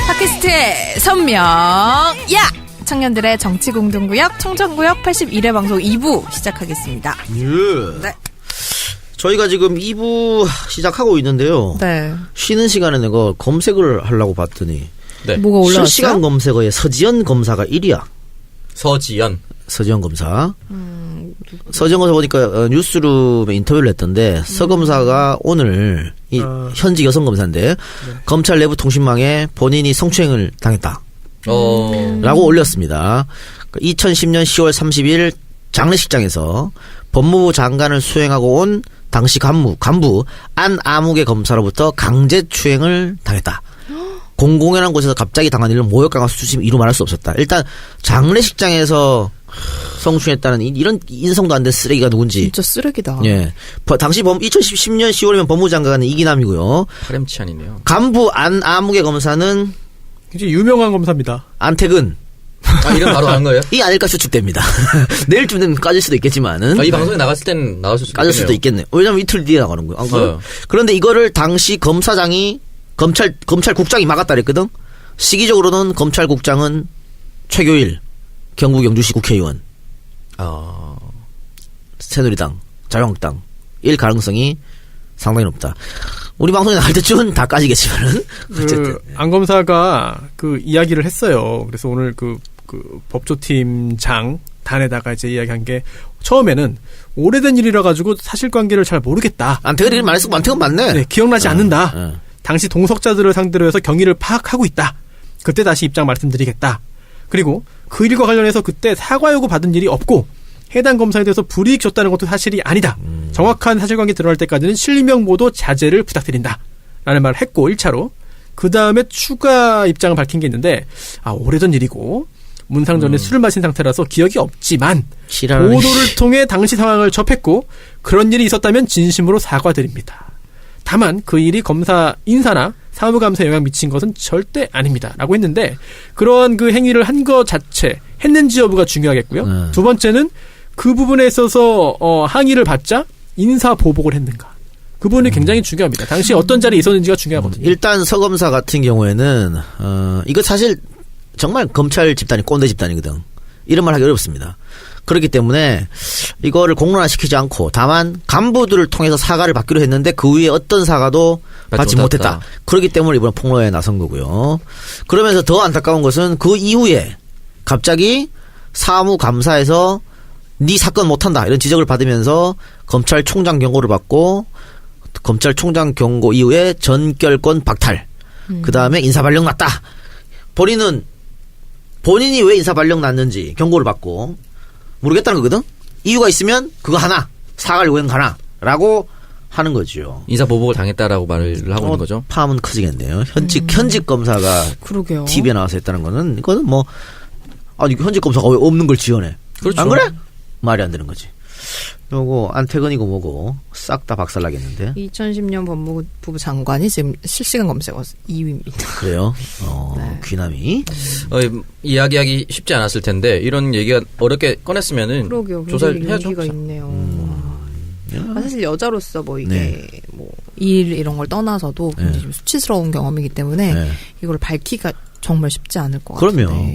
팟캐스트의 선명 야! 청년들의 정치공동구역 청정구역 81회 방송 2부 시작하겠습니다. 예. 네. 저희가 지금 2부 시작하고 있는데요. 네. 쉬는 시간에 내가 검색을 하려고 봤더니 네. 뭐가 올라왔어요? 실시간 검색어에 서지연 검사가 1위야. 서지연 검사. 서지연 검사 보니까 뉴스룸에 인터뷰를 했던데 서 검사가 오늘 이 현직 여성 검사인데 검찰 내부 통신망에 본인이 성추행을 당했다. 라고 올렸습니다. 2010년 10월 30일 장례식장에서 법무부 장관을 수행하고 온 당시 간부 안아무개 검사로부터 강제추행을 당했다. 공공연한 곳에서 갑자기 당한 일은 모욕감과 수치심 이루 말할 수 없었다. 일단 장례식장에서 성추행했다는 이런 인성도 안 된 쓰레기가 누군지. 진짜 쓰레기다. 예. 당시 2010년 10월이면 법무부 장관은 이기남이고요. 파렴치한이네요. 간부 안아무개 검사는 굉장히 유명한 검사입니다. 안택은 이름 바로 간 거예요? 이 아닐까 추측됩니다. 내일쯤 되면 까질 수도 있겠지만은. 이 방송에 나갔을 때는 나갔을 수도 까질 수도 있겠네요. 왜냐면 이틀 뒤에 나가는 거예요. 네. 그런데 이거를 당시 검사장이 검찰국장이 막았다 그랬거든. 시기적으로는 검찰국장은 최교일 경북 영주시 국회의원, 새누리당, 자유한국당 일 가능성이 상당히 높다. 우리 방송에 나갈 때쯤은 다 까지겠지만은 어쨌든 안 검사가 그 이야기를 했어요. 그래서 오늘 그 법조팀장 단에다가 이제 이야기한 게 처음에는 오래된 일이라 가지고 사실관계를 잘 모르겠다. 안태근 이름 말했어. 안태근 맞네. 네, 기억나지 않는다. 당시 동석자들을 상대로 해서 경위를 파악하고 있다. 그때 다시 입장 말씀드리겠다. 그리고 그 일과 관련해서 그때 사과 요구 받은 일이 없고 해당 검사에 대해서 불이익 줬다는 것도 사실이 아니다. 정확한 사실관계 드러날 때까지는 실명 보도 자제를 부탁드린다. 라는 말을 했고 1차로. 그 다음에 추가 입장을 밝힌 게 있는데 오래전 일이고 문상 전에 술을 마신 상태라서 기억이 없지만 보도를 통해 당시 상황을 접했고 그런 일이 있었다면 진심으로 사과드립니다. 다만 그 일이 검사 인사나 사무감사에 영향 미친 것은 절대 아닙니다. 라고 했는데 그러한 그 행위를 한 것 자체 했는지 여부가 중요하겠고요. 두 번째는 그 부분에 있어서 항의를 받자 인사 보복을 했는가. 그 부분이 굉장히 중요합니다. 당시 어떤 자리에 있었는지가 중요하거든요. 일단 서 검사 같은 경우에는 이거 사실 정말 검찰 집단이 꼰대 집단이거든. 이런 말 하기 어렵습니다. 그렇기 때문에 이거를 공론화시키지 않고 다만 간부들을 통해서 사과를 받기로 했는데 그 위에 어떤 사과도 받지 못했다. 그렇기 때문에 이번 폭로에 나선 거고요. 그러면서 더 안타까운 것은 그 이후에 갑자기 사무감사에서 네 사건 못한다 이런 지적을 받으면서 검찰총장 경고를 받고 검찰총장 경고 이후에 전결권 박탈. 그 다음에 인사발령 났다. 본인이 왜 인사발령 났는지 경고를 받고 모르겠다는 거거든. 이유가 있으면 그거 하나 사과를 요구한 거 하나 라고 하는 거죠. 인사보복을 당했다라고 말을 하고 있는 거죠. 파함은 커지겠네요. 현직 검사가 그러게요. TV에 나와서 했다는 거는 이거는 뭐 현직 검사가 왜 없는 걸 지원해. 그렇죠. 안 그래? 말이 안 되는 거지. 요거 안태근이고 뭐고 싹 다 박살나겠는데. 2010년 법무부 장관이 지금 실시간 검색어 2위입니다. 그래요? 네. 귀남이. 이야기하기 쉽지 않았을 텐데 이런 얘기가 어렵게 꺼냈으면은 그러게요. 조사를 해야죠. 용기가 있네요. 사실 여자로서 뭐 이게 뭐 일 이런 걸 떠나서도 굉장히 좀 수치스러운 경험이기 때문에 이걸 밝히기가 정말 쉽지 않을 것 같아요. 그럼요.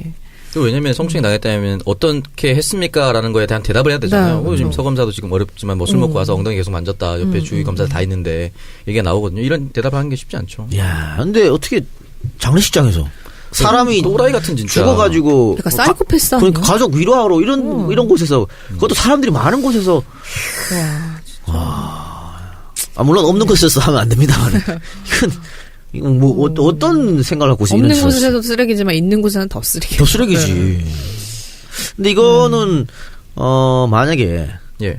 왜냐면 성추행 당했다면 어떻게 했습니까라는 거에 대한 대답을 해야 되잖아요. 네. 지금 서 검사도 지금 어렵지만 뭐 술 먹고 와서 엉덩이 계속 만졌다. 옆에 주위 검사 다 있는데 얘기가 나오거든요. 이런 대답을 하는 게 쉽지 않죠. 야, 근데 어떻게 장례식장에서 사람이 또라이 같은 진짜 죽어가지고 그러니까 사이코패스 그러니까 가족 위로하러 이런 곳에서 그것도 사람들이 많은 곳에서 물론 없는 곳에서 하면 안 됩니다만 이건 뭐 어떤 생각을 갖고 있어요? 없는 곳에서도 쓰레기지만 있는 곳에는 더 쓰레기. 더 쓰레기지. 근데 이거는 만약에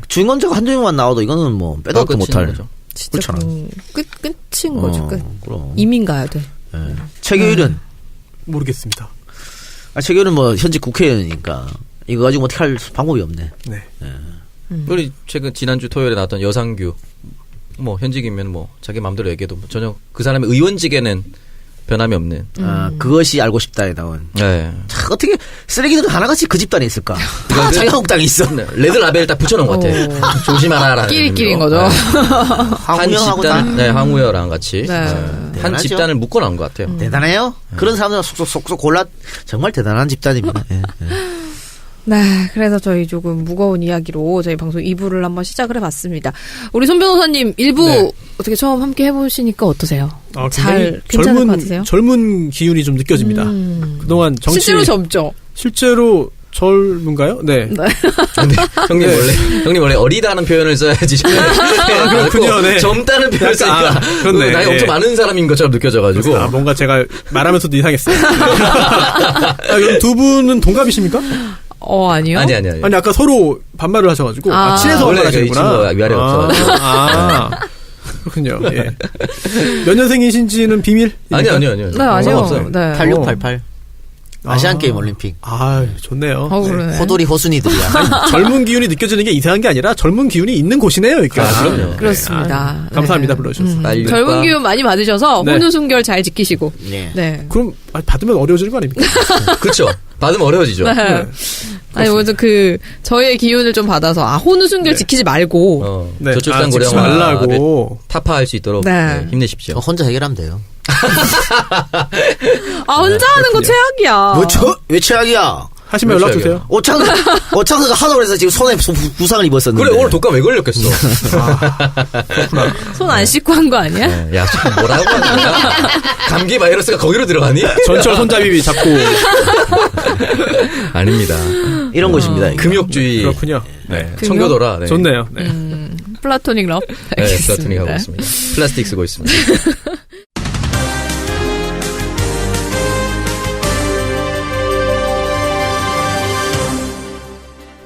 주인공자가 한두 명만 나와도 이거는 뭐 빼도 박도 못할 거죠. 진짜 끝인 거죠. 끝. 그럼. 이민 가야 돼. 최교일은 모르겠습니다. 최교일은 뭐 현직 국회의원이니까 이거 가지고 어떻게 할 방법이 없네. 네. 우리 지난주 토요일에 나왔던 여상규 뭐 현직이면 뭐 자기 마음대로 얘기해도 전혀 그 사람의 의원직에는 변함이 없는. 그것이 알고 싶다에 나온. 네. 참, 어떻게 쓰레기들은 하나같이 그 집단에 있을까? 다 자유한국당에 있어. 레드 라벨 딱 붙여놓은 것 같아. 조심하라라는. 끼리끼리인 거죠. 한 집단, 네, 황우여랑 같이. 네. 한 집단을 묶어놓은 것 같아요. 대단해요. 그런 사람들 속속 골라 정말 대단한 집단입니다. 예. 네, 그래서 저희 조금 무거운 이야기로 저희 방송 2부를 한번 시작을 해봤습니다. 우리 손 변호사님 1부 네. 어떻게 처음 함께 해보시니까 어떠세요? 굉장히 괜찮을 것 같으세요? 젊은 기운이 좀 느껴집니다. 그동안 정치 실제로 젊죠? 실제로 젊은가요? 네. 근데 형님 원래 어리다는 표현을 써야지. 그렇군요. 네. 젊다는 표현을 쓰니까 그렇네. 나이 엄청 많은 사람인 것처럼 느껴져가지고. 뭔가 제가 말하면서도 이상했어요. 그럼 두 분은 동갑이십니까? 아니요. 아니. 아니 아까 서로 반말을 하셔가지고 친해서 원래 반말하시구나. 이 친구가 위아래가 없어가지고. 그렇군요. 예. 몇 년생이신지는 비밀? 아니요. 네, 아니요. 없어요. 네. 8688. 아시안게임 올림픽. 좋네요. 그러네. 호돌이 호순이들이야. 젊은 기운이 느껴지는 게 이상한 게 아니라 젊은 기운이 있는 곳이네요. 그러니까. 그럼요. 그렇습니다. 감사합니다. 불러주셔서. 젊은 기운 많이 받으셔서 네. 혼우순결 잘 지키시고. 네. 네. 그럼 받으면 어려워지는 거 아닙니까? 그렇죠. 받으면 어려워지죠. 네. 아니 먼저 저의 기운을 좀 받아서 혼우순결 지키지 말고. 네. 저출산 지키지 고령화를 말라고 타파할 수 있도록 네. 힘내십시오. 혼자 해결하면 돼요. 혼자 하는 거 최악이야. 왜 최악이야? 하시면 연락 주세요. 오창석가 하도 그래서 지금 손에 부상을 입었었는데. 그래 오늘 독감 왜 걸렸겠어? 손 안 씻고 한 거 아니야? 네. 야, 뭐라고 하는 거야? 감기 바이러스가 거기로 들어가니? 전철 손잡이 잡고. 아닙니다. 이런 곳입니다. 이거. 금욕주의. 그렇군요. 네. 청교도라. 네. 좋네요. 네. 플라토닉 럽. 네, 플라토닉 하고 있습니다. 플라스틱 쓰고 있습니다.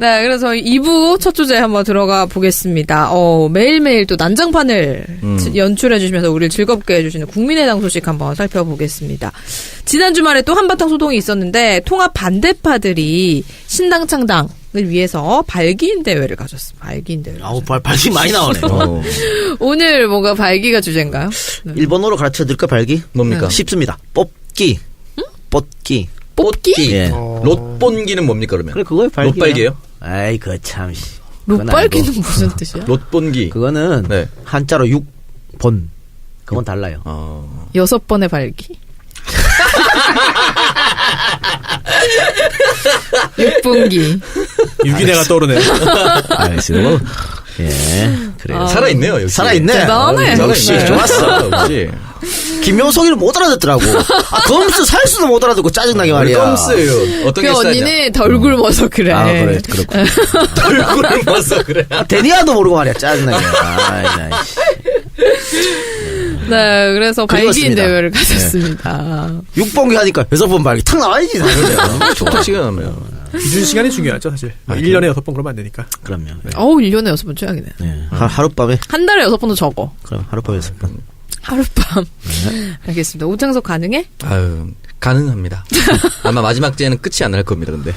네, 그래서 2부 첫 주제 한번 들어가 보겠습니다. 매일매일 또 난장판을 연출해 주시면서 우리를 즐겁게 해주시는 국민의당 소식 한번 살펴보겠습니다. 지난 주말에 또 한바탕 소동이 있었는데 통합 반대파들이 신당 창당을 위해서 발기인 대회를 가졌습니다. 발기인 대회. 발기 많이 나오네. 오늘 뭔가 발기가 주제인가요? 네. 일본어로 가르쳐 드릴까 발기? 뭡니까? 쉽습니다. 뽑기. 뽑기. 뽑기? 예. 롯본기는 뭡니까 그러면? 그래 그거에 발기. 롯발기예요? 아이 그 참. 롯발기는 무슨 뜻이야? 롯본기. 그거는 네. 한자로 6번. 그건 달라요. 6번의 발기? 6분기. 유기내가 떠오르네요. 알겠습니다. 예, 그래요. 살아있네요, 역시. 살아있네. 대단하네. 역시 좋았어. 역시. 김명석이는 못 알아듣더라고. 검스 살수도 못 알아듣고 짜증나게 말이야. 껌스예요. 어떤 게 언니는 덜 굶어서 그래. 그래, 그렇군. 덜 굶어서 그래. 데니아도 모르고 말이야, 짜증나게. 네, 그래서 발기인 대회를 가졌습니다. 6번기 하니까 6번 발기 탁 나와야지. 좋은 시간 하면. 기준 시간이 중요하죠, 사실. 1년에 6번 그러면 안 되니까. 그럼요. 네. 1년에 6번 최악이네. 네. 하룻밤에? 한 달에 6번도 적어. 그럼 하룻밤에 6번. 하룻밤. 알겠습니다. 오창석 가능해? 가능합니다. 아마 마지막 제는 끝이 안 날 겁니다, 근데.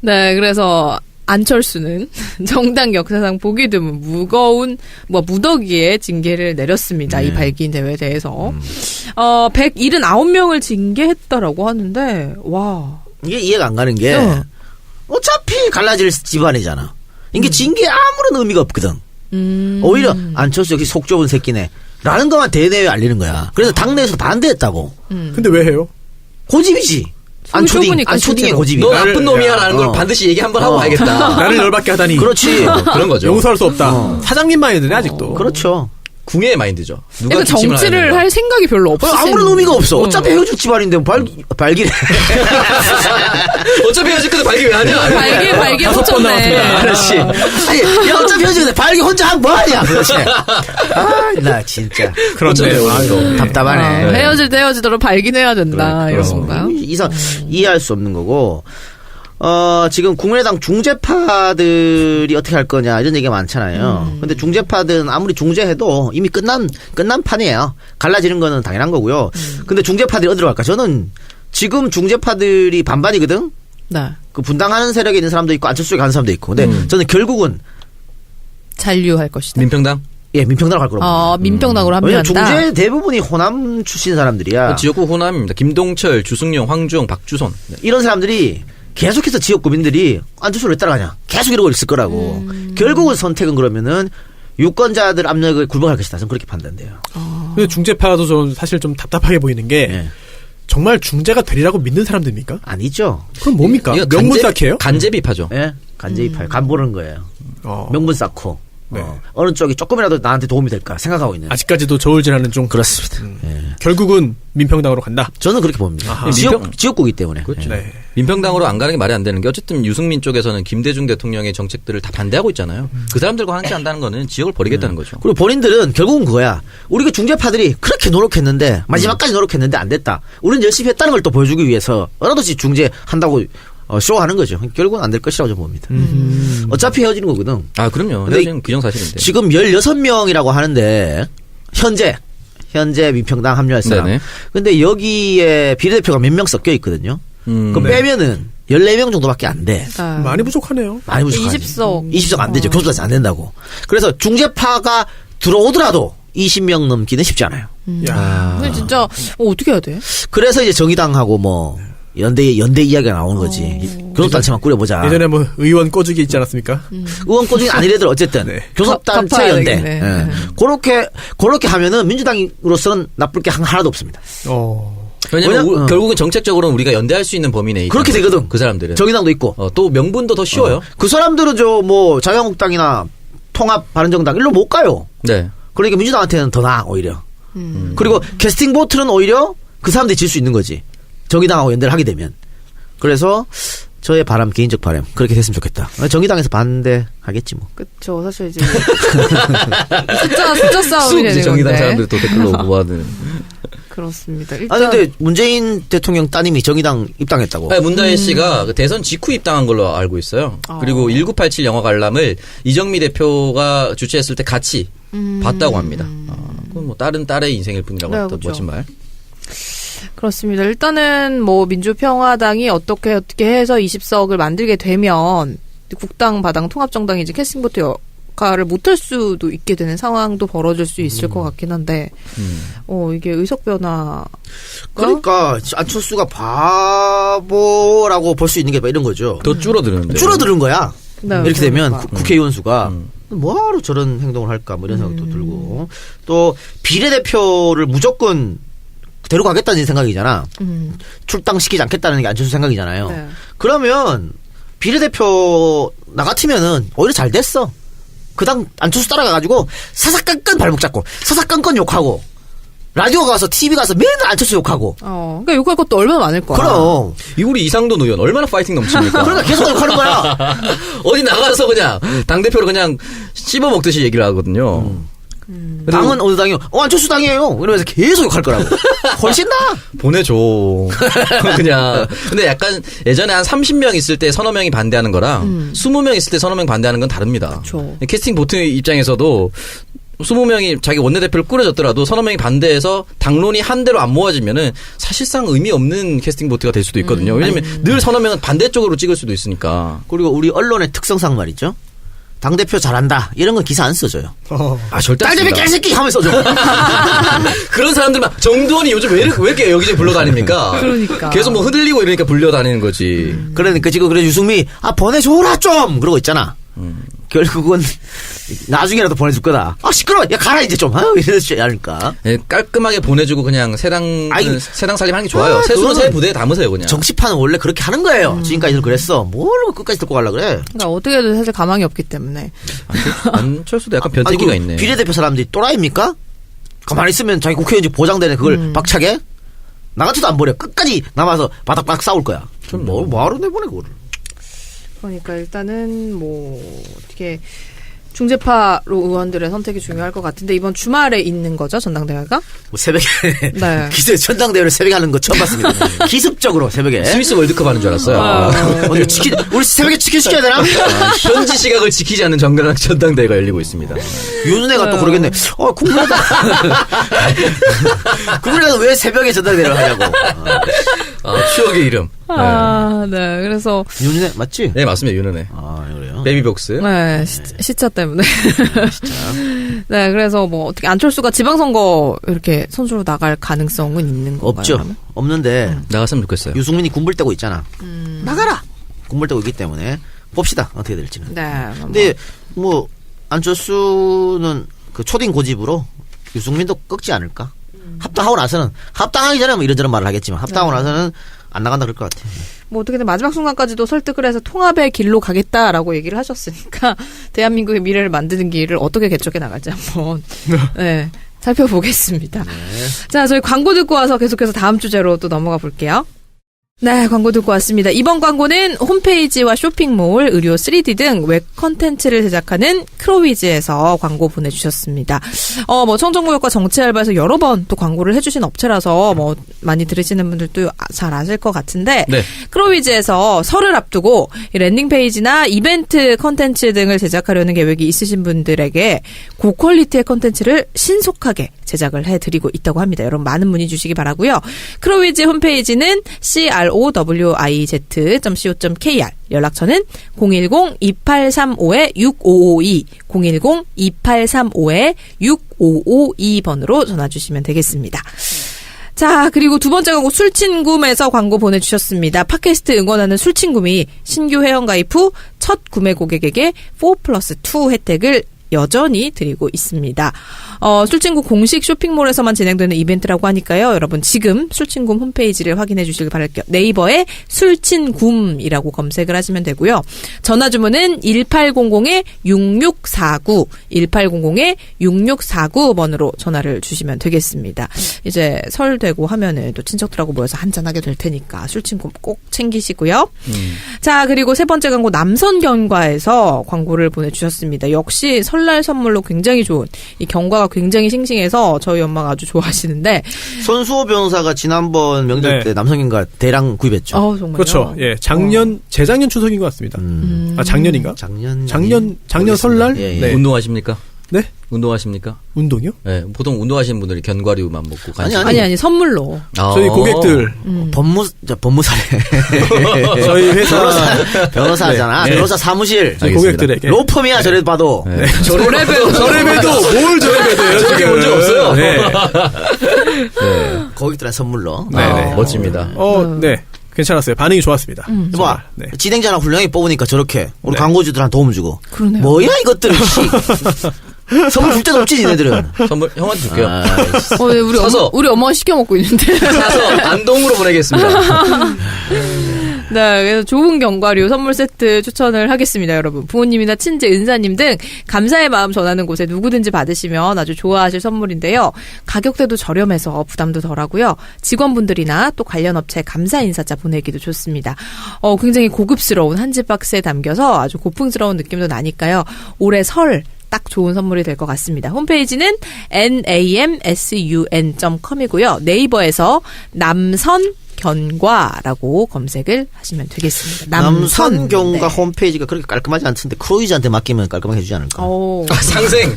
네, 그래서 안철수는 정당 역사상 보기 드문 무거운 무더기에 징계를 내렸습니다. 이 발기인 대회에 대해서. 179명을 징계했다라고 하는데 와. 이게 이해가 안 가는 게 어차피 갈라질 집안이잖아. 이게 징계에 아무런 의미가 없거든. 오히려 안철수 역시 속 좁은 새끼네 라는 것만 대내외에 알리는 거야. 그래서 당내에서 반대했다고. 근데 왜 해요? 고집이지. 안초딩의 고집이. 너 나쁜 놈이야라는 걸 반드시 얘기 한번 하고 가야겠다. 나를 열받게 하다니. 그렇지. 그런 거죠. 용서할 수 없다. 사장님 마인드네 아직도. 그렇죠. 궁예의 마인드죠. 누가 그러니까 정치를 할 생각이 별로 없어. 아무런 의미가 없어. 어차피 헤어질 집안인데 발기래. 어차피 헤어질 건데 발기 왜 하냐? 발기 5번 남았습니다. 그렇지. 아니, 야, 어차피 헤어지는데 발기 혼자 하면 뭐하냐. 그렇지. 나 진짜. 그렇네요. 답답하네. 헤어지도록 발기해야 된다. 이런 건가요? 이해할 수 없는 거고. 지금 국민의당 중재파들이 어떻게 할 거냐 이런 얘기가 많잖아요. 근데 중재파들은 아무리 중재해도 이미 끝난 판이에요. 갈라지는 거는 당연한 거고요. 근데 중재파들이 어디로 갈까? 저는 지금 중재파들이 반반이거든. 네. 그 분당하는 세력에 있는 사람도 있고 안철수에 가는 사람도 있고. 근데 저는 결국은 잔류할 것이다. 민평당? 예, 민평당으로 갈 거라고. 민평당으로 왜냐면 합류한다. 중재 대부분이 호남 출신 사람들이야. 지역구 호남입니다. 김동철, 주승용, 황주영, 박주선. 이런 사람들이 계속해서 지역 구민들이 안철수를 왜 따라가냐. 계속 이러고 있을 거라고. 결국은 선택은 그러면은 유권자들 압력을 굴복할 것이다. 저는 그렇게 판단돼요. 근데 중재파도 좀 사실 좀 답답하게 보이는 게 예. 정말 중재가 되리라고 믿는 사람들입니까? 아니죠. 그럼 뭡니까? 이거 명분 쌓기예요? 간제비파죠. 예? 간제입할 간 보는 거예요. 어. 명분 쌓고. 네. 어느 쪽이 조금이라도 나한테 도움이 될까 생각하고 있는. 아직까지도 저울질하는 좀 그렇습니다. 예. 결국은 민평당으로 간다. 저는 그렇게 봅니다. 아하. 지역구이기 때문에. 그렇죠. 예. 네. 민평당으로 안 가는 게 말이 안 되는 게 어쨌든 유승민 쪽에서는 김대중 대통령의 정책들을 다 반대하고 있잖아요. 그 사람들과 함께 한다는 거는 지역을 버리겠다는 거죠. 그리고 본인들은 결국은 그거야. 우리가 중재파들이 그렇게 노력했는데 마지막까지 노력했는데 안 됐다. 우리는 열심히 했다는 걸 또 보여주기 위해서 어느덧이 중재한다고 쇼하는 거죠. 결국은 안 될 것이라고 저는 봅니다. 어차피 헤어지는 거거든. 아, 그럼요. 근데 헤어지는 기정사실인데. 지금 16명이라고 하는데 현재 민평당 합류할 사람. 네네. 근데 여기에 비례대표가 몇 명 섞여 있거든요. 그럼 네. 빼면은 14명 정도밖에 안 돼. 많이 부족하네요. 많이 부족하지. 20석. 20석 안 되죠. 교수단체 안 된다고. 그래서 중재파가 들어오더라도 20명 넘기는 쉽지 않아요. 야. 근데 진짜 어떻게 해야 돼? 그래서 이제 정의당하고 뭐 연대 이야기가 나오는 거지. 교섭단체만 꾸려보자. 예전에 뭐 의원 꺼주기 있지 않았습니까? 의원 꼬중이 아니래들 어쨌든 네. 교섭단체 갚아야 연대. 되겠네. 예. 그렇게 하면은 민주당으로서는 나쁠 게 하나도 없습니다. 왜냐면 왜냐? 결국은 정책적으로는 우리가 연대할 수 있는 범위 내에 그렇게 있다는 되거든. 거죠. 그 사람들은. 정의당도 있고. 또 명분도 더 쉬워요. 그 사람들은 뭐 자유한국당이나 통합 바른정당 일로 못 가요. 네. 그러니까 민주당한테는 더 나아 오히려. 그리고 캐스팅 보트는 오히려 그 사람들이 질 수 있는 거지. 정의당하고 연대를 하게 되면. 그래서 저의 바람, 개인적 바람 그렇게 됐으면 좋겠다. 정의당에서 반대하겠지 뭐. 그쵸. 사실 이제 숫자 싸움이 되는 정의당 건데. 사람들 또 댓글로 모아드는. 그렇습니다. 일단 근데 문재인 대통령 따님이 정의당 입당했다고. 네, 문다혜 씨가 그 대선 직후 입당한 걸로 알고 있어요. 그리고 1987 영화 관람을 이정미 대표가 주최했을 때 같이 봤다고 합니다. 그건 뭐 다른 딸의 인생일 뿐이라고 네, 또 그렇죠. 멋진 말. 그렇습니다. 일단은 뭐 민주평화당이 어떻게 해서 20석을 만들게 되면 국당, 바당, 통합정당이 이제 캐스팅보트 역할을 못할 수도 있게 되는 상황도 벌어질 수 있을 것 같긴 한데, 이게 의석 변화. 그러니까 안철수가 바보라고 볼 수 있는 게 이런 거죠. 더 줄어드는데. 줄어드는 거야. 네, 이렇게 되면 그러니까. 국회의원 수가 뭐하러 저런 행동을 할까 뭐 이런 생각도 들고 또 비례대표를 무조건 데려가겠다는 생각이잖아. 출당시키지 않겠다는 게 안철수 생각이잖아요. 네. 그러면 비례대표 나 같으면은 오히려 잘 됐어. 그당 안철수 따라가가지고 사사건건 발목 잡고 사사건건 욕하고 라디오 가서 TV 가서 맨날 안철수 욕하고. 그러니까 욕할 것도 얼마나 많을 거야. 그럼. 우리 이상돈 의원 얼마나 파이팅 넘칩니까? 그러니까 계속 욕하는 거야. 어디 나가서 그냥 당대표로 그냥 씹어먹듯이 얘기를 하거든요. 당은 어느 당이요? 안철수 당이에요. 이러면서 계속 욕할 거라고. 훨씬 나아. 보내줘. 그냥. 근데 약간 예전에 한 30명 있을 때 서너 명이 반대하는 거랑 20명 있을 때 서너 명 반대하는 건 다릅니다. 그쵸. 캐스팅 보트 입장에서도 20명이 자기 원내대표를 꾸려졌더라도 서너 명이 반대해서 당론이 한 대로 안 모아지면은 사실상 의미 없는 캐스팅 보트가 될 수도 있거든요. 왜냐면 늘 서너 명은 반대쪽으로 찍을 수도 있으니까. 그리고 우리 언론의 특성상 말이죠. 당대표 잘한다. 이런 건 기사 안 써줘요. 아, 절대 안 딸대표 씁니다. 개새끼 하면 써줘. 그런 사람들만 정두원이 요즘 왜 이렇게 여기저기 불러다닙니까? 그러니까. 계속 뭐 흔들리고 이러니까 불려다니는 거지. 그러니까 지금 그래 유승미 보내줘라 좀 그러고 있잖아. 결국은 나중에라도 보내줄 거다. 시끄러워. 야 가라 이제 좀. 이러지 않을까. 네, 깔끔하게 보내주고 그냥 새당 살림 하는 게 좋아요. 새수는 그거는 새 부대에 담으세요 그냥. 정치판은 원래 그렇게 하는 거예요. 지금까지는 그랬어. 뭘 끝까지 듣고 가려 그래. 그러니까 어떻게든 사실 가망이 없기 때문에. 안철수도 약간 변태기가 있네. 비례대표 사람들이 또라이입니까? 가만히 있으면 자기 국회의원직 보장되는 그걸 박차게? 나 같아도 안 버려. 끝까지 남아서 바닥바닥 싸울 거야. 좀 뭐하러 내보내 그거를. 그러니까 일단은 뭐 어떻게 중재파로 의원들의 선택이 중요할 것 같은데 이번 주말에 있는 거죠 전당대회가? 뭐 새벽에 네. 기습 전당대회를 새벽에 하는 거 처음 봤습니다. 기습적으로 새벽에. 스위스 월드컵 하는 줄 알았어요. 어디 치킨 우리 새벽에 치킨 시켜야 되나? 현지 시각을 지키지 않는 전당대회가 열리고 있습니다. 윤은혜가 또 그러겠네. 국민의당 국민의당 왜 새벽에 전당대회를 하냐고. 추억의 이름. 네. 그래서 윤은혜 맞지? 네 맞습니다 윤은혜. 그래요. 베이비복스. 네 시차 때문에. 네, 그래서 뭐 어떻게 안철수가 지방선거 이렇게 선수로 나갈 가능성은 있는 건가요? 없죠. 그러면? 없는데 나갔으면 좋겠어요. 유승민이 군불대고 있잖아. 나가라. 군불대고 있기 때문에 봅시다 어떻게 될지는. 네. 근데 뭐 안철수는 그 초딩 고집으로 유승민도 꺾지 않을까. 합당하고 나서는 합당하기 전에 뭐 이런저런 말을 하겠지만 합당하고 나서는 안 나간다 그럴 것 같아요. 뭐 어떻게든 마지막 순간까지도 설득을 해서 통합의 길로 가겠다라고 얘기를 하셨으니까 대한민국의 미래를 만드는 길을 어떻게 개척해 나갈지 한번 네, 살펴보겠습니다. 자, 저희 광고 듣고 와서 계속해서 다음 주제로 또 넘어가 볼게요. 네, 광고 듣고 왔습니다. 이번 광고는 홈페이지와 쇼핑몰, 의료 3D 등 웹 컨텐츠를 제작하는 크로위즈에서 광고 보내주셨습니다. 뭐 청정구역과 정치알바에서 여러 번 또 광고를 해주신 업체라서 뭐 많이 들으시는 분들도 잘 아실 것 같은데 네. 크로위즈에서 설을 앞두고 이 랜딩 페이지나 이벤트 컨텐츠 등을 제작하려는 계획이 있으신 분들에게 고퀄리티의 컨텐츠를 신속하게 제작을 해드리고 있다고 합니다. 여러분 많은 문의 주시기 바라고요. 크로위즈 홈페이지는 crowiz.co.kr 연락처는 010-2835-6552 010-2835-6552번으로 전화 주시면 되겠습니다. 자, 그리고 두 번째 광고 술친구에서 광고 보내주셨습니다. 팟캐스트 응원하는 술친구이 신규 회원가입 후 첫 구매 고객에게 4+2 혜택을 여전히 드리고 있습니다. 술친구 공식 쇼핑몰에서만 진행되는 이벤트라고 하니까요. 여러분 지금 술친구 홈페이지를 확인해 주시길 바랄게요. 네이버에 술친구이라고 검색을 하시면 되고요. 전화 주문은 1800-6649 1800-6649번으로 전화를 주시면 되겠습니다. 이제 설 되고 하면은 또 친척들하고 모여서 한잔하게 될 테니까 술친구 꼭 챙기시고요. 자, 그리고 세 번째 광고 남선경과에서 광고를 보내주셨습니다. 역시 설날 선물로 굉장히 좋은 이 경과가 굉장히 싱싱해서 저희 엄마가 아주 좋아하시는데 손수호 변호사가 지난번 명절 네. 때 남성인과 대량 구입했죠. 정말요? 그렇죠. 예, 재작년 추석인 것 같습니다. 작년인가? 작년 설날? 예, 예. 네. 운동하십니까? 네? 운동하십니까? 운동이요? 네, 보통 운동하시는 분들이 견과류만 먹고 간식. 아니 선물로. 저희 고객들 법무사래. 저희 회사 변호사잖아. 네. 변호사 사무실. 저희 고객들에게 로펌이야 저래도 봐도. 네. 저래봬도 뭘 저래봬도요? 저렇게 본 적 없어요. 네. 네. 고객들한테 선물로. 네. 멋집니다. 네. 괜찮았어요. 반응이 좋았습니다. 봐. 네. 진행자나 훌륭하게 뽑으니까 저렇게 우리 네. 광고주들한테 도움 주고. 그러네요. 뭐야 이것들. 선물 줄 데도 없지 니네들은. 선물 형한테 줄게요. 우리 엄마가 시켜 먹고 있는데. 사서 안동으로 보내겠습니다. 네, 그래서 좋은 견과류 선물 세트 추천을 하겠습니다, 여러분. 부모님이나 친지, 은사님 등 감사의 마음 전하는 곳에 누구든지 받으시면 아주 좋아하실 선물인데요. 가격대도 저렴해서 부담도 덜하고요. 직원분들이나 또 관련 업체 감사 인사자 보내기도 좋습니다. 굉장히 고급스러운 한지 박스에 담겨서 아주 고풍스러운 느낌도 나니까요. 올해 설 딱 좋은 선물이 될 것 같습니다. 홈페이지는 namsun.com이고요. 네이버에서 남선견과라고 검색을 하시면 되겠습니다. 남선경과 네. 홈페이지가 그렇게 깔끔하지 않던데 크루이즈한테 맡기면 깔끔하게 해주지 않을까? 상생.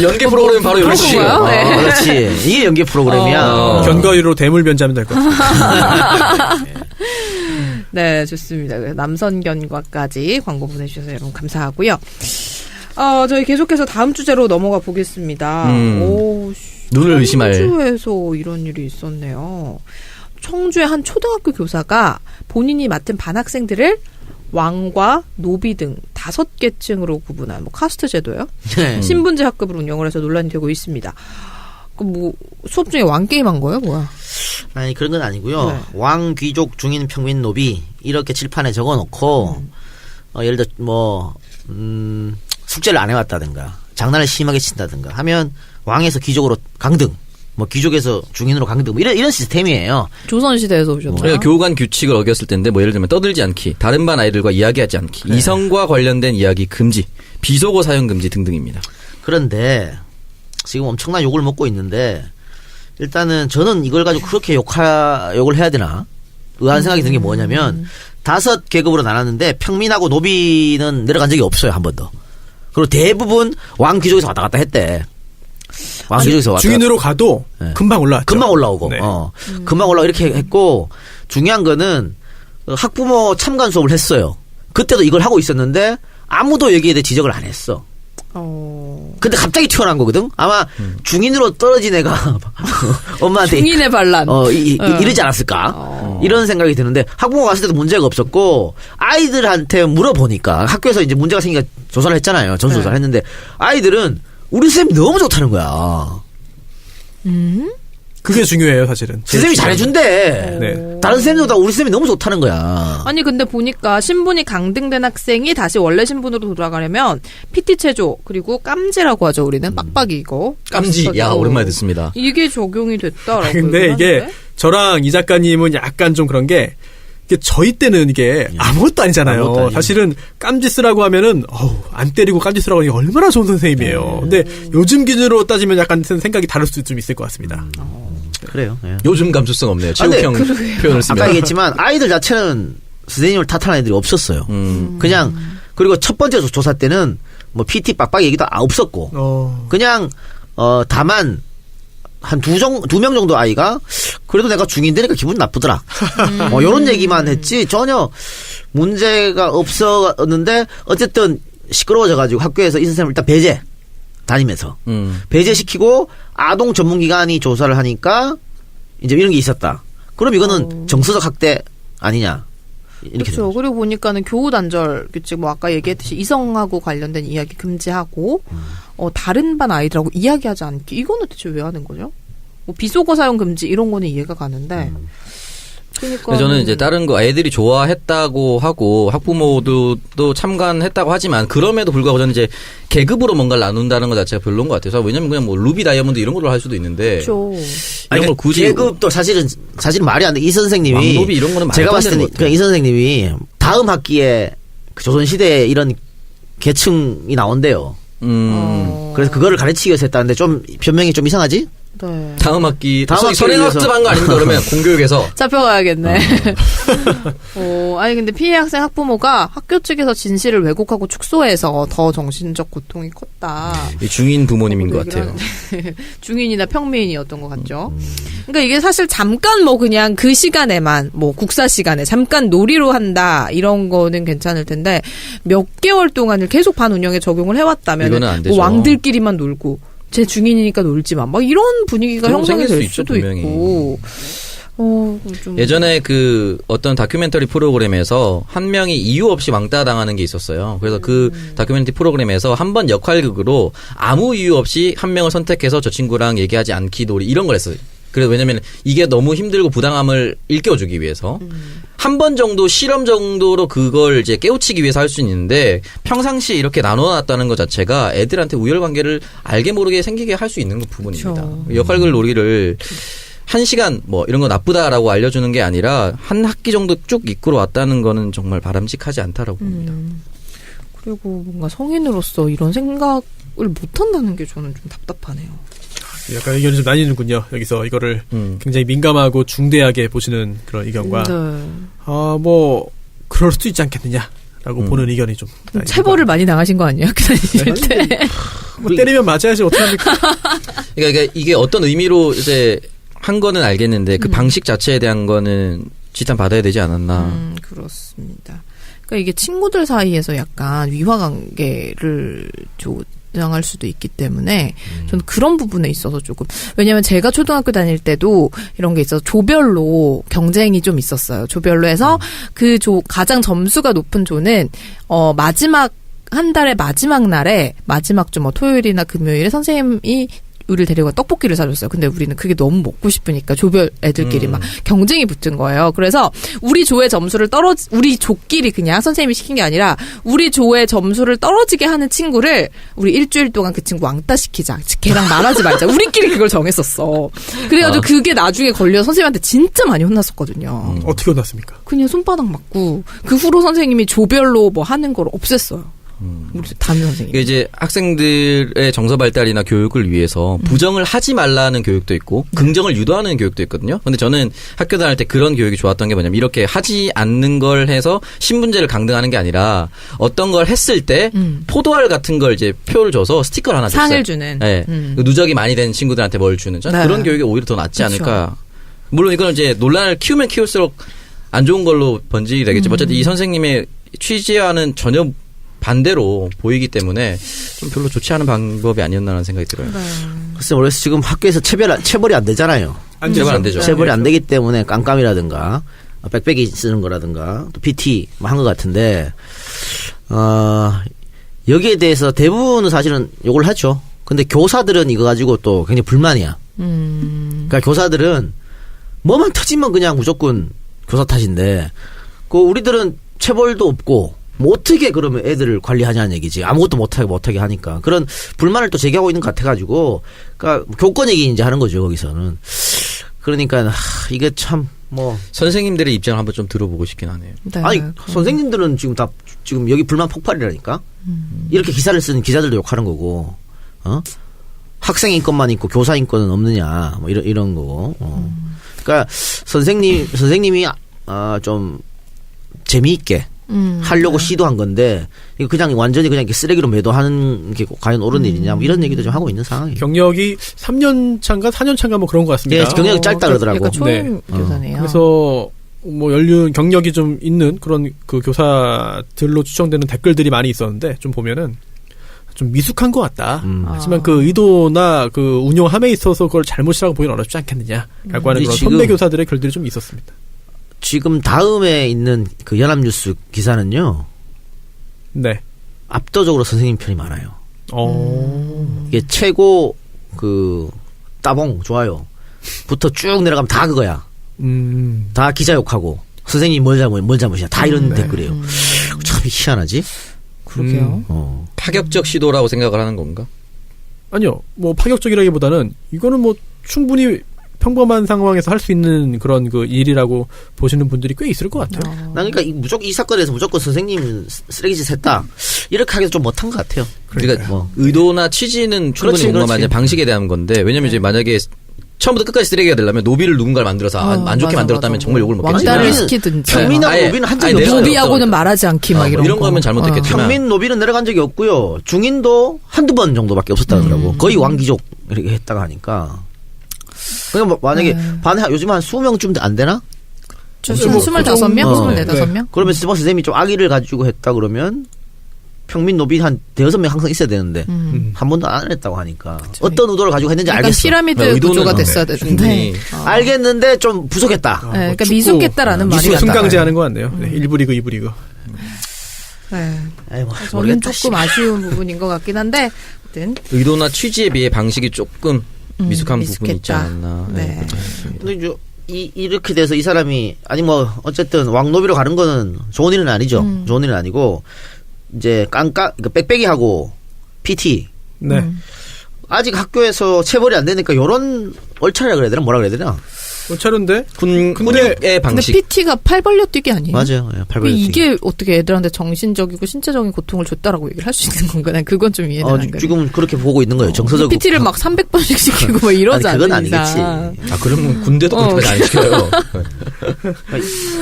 연계 프로그램 바로 그런 이렇게. 건가요? 네. 그렇지. 이게 연계 프로그램이야. 견과류로 대물 변제하면 될 것 같습니다. 네, 좋습니다. 남선견과까지 광고 보내주셔서 여러분 감사하고요. 저희 계속해서 다음 주제로 넘어가 보겠습니다. 눈을 의심할. 청주에서 이런 일이 있었네요. 청주의 한 초등학교 교사가 본인이 맡은 반학생들을 왕과 노비 등 5계층으로 구분한 카스트 제도요. 네. 신분제 학급으로 운영을 해서 논란이 되고 있습니다. 수업 중에 왕 게임 한 거예요, 뭐야? 아니 그런 건 아니고요. 네. 왕, 귀족, 중인, 평민, 노비 이렇게 칠판에 적어놓고 예를 들어 숙제를 안 해왔다든가 장난을 심하게 친다든가 하면 왕에서 귀족으로 강등, 귀족에서 중인으로 강등 이런 시스템이에요. 조선시대에서 오셨나요? 저희가 교관 규칙을 어겼을 텐데 예를 들면 떠들지 않기, 다른 반 아이들과 이야기하지 않기, 네. 이성과 관련된 이야기 금지, 비속어 사용 금지 등등입니다. 그런데 지금 엄청난 욕을 먹고 있는데 일단은 저는 이걸 가지고 그렇게 욕을 해야 되나 의아한 생각이 드는 게 뭐냐면 5계급으로 나눴는데 평민하고 노비는 내려간 적이 없어요, 한 번도. 그리고 대부분 왕 귀족에서 왔다 갔다 했대. 왕 귀족에서 왔다 중인으로 가도 네. 금방 올라왔죠. 금방 올라오고, 네. 금방 올라오고 이렇게 했고 중요한 거는 학부모 참관 수업을 했어요. 그때도 이걸 하고 있었는데 아무도 여기에 대해 지적을 안 했어. 근데 갑자기 튀어나온 거거든? 아마 중인으로 떨어진 애가 엄마한테 중인의 반란. 이러지 않았을까? 이런 생각이 드는데 학부모가 갔을 때도 문제가 없었고 아이들한테 물어보니까 학교에서 이제 문제가 생기니까 조사를 했잖아요. 전수조사를 했는데 아이들은 우리 쌤이 너무 좋다는 거야. 그게 중요해요, 사실은. 쌤이 잘해준대. 네. 다른 쌤보다 우리 쌤이 너무 좋다는 거야. 아니 근데 보니까 신분이 강등된 학생이 다시 원래 신분으로 돌아가려면 PT 체조 그리고 깜지라고 하죠 우리는 빡빡이 이거 깜지. 야, 오랜만에 듣습니다. 이게 적용이 됐다라고. 근데 이게 하는데? 저랑 이 작가님은 약간 좀 그런 게 이게 저희 때는 이게 아무것도 아니잖아요. 아무것도 아니에요. 사실은 깜지 쓰라고 하면은 안 때리고 깜지 쓰라고 하니 얼마나 좋은 선생님이에요. 근데 요즘 기준으로 따지면 약간 생각이 다를 수 좀 있을 것 같습니다. 그래요. 예. 요즘 감수성 없네요. 아, 근데 체육형 표현을 쓰면. 아까 얘기했지만 아이들 자체는 선생님을 탓하는 애들이 없었어요. 그냥 그리고 첫 번째 조사 때는 뭐 PT 빡빡이 얘기도 없었고 그냥 다만 한 두 명 정도 아이가 그래도 내가 중인 되니까 기분 나쁘더라. 요런 얘기만 했지 전혀 문제가 없었는데 어쨌든 시끄러워져가지고 학교에서 이 선생님을 일단 배제 다니면서 배제시키고 아동 전문기관이 조사를 하니까 이제 이런 게 있었다. 그럼 이거는 정서적 학대 아니냐. 이렇게 그렇죠. 그리고 보니까는 교우 단절 규칙 뭐 아까 얘기했듯이 이성하고 관련된 이야기 금지하고 다른 반 아이들하고 이야기하지 않기 이거는 대체 왜 하는 거죠? 뭐 비속어 사용 금지 이런 거는 이해가 가는데. 그러니까 저는 이제 다른 거 애들이 좋아했다고 하고 학부모도 또 참관했다고 하지만 그럼에도 불구하고 저는 이제 계급으로 뭔가를 나눈다는 것 자체가 별로인 것 같아요. 왜냐면 그냥 뭐 루비 다이아몬드 이런 걸로 할 수도 있는데. 그렇죠. 이런 걸 굳이 계급도 사실은 말이 안 돼. 이 선생님이 왕노비 이런 거는 제가 말도 안 봤을 되는 때는 것 같아요. 그냥 이 선생님이 다음 학기에 그 조선시대에 이런 계층이 나온대요. 그래서 그거를 가르치기 위해서 했다는데 좀 변명이 좀 이상하지? 네. 다음 학기 학기를 선행학습한 거 아닙니까? 그러면 공교육에서 잡혀가야겠네. 아니 근데 피해 학생 학부모가 학교 측에서 진실을 왜곡하고 축소해서 더 정신적 고통이 컸다. 이 중인 부모님인 것 얘기를 같아요. 하는데 중인이나 평민이었던 것 같죠. 그러니까 이게 사실 잠깐 뭐 그냥 그 시간에만 뭐 국사 시간에 잠깐 놀이로 한다 이런 거는 괜찮을 텐데 몇 개월 동안을 계속 반 운영에 적용을 해왔다면 이거는 안 되죠. 뭐 왕들끼리만 놀고 제 중인이니까 놀지 마. 막 이런 분위기가 그런 거 형성이 생길 될 수 있죠, 수도 분명히. 있고. 좀 예전에 그 어떤 다큐멘터리 프로그램에서 한 명이 이유 없이 왕따 당하는 게 있었어요. 그래서 그 다큐멘터리 프로그램에서 한 번 역할극으로 아무 이유 없이 한 명을 선택해서 저 친구랑 얘기하지 않기 놀이 이런 걸 했어요. 그래서 왜냐면 이게 너무 힘들고 부당함을 일깨워주기 위해서 한 번 정도 실험 정도로 그걸 이제 깨우치기 위해서 할 수 있는데 평상시에 이렇게 나눠놨다는 것 자체가 애들한테 우열관계를 알게 모르게 생기게 할 수 있는 부분입니다. 그렇죠. 역할극 놀이를 1시간 뭐 이런 거 나쁘다라고 알려주는 게 아니라 한 학기 정도 쭉 이끌어 왔다는 거는 정말 바람직하지 않다라고 봅니다. 그리고 뭔가 성인으로서 이런 생각을 못한다는 게 저는 좀 답답하네요. 약간 의견이 좀 나뉘는군요. 여기서 이거를 굉장히 민감하고 중대하게 보시는 그런 의견과 뭐 그럴 수도 있지 않겠느냐라고 보는 의견이 좀 체벌을 많이 당하신 거 아니에요? 학교 다니실 때. 뭐 때리면 맞아야지 어떻게 합니까? 그러니까 이게 어떤 의미로 이제 한 거는 알겠는데 그 방식 자체에 대한 거는 지탄 받아야 되지 않았나. 그렇습니다. 그러니까 이게 친구들 사이에서 약간 위화 관계를 조장할 수도 있기 때문에 저는 그런 부분에 있어서 조금 왜냐면 제가 초등학교 다닐 때도 이런 게 있어서 조별로 경쟁이 좀 있었어요. 조별로 해서 그 가장 점수가 높은 조는 마지막 한 달의 마지막 날에 마지막 주 뭐 토요일이나 금요일에 선생님이 우리를 데리고 떡볶이를 사줬어요. 근데 우리는 그게 너무 먹고 싶으니까 조별 애들끼리 막 경쟁이 붙은 거예요. 그래서 우리 조의 점수를 우리 조끼리 그냥 선생님이 시킨 게 아니라 우리 조의 점수를 떨어지게 하는 친구를 우리 일주일 동안 그 친구 왕따 시키자. 걔랑 말하지 말자. 우리끼리 그걸 정했었어. 그래가지고 그게 나중에 걸려 선생님한테 진짜 많이 혼났었거든요. 어떻게 혼났습니까? 그냥 손바닥 맞고 그 후로 선생님이 조별로 뭐 하는 걸 없앴어요. 우리 담임 선생님. 이게 이제 학생들의 정서 발달이나 교육을 위해서 부정을 하지 말라는 교육도 있고 긍정을 유도하는 교육도 있거든요. 근데 저는 학교 다닐 때 그런 교육이 좋았던 게 뭐냐면 이렇게 하지 않는 걸 해서 신분제를 강등하는 게 아니라 어떤 걸 했을 때 포도알 같은 걸 이제 표를 줘서 스티커를 하나 줬어요. 상을 주는. 네. 누적이 많이 된 친구들한테 뭘 주는. 저는 네. 그런 교육이 오히려 더 낫지 그렇죠. 않을까. 물론 이거는 이제 논란을 키우면 키울수록 안 좋은 걸로 번지게 되겠지만 어쨌든 이 선생님의 취지와는 전혀 반대로 보이기 때문에 좀 별로 좋지 않은 방법이 아니었나라는 생각이 들어요. 글쎄 모르겠어요. 지금 학교에서 체벌이 안 되잖아요. 체벌 안 되죠. 체벌이 안 되기 때문에 깜깜이라든가 빽빽이 쓰는 거라든가 또 PT 한 것 같은데 여기에 대해서 대부분은 사실은 욕을 하죠. 근데 교사들은 이거 가지고 또 굉장히 불만이야. 그러니까 교사들은 뭐만 터지면 그냥 무조건 교사 탓인데 우리들은 체벌도 없고 뭐 어떻게 그러면 애들을 관리하냐는 얘기지. 아무것도 못하게 하니까. 그런 불만을 또 제기하고 있는 것 같아가지고 그러니까 교권 얘기 이제 하는 거죠, 거기서는. 그러니까 이게 참 선생님들의 입장을 한번 좀 들어보고 싶긴 하네요. 네. 아니 선생님들은 지금 여기 불만 폭발이라니까. 이렇게 기사를 쓰는 기자들도 욕하는 거고, 학생 인권만 있고 교사 인권은 없느냐, 뭐 이런 거고. 그러니까 선생님이 좀 재미있게 하려고 시도한 건데 이거 그냥 완전히 그냥 이렇게 쓰레기로 매도하는 게 과연 옳은 일이냐, 뭐 이런 얘기도 좀 하고 있는 상황이에요. 경력이 3년 차인가 4년 차인가 뭐 그런 것 같습니다. 예, 경력이 짧다 그러더라고. 약간 초임 네. 교사네요. 그래서 뭐 연륜 경력이 좀 있는 그런 그 교사들로 추정되는 댓글들이 많이 있었는데 좀 보면은 좀 미숙한 것 같다. 하지만 그 의도나 그 운영함에 있어서 그걸 잘못이라고 보기는 어렵지 않겠느냐라고 하는 그런 선배 교사들의 글들이 좀 있었습니다. 지금 다음에 있는 그 연합뉴스 기사는요. 네. 압도적으로 선생님 편이 많아요. 이게 최고 따봉 좋아요. 부터 쭉 내려가면 다 그거야. 다 기자 욕하고 선생님 뭘 잘못이야. 다 이런 댓글이에요. 참 희한하지? 그러게요. 파격적 시도라고 생각을 하는 건가? 아니요. 뭐 파격적이라기보다는 이거는 뭐 충분히 평범한 상황에서 할 수 있는 그런 그 일이라고 보시는 분들이 꽤 있을 것 같아요. 난 그러니까 무조건 이 사건에서 무조건 선생님 쓰레기짓 했다. 이렇게 하기도 좀 못한 것 같아요. 그러니까 의도나 취지는 충분히 공감하지 방식에 대한 건데 왜냐면 이제 만약에 처음부터 끝까지 쓰레기가 되려면 노비를 누군가를 만들어서 안 좋게 만들었다면 정말 욕을 먹겠지만 왕따를 시키든지 평민하고 노비는 한 적이 없어요. 노비하고는 말하지 않기 막 이런 거. 거면 잘못했겠지만 평민 노비는 내려간 적이 없고요. 중인도 한두 번 정도밖에 없었다 그러더라고. 거의 왕귀족 이렇게 했다가 하니까. 그러니까 만약에 요즘 한 20명쯤 안 되나? 25명? 24명? 그러면 선생님이 좀 악의를 가지고 했다 그러면 평민 노비 한 5명 항상 있어야 되는데 한 번도 안 했다고 하니까 어떤 의도를 가지고 했는지 약간 알겠어. 피라미드 구조가 됐어야 되는데 알겠는데 좀 부족했다. 네, 그러니까 미숙했다라는 말이 순강제하는 것 같네요. 네, 1부 리그, 2부 리그. 네. 아이고, 저는 모르겠다. 조금 아쉬운 부분인 것 같긴 한데 아무튼 의도나 취지에 비해 방식이 조금 미숙한 부분이 있지 않았나. 네. 근데 이렇게 돼서 이 사람이 어쨌든 왕노비로 가는 거는 좋은 일은 아니죠. 좋은 일은 아니고 이제 그러니까 빽빽이 하고 PT. 네. 아직 학교에서 체벌이 안 되니까 요런 얼차려 그래야 되나 뭐라 그래야 되나? 차른데 훈육의 근데 방식. PT가 팔 벌려 뛰기 아니에요? 맞아요. 예, 팔벌려 뛰기. 이게 어떻게 애들한테 정신적이고 신체적인 고통을 줬다라고 얘기를 할 수 있는 건가? 난 그건 좀 이해는 안 돼. 지금은 그렇게 보고 있는 거예요. 정서적으로. PT를 막 300번씩 시키고 뭐 이러지 아니, 그건 않는 아니겠지. 이상. 그러면 군대도 그렇게까지 안 시켜요.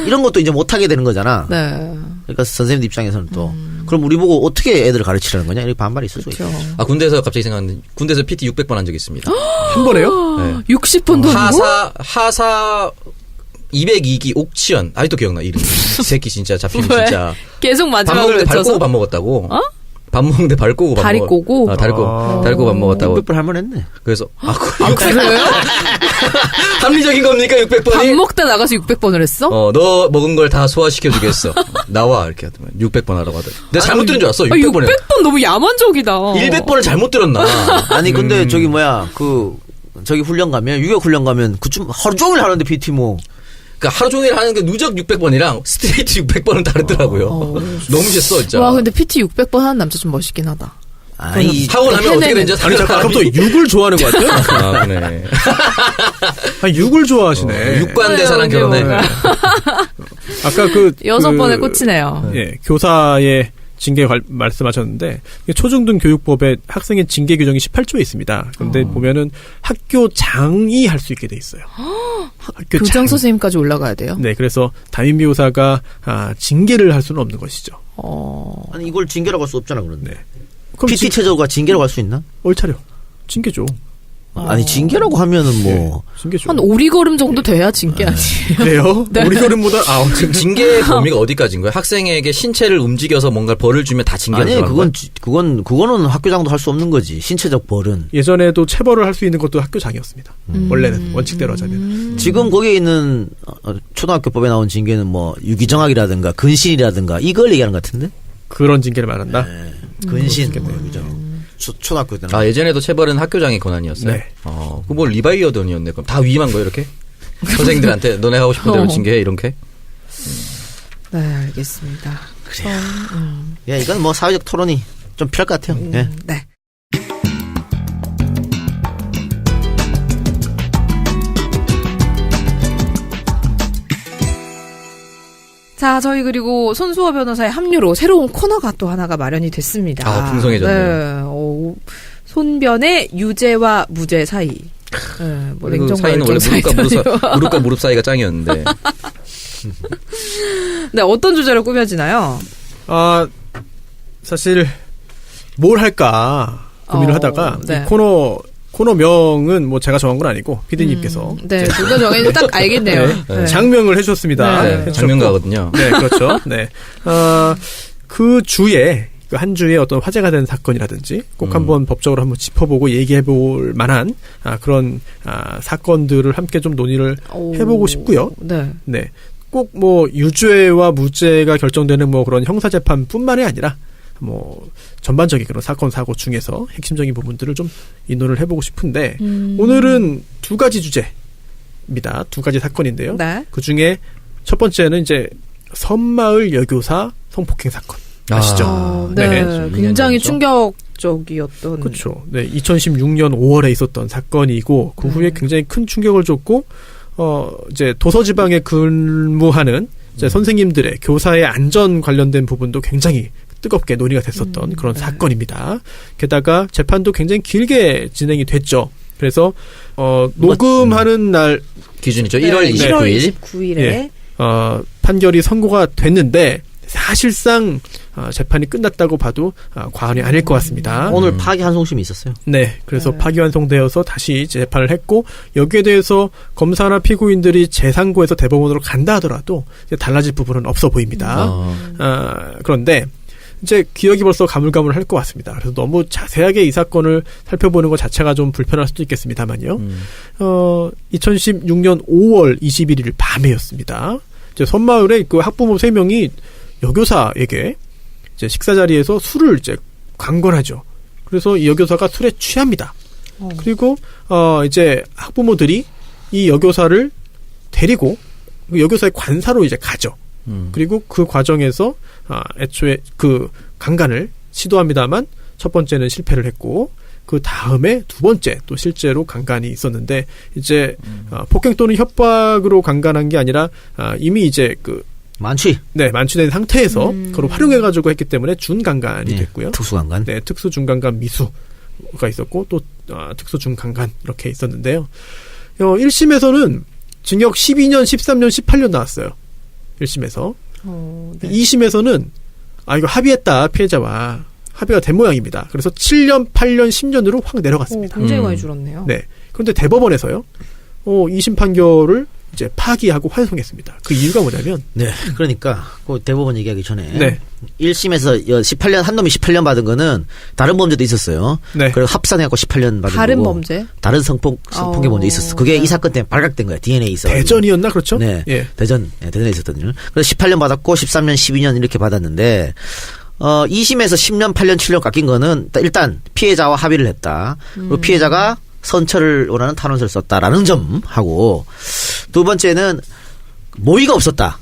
이런 것도 이제 못하게 되는 거잖아. 네. 그러니까 선생님 입장에서는 또 그럼 우리 보고 어떻게 애들을 가르치라는 거냐 이렇게 반발이 있을 수 그렇죠. 있죠. 군대에서 갑자기 생각났는데 군대에서 PT 600번 한 적이 있습니다. 한 번에요? 네. 60번 돌리고? 하사 202기 옥치현 아직도 기억나 이름. 이 새끼 진짜 잡히면 왜? 진짜 계속 밥 마지막을 먹는데 발 외쳐서? 꼬고 밥 먹었다고. 밥 먹는데 발 꼬고 밥 다리 먹었- 꼬고? 다리 꼬고 밥 먹었다고. 600번 할만했네. 그래서 그래요? 합리적인 겁니까 600번이? 밥 먹다 나가서 600번을 했어? 너 먹은 걸 다 소화시켜 주겠어. 나와 이렇게 하더만 600번 하라고 하더라. 내가 잘못 들은 줄 알았어. 600번에. 600번 너무 야만적이다. 100번을 잘못 들었나? 아니 근데 저기 저기 훈련 가면 유격 훈련 가면 그쯤 하루 종일 하는데 PT 뭐. 그러니까 하루 종일 하는 게 누적 600번이랑 스트레이트 600번은 다르더라고요. 너무 셌어 진짜. 와, 근데 PT 600번 하는 남자 좀 멋있긴 하다. 아니 하고 나면 어떻게 해내는. 되는지 아니 잠깐 그럼 또 6을 좋아하는 것 같아요? 아, 그래. 아니 6을 좋아하시네. 육관대사랑 그래요, 결혼해. 그래요. 아까 6번에 꽂히네요. 예, 교사의 징계 말씀하셨는데 초중등 교육법에 학생의 징계 규정이 18조에 있습니다. 그런데 보면은 학교장이 할 수 있게 돼 있어요. 학교장. 교장 선생님까지 올라가야 돼요? 네, 그래서 담임교사가 징계를 할 수는 없는 것이죠. 아니 이걸 징계라고 할 수 없잖아 그런데. 그럼 PT 체제가 징계라고 할 수 있나? 옳차려. 징계죠. 아니 징계라고 하면은 뭐 징계죠. 한 오리걸음 정도 돼야 징계 아니에요? 그래요? 네. 오리걸음보다 징계의 범위가 어디까지인 거예요? 학생에게 신체를 움직여서 뭔가 벌을 주면 다 징계를 아니 들어가는 그거는 학교장도 할 수 없는 거지. 신체적 벌은. 예전에도 체벌을 할 수 있는 것도 학교장이었습니다. 원래는 원칙대로 하자면. 지금 거기에 있는 초등학교법에 나온 징계는 뭐 유기정학이라든가 근신이라든가 이걸 얘기하는 것 같은데. 그런 징계를 말한다. 네. 근신 유기정. 초등학교 때는. 아, 예전에도 체벌은 학교장의 권한이었어요? 네. 그뭐 리바이어던이었네. 그럼 다 위임한 거예요, 이렇게? 선생님들한테 너네 하고 싶은 대로 징계해, 이렇게? 네, 알겠습니다. 그래요. 예, 이건 뭐 사회적 토론이 좀 필요할 것 같아요. 예. 네. 자, 저희 그리고 손수호 변호사의 합류로 새로운 코너가 또 하나가 마련이 됐습니다. 아, 풍성해졌네요. 네, 손변의 유죄와 무죄 사이. 네, 뭐 그 냉정과 사이는 원래 열정 무릎과 무릎 사이가 짱이었는데. 네, 어떤 주제로 꾸며지나요? 아, 사실 뭘 할까 고민을 하다가 네. 이 코너명은 뭐 제가 정한 건 아니고 피디님께서 네, 누가 정했는지 딱 알겠네요. 네, 장명을 해주셨습니다. 네. 해주셨고. 장면가거든요. 네, 그렇죠. 네. 그 주에, 그 한 주에 어떤 화제가 된 사건이라든지 꼭 한번 법적으로 한번 짚어보고 얘기해볼 만한 그런 사건들을 함께 좀 논의를 해보고 싶고요. 네. 네. 꼭 뭐 유죄와 무죄가 결정되는 뭐 그런 형사재판뿐만이 아니라 뭐 전반적인 그런 사건 사고 중에서 핵심적인 부분들을 좀 인론을 해보고 싶은데 오늘은 두 가지 주제입니다. 두 가지 사건인데요. 네. 그 중에 첫 번째는 이제 섬마을 여교사 성폭행 사건 아시죠? 네. 네. 굉장히 2년 전이죠. 충격적이었던. 그렇죠. 네, 2016년 5월에 있었던 사건이고 그 후에 굉장히 큰 충격을 줬고 이제 도서지방에 근무하는 이제 선생님들의 교사의 안전 관련된 부분도 굉장히 뜨겁게 논의가 됐었던 그런 사건입니다. 게다가 재판도 굉장히 길게 진행이 됐죠. 그래서 녹음하는 날 기준이죠. 네, 1월 29일. 29일에. 예, 판결이 선고가 됐는데 사실상 재판이 끝났다고 봐도 과언이 아닐 것 같습니다. 오늘 파기환송심이 있었어요. 네, 그래서 파기환송되어서 다시 재판을 했고 여기에 대해서 검사나 피고인들이 재상고에서 대법원으로 간다 하더라도 이제 달라질 부분은 없어 보입니다. 그런데 이제 기억이 벌써 가물가물할 것 같습니다. 그래서 너무 자세하게 이 사건을 살펴보는 것 자체가 좀 불편할 수도 있겠습니다만요. 2016년 5월 21일 밤에였습니다. 이제 섬마을에 그 학부모 3명이 여교사에게 이제 식사 자리에서 술을 이제 강권하죠. 그래서 이 여교사가 술에 취합니다. 그리고 이제 학부모들이 이 여교사를 데리고 그 여교사의 관사로 이제 가죠. 그리고 그 과정에서 애초에 그 강간을 시도합니다만 첫 번째는 실패를 했고 그 다음에 두 번째 또 실제로 강간이 있었는데 이제 폭행 또는 협박으로 강간한 게 아니라 이미 이제 그 만취. 네, 만취된 상태에서 그걸 활용해가지고 했기 때문에 준강간이 됐고요. 특수강간. 네, 특수준강간 미수가 있었고 또 특수준강간 이렇게 있었는데요. 1심에서는 징역 12년, 13년, 18년 나왔어요. 1심에서. 네. 2심에서는 이거 합의했다 피해자와 합의가 된 모양입니다. 그래서 7년, 8년, 10년으로 확 내려갔습니다. 굉장히 많이 줄었네요. 네. 그런데 대법원에서요. 2심 판결을 이제 파기하고 환송했습니다. 그 이유가 뭐냐면 네. 그러니까 그 대법원 얘기하기 전에 네. 1심에서 18년 한 놈이 18년 받은 거는 다른 범죄도 있었어요. 네. 그래서 합산해갖고 18년 받은 다른 거고. 범죄? 다른 성폭행 범죄 있었어. 그게 네. 이 사건 때문에 발각된 거야. DNA 있어. 대전이었나 그렇죠? 네. 예. 대전에 있었거든요. 그래서 18년 받았고 13년, 12년 이렇게 받았는데 2심에서 10년, 8년, 7년 깎인 거는 일단 피해자와 합의를 했다. 그리고 피해자가 선처를 원하는 탄원서를 썼다라는 점하고 두 번째는 모의가 없었다.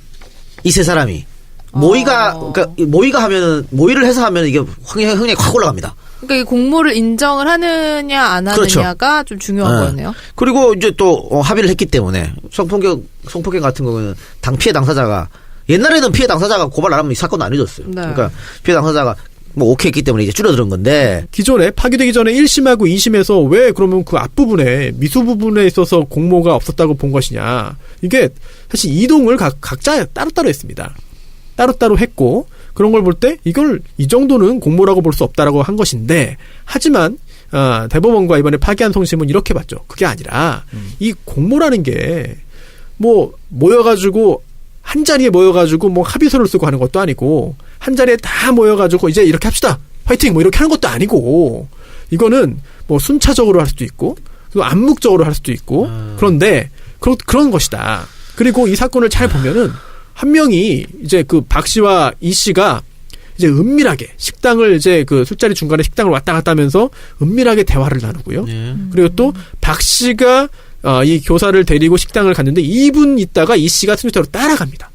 이 세 사람이 그러니까 모의가 하면은 모의를 해서 하면 이게 흥행이 확 올라갑니다. 그러니까 이 공모를 인정을 하느냐 안 하느냐가 그렇죠. 좀 중요한 거네요. 그리고 이제 또 합의를 했기 때문에 성폭행 같은 경우는 피해 당사자가 옛날에는 피해 당사자가 고발 안 하면 이 사건도 안 해줬어요. 네. 그러니까 피해 당사자가 뭐 오케이 했기 때문에 이제 줄어드는 건데 기존에 파기되기 전에 1심하고 2심에서 왜 그러면 그 앞부분에 미수 부분에 있어서 공모가 없었다고 본 것이냐. 이게 사실 이동을 각자 따로따로 했습니다. 따로따로 했고 그런 걸 볼 때 이걸 이 정도는 공모라고 볼 수 없다라고 한 것인데 하지만 대법원과 이번에 파기한 송심은 이렇게 봤죠. 그게 아니라 이 공모라는 게 뭐 모여가지고 한 자리에 모여가지고 뭐 합의서를 쓰고 하는 것도 아니고 한 자리에 다 모여가지고 이제 이렇게 합시다 화이팅 뭐 이렇게 하는 것도 아니고 이거는 뭐 순차적으로 할 수도 있고 또 암묵적으로 할 수도 있고 그런데 그런 것이다. 그리고 이 사건을 잘 보면은 한 명이 이제 그 박 씨와 이 씨가 이제 은밀하게 식당을 이제 그 술자리 중간에 식당을 왔다 갔다 하면서 은밀하게 대화를 나누고요. 그리고 또 박 씨가 이 교사를 데리고 식당을 갔는데 2분 있다가 이 씨가 스미터로 따라갑니다.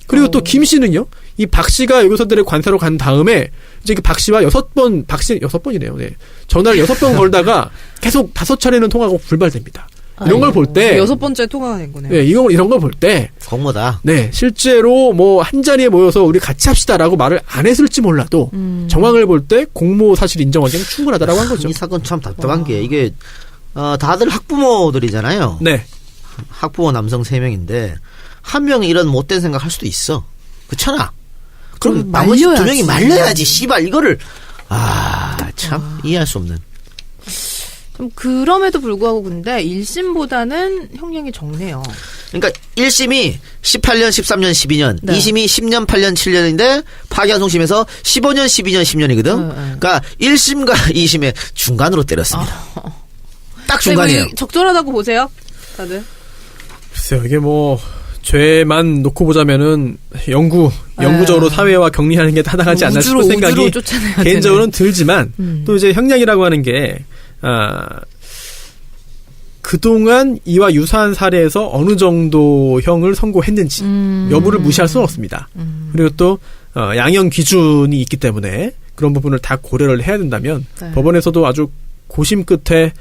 그리고 또 김 씨는요. 이 박 씨가 의교사들의 관사로 간 다음에 이제 그 박 씨와 6번이네요. 네. 전화를 6번 걸다가 계속 5차례는 통화가 불발됩니다. 이런 걸 볼 때 6번째 통화가 된 거네요. 네, 이런 걸 볼 때 공모다. 네, 실제로 뭐 한 자리에 모여서 우리 같이 합시다라고 말을 안 했을지 몰라도 정황을 볼 때 공모 사실 인정하기는 충분하다라고 한 거죠. 이 사건 참 답답한 게 이게 다들 학부모들이잖아요. 네. 학부모 남성 3명인데 한 명이 이런 못된 생각 할 수도 있어. 그렇잖아. 그럼 나머지 말려야지. 2명이 말려야지. 씨발 이거를 참 이해할 수 없는. 좀 그럼에도 불구하고 근데 1심보다는 형량이 적네요. 그러니까 1심이 18년, 13년, 12년, 네. 2심이 10년, 8년, 7년인데 파기환송심에서 15년, 12년, 10년이거든. 그러니까 1심과 2심의 중간으로 때렸습니다. 딱 중간이에요. 이거 적절하다고 보세요, 다들. 글쎄요, 이게 뭐 죄만 놓고 보자면은 영구적으로 사회와 격리하는 게 타당하지 않나 싶은 생각이 우주로 쫓아내야 개인적으로는 들지만 또 이제 형량이라고 하는 게 그동안 이와 유사한 사례에서 어느 정도 형을 선고했는지 여부를 무시할 수는 없습니다. 그리고 또 양형 기준이 있기 때문에 그런 부분을 다 고려를 해야 된다면 네. 법원에서도 아주 고심 끝에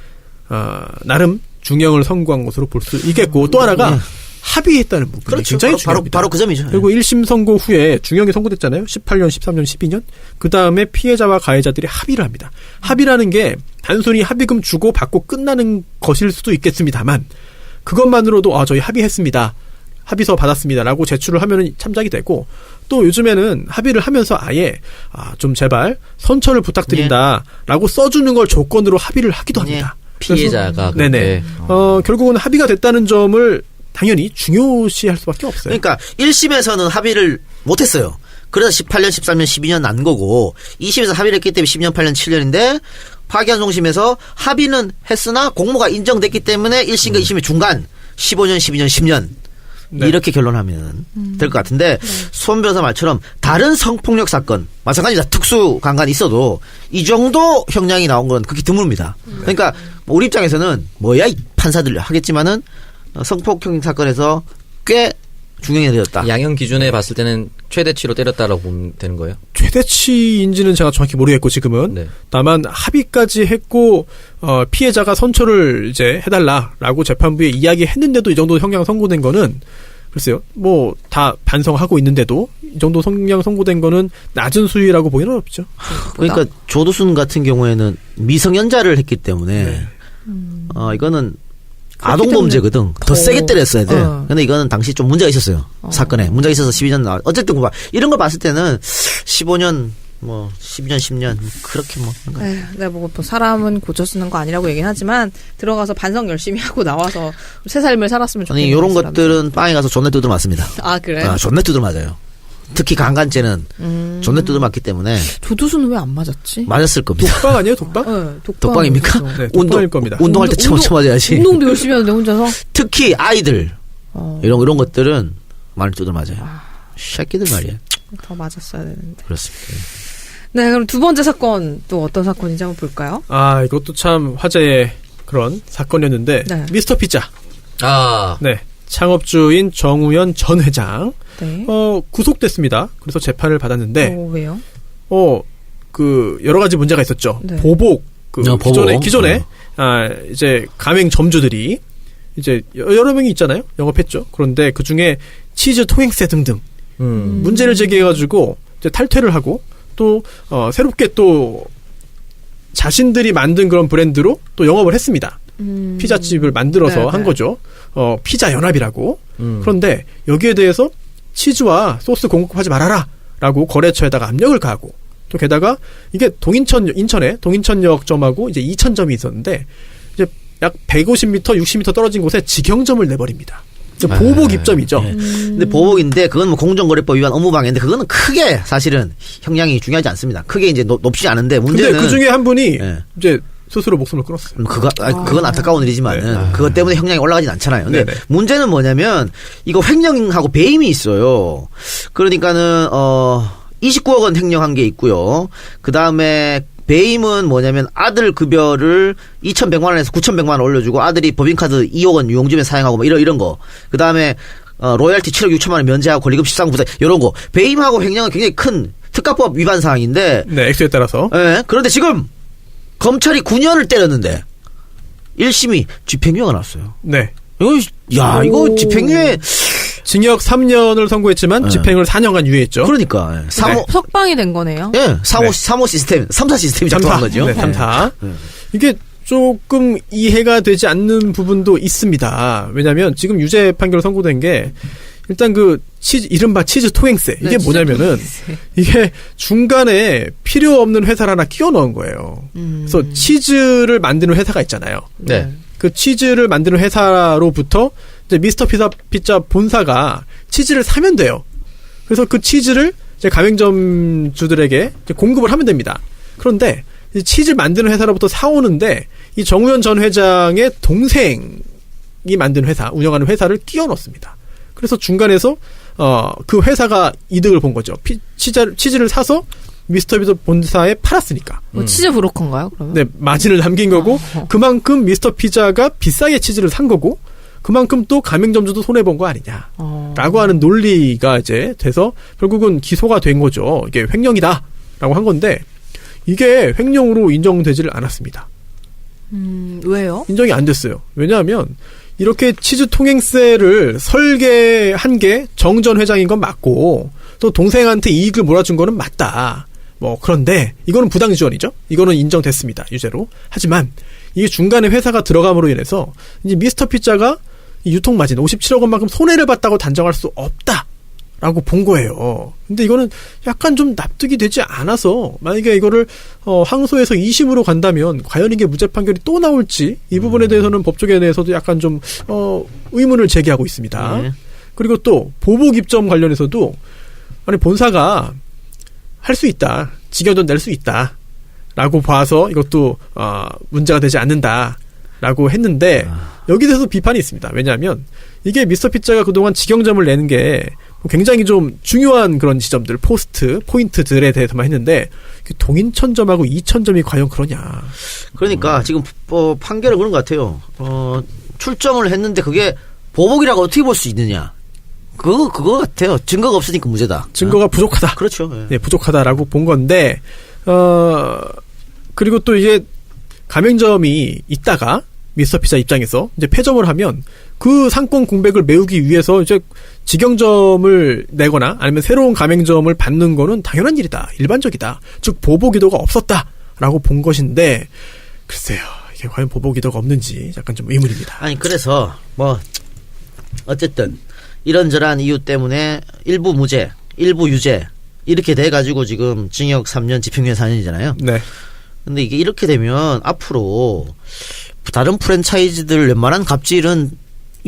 나름 중형을 선고한 것으로 볼 수 있겠고 또 하나가 합의했다는 부분이 그렇죠. 굉장히 중요합니다. 바로 그 점이죠. 그리고 1심 선고 후에 중형이 선고됐잖아요. 18년, 13년, 12년. 그 다음에 피해자와 가해자들이 합의를 합니다. 합의라는 게 단순히 합의금 주고 받고 끝나는 것일 수도 있겠습니다만 그것만으로도 저희 합의했습니다. 합의서 받았습니다라고 제출을 하면은 참작이 되고 또 요즘에는 합의를 하면서 아예 좀 제발 선처를 부탁드린다라고 써주는 걸 조건으로 합의를 하기도 합니다. 피해자가 네네. 결국은 합의가 됐다는 점을 당연히 중요시할 수밖에 없어요. 그러니까 1심에서는 합의를 못했어요. 그래서 18년, 13년, 12년 난 거고 2심에서 합의를 했기 때문에 10년, 8년, 7년인데 파기환송심에서 합의는 했으나 공모가 인정됐기 때문에 1심과 2심의 중간 15년, 12년, 10년 네. 이렇게 결론하면 될 것 같은데 손 변호사 말처럼 다른 성폭력 사건 마찬가지다. 특수 강간이 있어도 이 정도 형량이 나온 건 극히 드뭅니다. 그러니까 우리 입장에서는 뭐야 이 판사들 하겠지만은 성폭행 사건에서 꽤 중형이 되었다. 양형 기준에 봤을 때는 최대치로 때렸다라고 보면 되는 거예요? 최대치인지는 제가 정확히 모르겠고 지금은 네. 다만 합의까지 했고 피해자가 선처를 이제 해달라라고 재판부에 이야기했는데도 이 정도 형량 선고된 거는 글쎄요 뭐 다 반성하고 있는데도 이 정도 형량 선고된 거는 낮은 수위라고 보기는 어렵죠. 그러니까 조두순 같은 경우에는 미성년자를 했기 때문에 이거는 아동범죄거든. 더 세게 때렸어야 돼. 근데 이거는 당시 좀 문제가 있었어요. 사건에. 문제가 있어서 12년 나와. 어쨌든 이런 걸 봤을 때는 15년, 12년, 10년, 그렇게 내가 뭐 사람은 고쳐 쓰는 거 아니라고 얘기는 하지만 들어가서 반성 열심히 하고 나와서 새 삶을 살았으면 좋겠다. 아니, 요런 것들은 빵에 가서 존내 두들 맞습니다. 아, 그래요? 존내 두들 맞아요. 특히 강간죄는 존내 두들 맞기 때문에. 조두순은 왜 안 맞았지? 맞았을 겁니다. 독방 아니에요, 독방? 네, 독방입니까? 네, 독방일 겁니다. 운동할 때 쳐맞아야지. 운동도 열심히 하는데 혼자서? 특히 아이들. 이런 것들은 많이 두들 맞아요. 새끼들 말이에요. 더 맞았어야 되는데. 그렇습니다. 네, 그럼 두 번째 사건 또 어떤 사건인지 한번 볼까요? 이것도 참 화제의 그런 사건이었는데 네. 미스터 피자. 네. 창업주인 정우현 전 회장 네. 구속됐습니다. 그래서 재판을 받았는데 왜요? 그 여러 가지 문제가 있었죠. 네. 보복 보복. 기존에 이제 가맹점주들이 이제 여러 명이 있잖아요. 영업했죠. 그런데 그 중에 치즈 통행세 등등 문제를 제기해가지고 이제 탈퇴를 하고 또 새롭게 또 자신들이 만든 그런 브랜드로 또 영업을 했습니다. 피자집을 만들어서 한 거죠. 피자 연합이라고. 그런데 여기에 대해서 치즈와 소스 공급하지 말아라 라고 거래처에다가 압력을 가하고 또 게다가 이게 인천에 동인천역점하고 이제 이천점이 있었는데 이제 약 150m, 60m 떨어진 곳에 직영점을 내버립니다. 보복 입점이죠. 네. 근데 보복인데 그건 뭐 공정거래법 위반 업무방해인데 그거는 크게 사실은 형량이 중요하지 않습니다. 크게 이제 높지 않은데 문제는 근데 그 중에 한 분이 네. 이제 스스로 목숨을 끊었어요. 그건 안타까운 일이지만은 네. 그것 때문에 형량이 올라가진 않잖아요. 근데 네네. 문제는 뭐냐면 이거 횡령하고 배임이 있어요. 그러니까는 29억 원 횡령한 게 있고요. 그 다음에 배임은 뭐냐면 아들 급여를 2,100만 원에서 9,100만 원 올려주고 아들이 법인카드 2억 원 유용점에 사용하고 뭐 이런 거. 그 다음에 로열티 7억 6천만 원 면제하고 권리금 13구 부사 이런 거. 배임하고 횡령은 굉장히 큰 특가법 위반 사항인데. 네, 액수에 따라서. 네, 그런데 지금 검찰이 9년을 때렸는데 1심이 집행유예가 났어요. 네. 이거 집행유예 징역 3년을 선고했지만 네. 집행을 4년간 유예했죠. 그러니까 석방이 된 거네요. 예, 사모 시스템, 3사 시스템이 작동한 거죠. 네, 3사. 이게 조금 이해가 되지 않는 부분도 있습니다. 왜냐하면 지금 유죄 판결 선고된 게 일단 이른바 치즈 통행세. 이게 뭐냐면은 이게 중간에 필요 없는 회사를 하나 끼워 넣은 거예요. 그래서 치즈를 만드는 회사가 있잖아요. 네. 그 치즈를 만드는 회사로부터 이제 미스터 피자 본사가 치즈를 사면 돼요. 그래서 그 치즈를 이제 가맹점주들에게 이제 공급을 하면 됩니다. 그런데 이 치즈 만드는 회사로부터 사오는데 이 정우현 전 회장의 동생이 만든 회사, 운영하는 회사를 끼워 넣습니다. 그래서 중간에서 그 회사가 이득을 본 거죠. 치즈를 사서 미스터 피자 본사에 팔았으니까. 치즈 브로커인가요, 그러면? 네, 마진을 남긴 거고 그만큼 미스터 피자가 비싸게 치즈를 산 거고 그만큼 또 가맹점주도 손해본 거 아니냐라고 하는 논리가 이제 돼서 결국은 기소가 된 거죠. 이게 횡령이다라고 한 건데 이게 횡령으로 인정되지를 않았습니다. 왜요? 인정이 안 됐어요. 왜냐하면 이렇게 치즈 통행세를 설계한 게 정 전 회장인 건 맞고 또 동생한테 이익을 몰아준 거는 맞다. 그런데 이거는 부당 지원이죠. 이거는 인정됐습니다. 유죄로. 하지만 이게 중간에 회사가 들어감으로 인해서 이제 미스터 피자가 유통 마진 57억 원만큼 손해를 봤다고 단정할 수 없다라고 본 거예요. 근데 이거는 약간 좀 납득이 되지 않아서 만약에 이거를 항소해서 2심으로 간다면 과연 이게 무죄 판결이 또 나올지 이 부분에 대해서는 법조계에 대해서도 약간 좀 의문을 제기하고 있습니다. 네. 그리고 또 보복 입점 관련해서도 아니 본사가 할 수 있다. 직영전 낼 수 있다. 라고 봐서 이것도 문제가 되지 않는다라고 했는데 여기에 대해서 비판이 있습니다. 왜냐하면 이게 미스터 피자가 그동안 직영점을 내는 게 굉장히 좀 중요한 그런 지점들, 포인트들에 대해서만 했는데 동인천점하고 이천점이 과연 그러냐. 그러니까 지금 판결은 그런 것 같아요. 출점을 했는데 그게 보복이라고 어떻게 볼 수 있느냐. 그거 같아요. 증거가 없으니까 문제다. 증거가 부족하다. 그렇죠. 네, 부족하다라고 본 건데, 그리고 또 이게 가맹점이 있다가 미스터 피자 입장에서 이제 폐점을 하면 그 상권 공백을 메우기 위해서 이제 직영점을 내거나 아니면 새로운 가맹점을 받는 거는 당연한 일이다. 일반적이다. 즉, 보복 의도가 없었다라고 본 것인데, 글쎄요. 이게 과연 보복 의도가 없는지 약간 좀 의문입니다. 아니, 그래서, 어쨌든, 이런저런 이유 때문에 일부 무죄, 일부 유죄, 이렇게 돼가지고 지금 징역 3년, 집행유예 4년이잖아요. 네. 근데 이게 이렇게 되면 앞으로 다른 프랜차이즈들 웬만한 갑질은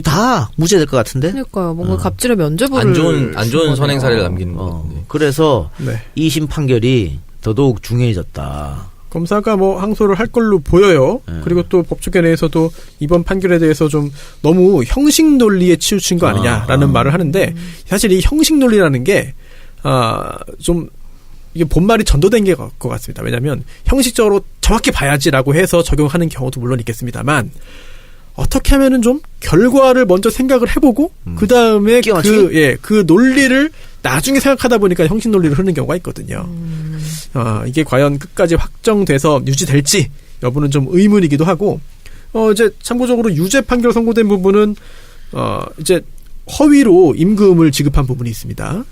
다 무죄될 것 같은데? 그러니까요. 뭔가 갑질의 면죄부를 안 좋은 선행 사례를 남기는 거. 그래서 네. 2심 판결이 더더욱 중요해졌다. 검사가 항소를 할 걸로 보여요. 그리고 또 법조계 내에서도 이번 판결에 대해서 좀 너무 형식 논리에 치우친 거 아니냐라는 말을 하는데 사실 이 형식 논리라는 게 좀 이게 본말이 전도된 게 것 같습니다. 왜냐하면 형식적으로 정확히 봐야지라고 해서 적용하는 경우도 물론 있겠습니다만 어떻게 하면은 좀 결과를 먼저 생각을 해보고 그 다음에 그 논리를 나중에 생각하다 보니까 형식 논리를 흐르는 경우가 있거든요. 이게 과연 끝까지 확정돼서 유지될지 여부는 좀 의문이기도 하고, 이제 참고적으로 유죄 판결 선고된 부분은, 이제 허위로 임금을 지급한 부분이 있습니다.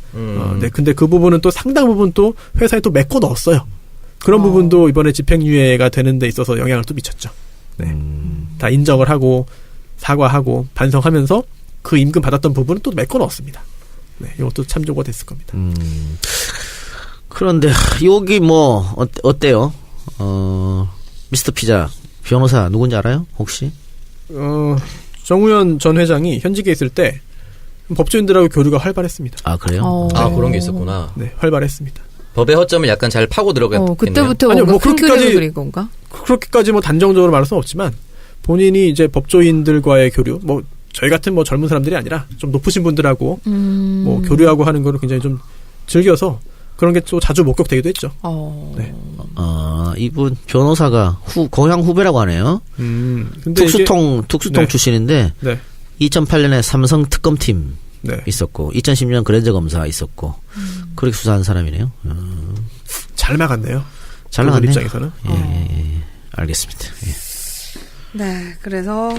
네, 근데 그 부분은 또 상당 부분 또 회사에 또 메꿔 넣었어요. 그런 부분도 이번에 집행유예가 되는 데 있어서 영향을 또 미쳤죠. 네. 다 인정을 하고, 사과하고, 반성하면서 그 임금 받았던 부분은 또 메꿔 넣었습니다. 네, 이것도 참조가 됐을 겁니다. 그런데 여기 뭐 어때요? 미스터 피자 변호사 누군지 알아요? 혹시? 정우현 전 회장이 현직에 있을 때 법조인들하고 교류가 활발했습니다. 아 그래요? 아, 그런 게 있었구나. 네, 활발했습니다. 법의 허점을 약간 잘 파고 들어갔겠네요. 그때부터 아니요, 뭔가 뭐 큰 그림을 그렇게까지- 그린 건가? 그렇게까지 뭐 단정적으로 말할 수는 없지만 본인이 이제 법조인들과의 교류, 뭐 저희 같은 뭐 젊은 사람들이 아니라 좀 높으신 분들하고 뭐 교류하고 하는 거를 굉장히 좀 즐겨서 그런 게 또 자주 목격되기도 했죠. 네. 이분 변호사가 고향 후배라고 하네요. 근데 특수통 네. 출신인데 네. 2008년에 삼성 특검팀 네. 있었고 2010년 그랜저 검사 있었고 그렇게 수사한 사람이네요. 잘 나갔네요. 잘 그들 나갔네. 입장에서는. 예. 알겠습니다. 예. 네, 그래서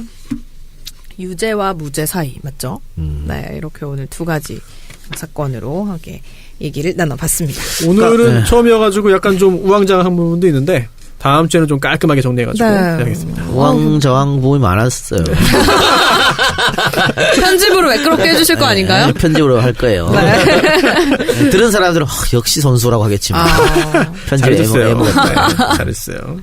유죄와 무죄 사이 맞죠? 네, 이렇게 오늘 두 가지 사건으로 함께 얘기를 나눠봤습니다. 오늘은 네. 처음이어가지고 약간 좀 우왕좌왕한 부분도 있는데 다음 주에는 좀 깔끔하게 정리해가지고 네. 해야겠습니다. 우왕좌왕 부분이 많았어요. 편집으로 매끄럽게 해주실 거 아닌가요? 네, 편집으로 할 거예요. 네. 들은 사람들은 역시 선수라고 하겠지만 편집 잘해줬어요. 애먹었다. 네, 잘했어요.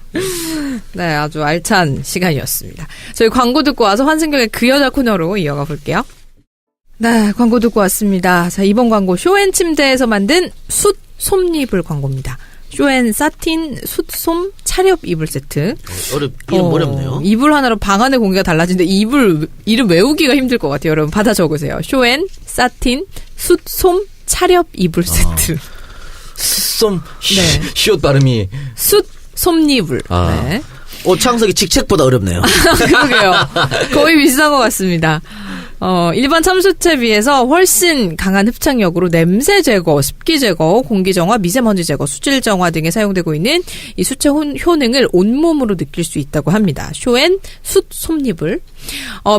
네, 아주 알찬 시간이었습니다. 저희 광고 듣고 와서 환승경의 그 여자 코너로 이어가 볼게요. 네, 광고 듣고 왔습니다. 자, 이번 광고 쇼앤 침대에서 만든 숯 솜이불 광고입니다. 쇼앤 사틴 숯솜 차렵 이불 세트. 이름 어렵네요. 이불 하나로 방 안의 공기가 달라지는데 이불 이름 외우기가 힘들 것 같아요. 여러분 받아 적으세요. 쇼앤 사틴 숯솜 차렵 이불 세트. 쏨, 네. 시옷 발음이. 숯 솜이불. 아. 네. 오창석이 직책보다 어렵네요. 그러게요. 거의 비슷한 것 같습니다. 일반 참수체에 비해서 훨씬 강한 흡착력으로 냄새 제거, 습기 제거, 공기 정화, 미세먼지 제거, 수질 정화 등에 사용되고 있는 이 수채 효능을 온몸으로 느낄 수 있다고 합니다. 쇼앤 숯 솜잎을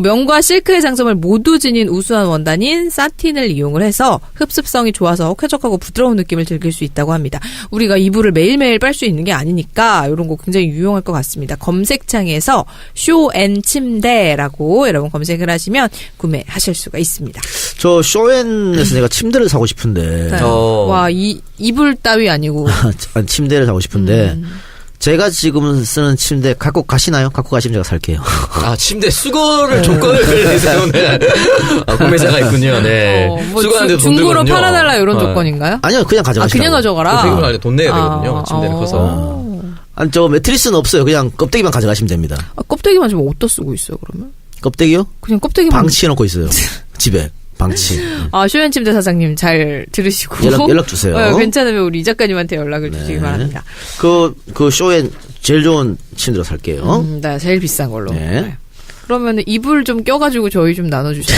명과 실크의 장점을 모두 지닌 우수한 원단인 사틴을 이용을 해서 흡습성이 좋아서 쾌적하고 부드러운 느낌을 즐길 수 있다고 합니다. 우리가 이불을 매일매일 빨 수 있는 게 아니니까 이런 거 굉장히 유용할 것 같습니다. 검색창에서 쇼앤 침대라고 여러분 검색을 하시면 구매하실 수가 있습니다. 저 쇼앤에서 내가 침대를 사고 싶은데 네. 어. 와, 이불 따위 아니고. 아니, 침대를 사고 싶은데 제가 지금 쓰는 침대 갖고 가시나요? 갖고 가시면 제가 살게요. 아, 침대 수거를 조건을 내세요, 오늘. 구매자가 있군요, 네. 뭐 수거하는데 돈 중고로 들거든요. 팔아달라 이런 네. 조건인가요? 아니요, 그냥 가져가시라고. 그냥 가져가라. 세금을 할 때 돈 내야 되거든요, 침대는 커서. 아니, 저 매트리스는 없어요. 그냥 껍데기만 가져가시면 됩니다. 껍데기만 좀 어디다 쓰고 있어요, 그러면? 껍데기요? 그냥 껍데기만. 방치해놓고 있어요. 집에. 방치. 쇼앤 침대 사장님 잘 들으시고. 연락 주세요. 괜찮으면 우리 이 작가님한테 연락을 주시기 바랍니다. 그 쇼엔 제일 좋은 침대로 살게요. 네, 제일 비싼 걸로. 네. 네. 그러면 이불 좀 껴가지고 저희 좀 나눠주세요.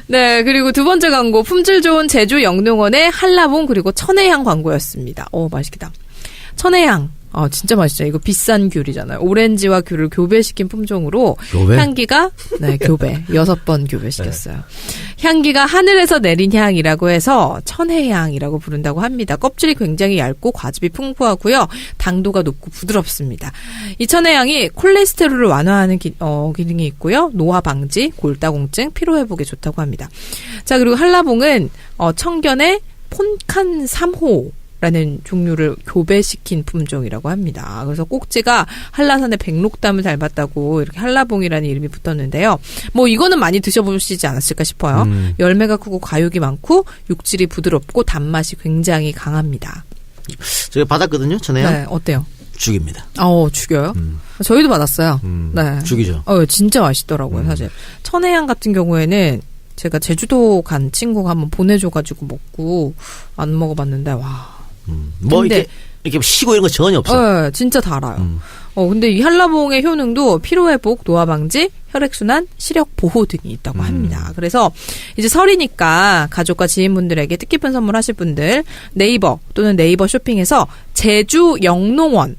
네, 그리고 두 번째 광고 품질 좋은 제주 영농원의 한라봉 그리고 천혜향 광고였습니다. 맛있겠다. 천혜향. 진짜 맛있죠. 이거 비싼 귤이잖아요. 오렌지와 귤을 교배시킨 품종으로 교배? 향기가 교배 6번 교배시켰어요. 향기가 하늘에서 내린 향이라고 해서 천혜향이라고 부른다고 합니다. 껍질이 굉장히 얇고 과즙이 풍부하고요. 당도가 높고 부드럽습니다. 이 천혜향이 콜레스테롤을 완화하는 기능이 있고요. 노화 방지, 골다공증, 피로 회복에 좋다고 합니다. 자, 그리고 한라봉은 청견의 폰칸 3호 라는 종류를 교배시킨 품종이라고 합니다. 그래서 꼭지가 한라산의 백록담을 닮았다고 이렇게 한라봉이라는 이름이 붙었는데요. 뭐 이거는 많이 드셔보시지 않았을까 싶어요. 열매가 크고 과육이 많고 육질이 부드럽고 단맛이 굉장히 강합니다. 제가 받았거든요, 전에요. 네, 어때요? 죽입니다. 죽여요? 저희도 받았어요. 네. 죽이죠. 진짜 맛있더라고요, 사실. 천혜향 같은 경우에는 제가 제주도 간 친구가 한번 보내줘가지고 먹고 안 먹어봤는데, 와. 뭐 근데, 이렇게 쉬고 이런 거 전혀 없어. 네, 진짜 달아요. 근데 이 한라봉의 효능도 피로회복, 노화방지, 혈액순환, 시력 보호 등이 있다고 합니다. 그래서 이제 설이니까 가족과 지인분들에게 뜻깊은 선물하실 분들 네이버 또는 네이버 쇼핑에서 제주 영농원이라고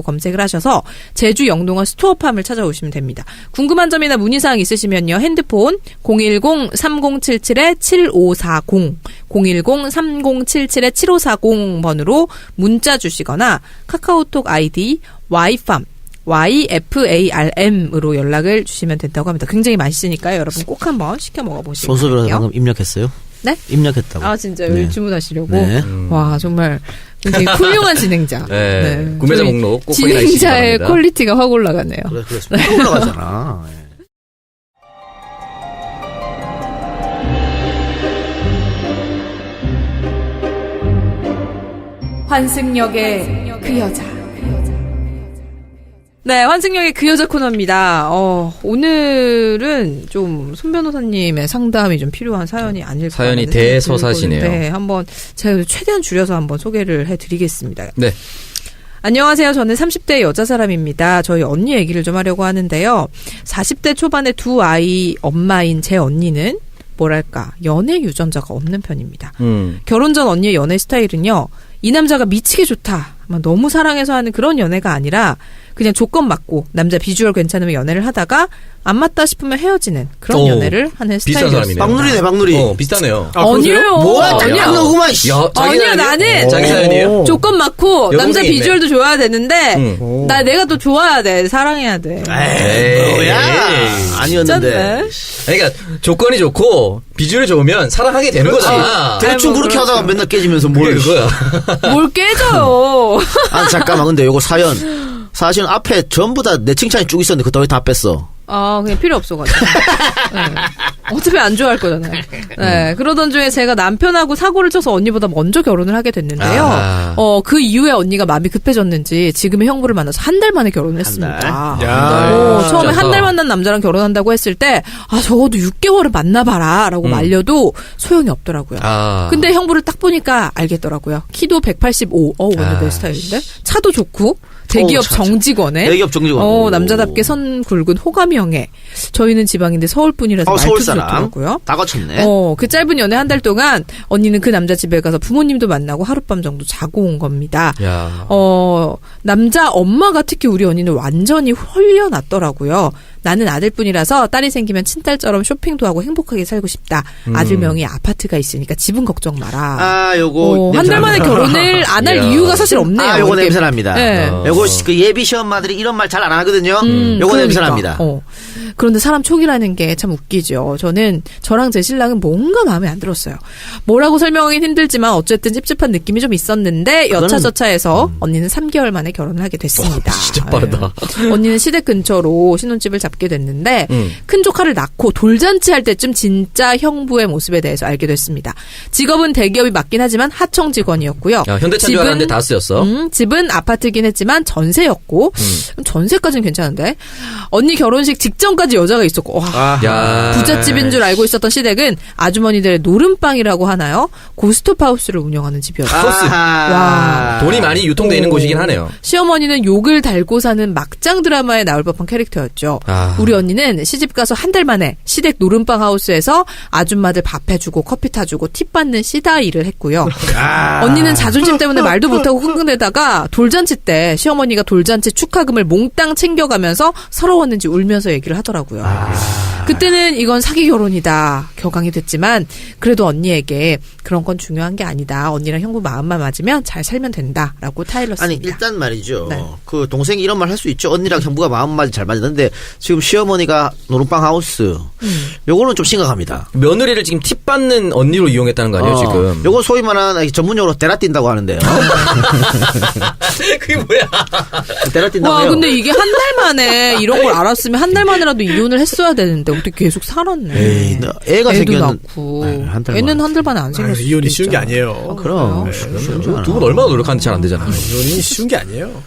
검색을 하셔서 제주 영농원 스토어팜을 찾아오시면 됩니다. 궁금한 점이나 문의사항 있으시면요. 핸드폰 010-3077-7540 010-3077-7540번으로 문자 주시거나 카카오톡 아이디 YFARM으로 연락을 주시면 된다고 합니다. 굉장히 맛있으니까요. 여러분 꼭 한번 시켜 먹어보시기 손수 변호사 바랄게요. 방금 입력했어요? 네? 입력했다고. 아 진짜요? 네. 주문하시려고? 네. 와 정말 굉장히 훌륭한 진행자. 네. 구매자 저희 목록 꼭 확인하시기 진행자의 바랍니다. 퀄리티가 확 올라가네요. 그래 올라가잖아. 예. 환승역의 그 여자. 네, 환승역의 그 여자 코너입니다. 오늘은 좀 손 변호사님의 상담이 좀 필요한 사연이 아닐까. 사연이 대서사시네요. 네, 한번 제가 최대한 줄여서 한번 소개를 해드리겠습니다. 네. 안녕하세요. 저는 30대 여자 사람입니다. 저희 언니 얘기를 좀 하려고 하는데요. 40대 초반의 두 아이 엄마인 제 언니는 뭐랄까 연애 유전자가 없는 편입니다. 결혼 전 언니의 연애 스타일은요. 이 남자가 미치게 좋다. 너무 사랑해서 하는 그런 연애가 아니라 그냥 조건 맞고 남자 비주얼 괜찮으면 연애를 하다가 안 맞다 싶으면 헤어지는 그런 연애를 하는 비슷한 스타일이었습니다. 사람이네요. 박누리. 비슷하네요. 아니에요. 뭐야, 짱난 거구만. 아니야, 나는 자기 사연이에요? 조건 맞고 남자 여동생이 비주얼도 좋아야 되는데 내가 또 좋아야 돼. 사랑해야 돼. 에이, 뭐야. 아니었는데. 그러니까 조건이 좋고 비주얼이 좋으면 사랑하게 되는 거잖아. 대충 뭐 그렇게 하다가 맨날 깨지면서 뭘. 그게 그거야. 뭘 깨져요. 아, 잠깐만. 근데 요거 사연. 사실은 앞에 전부 다 내 칭찬이 쭉 있었는데 그거 다 뺐어. 아, 그냥 필요 없어가지고. 네. 어차피 안 좋아할 거잖아요. 네. 그러던 중에 제가 남편하고 사고를 쳐서 언니보다 먼저 결혼을 하게 됐는데요. 그 이후에 언니가 마음이 급해졌는지 지금의 형부를 만나서 한 달 만에 결혼을 했습니다. 처음에 한 달 만난 남자랑 결혼한다고 했을 때, 적어도 6개월은 만나봐라. 라고 말려도 소용이 없더라고요. 근데 형부를 딱 보니까 알겠더라고요. 키도 185. 오늘 내 스타일인데? 차도 좋고. 대기업 정직원에 대기업 정직원. 남자답게 선 굵은 호감형에 저희는 지방인데 서울분이라서 말투도 좋더라고요. 다 거쳤네. 그 짧은 연애 한 달 동안 언니는 그 남자 집에 가서 부모님도 만나고 하룻밤 정도 자고 온 겁니다. 야. 남자 엄마가 특히 우리 언니는 완전히 홀려놨더라고요. 나는 아들뿐이라서 딸이 생기면 친딸처럼 쇼핑도 하고 행복하게 살고 싶다. 아들 명의 아파트가 있으니까 집은 걱정 마라. 요거 한 달 만에 결혼을 안 할 이유가 사실 없네요. 요거 냄새납니다. 네. 요거 그 예비 시엄마들이 이런 말 잘 안 하거든요. 요거 그러니까. 냄새납니다. 그런데 사람 촉이라는 게 참 웃기죠. 저랑 제 신랑은 뭔가 마음에 안 들었어요. 뭐라고 설명하긴 힘들지만 어쨌든 찝찝한 느낌이 좀 있었는데 여차저차해서 언니는 3개월 만에 결혼을 하게 됐습니다. 진짜 빠르다. 네. 언니는 시댁 근처로 신혼집을 잡게 됐는데 큰 조카를 낳고 돌잔치 할 때쯤 진짜 형부의 모습에 대해서 알게 됐습니다. 직업은 대기업이 맞긴 하지만 하청 직원이었고요. 현대차 줄 알았는데 다스였어. 집은 아파트긴 했지만 전세였고 전세까지는 괜찮은데 언니 결혼식 직전까지 여자가 있었고 부잣집인 줄 알고 있었던 시댁은 아주머니들의 노름방이라고 하나요? 고스톱하우스를 운영하는 집이었어요. 와. 돈이 많이 유통돼 있는 곳이긴 하네요. 시어머니는 욕을 달고 사는 막장 드라마에 나올 법한 캐릭터였죠. 우리 언니는 시집 가서 한 달 만에 시댁 노름방 하우스에서 아줌마들 밥 해주고 커피 타주고 팁 받는 시다 일을 했고요. 언니는 자존심 때문에 말도 못하고 끙끙대다가 돌잔치 때 시어머니가 돌잔치 축하금을 몽땅 챙겨가면서 서러웠는지 울면서 얘기를 하더라고요. 그때는 이건 사기 결혼이다 격앙이 됐지만 그래도 언니에게 그런 건 중요한 게 아니다. 언니랑 형부 마음만 맞으면 잘 살면 된다라고 타일렀습니다. 아니 일단 말이죠. 네. 그 동생이 이런 말 할 수 있죠. 언니랑 형부가 마음 맞이 잘 맞는데 지금 시어머니가 노름방 하우스 요거는 좀 심각합니다. 며느리를 지금 팁 받는 언니로 이용했다는 거 아니에요 지금? 요거 소위 말하는 전문용어로 때라뛴다고 하는데요. 그게 뭐야? 때라뛴다고 와 해요. 근데 이게 한 달 만에 이런 걸 알았으면 한 달 만이라도 이혼을 했어야 되는데 어떻게 계속 살았네. 에이, 애가 애도 생겼는 낳고 한 달 애는 만에. 한 달 만에 안 생겼어. 이혼이 쉬운 게 아니에요. 그럼 두 분 얼마나 노력하는지 잘 안 되잖아요. 이혼이 쉬운 게 아니에요.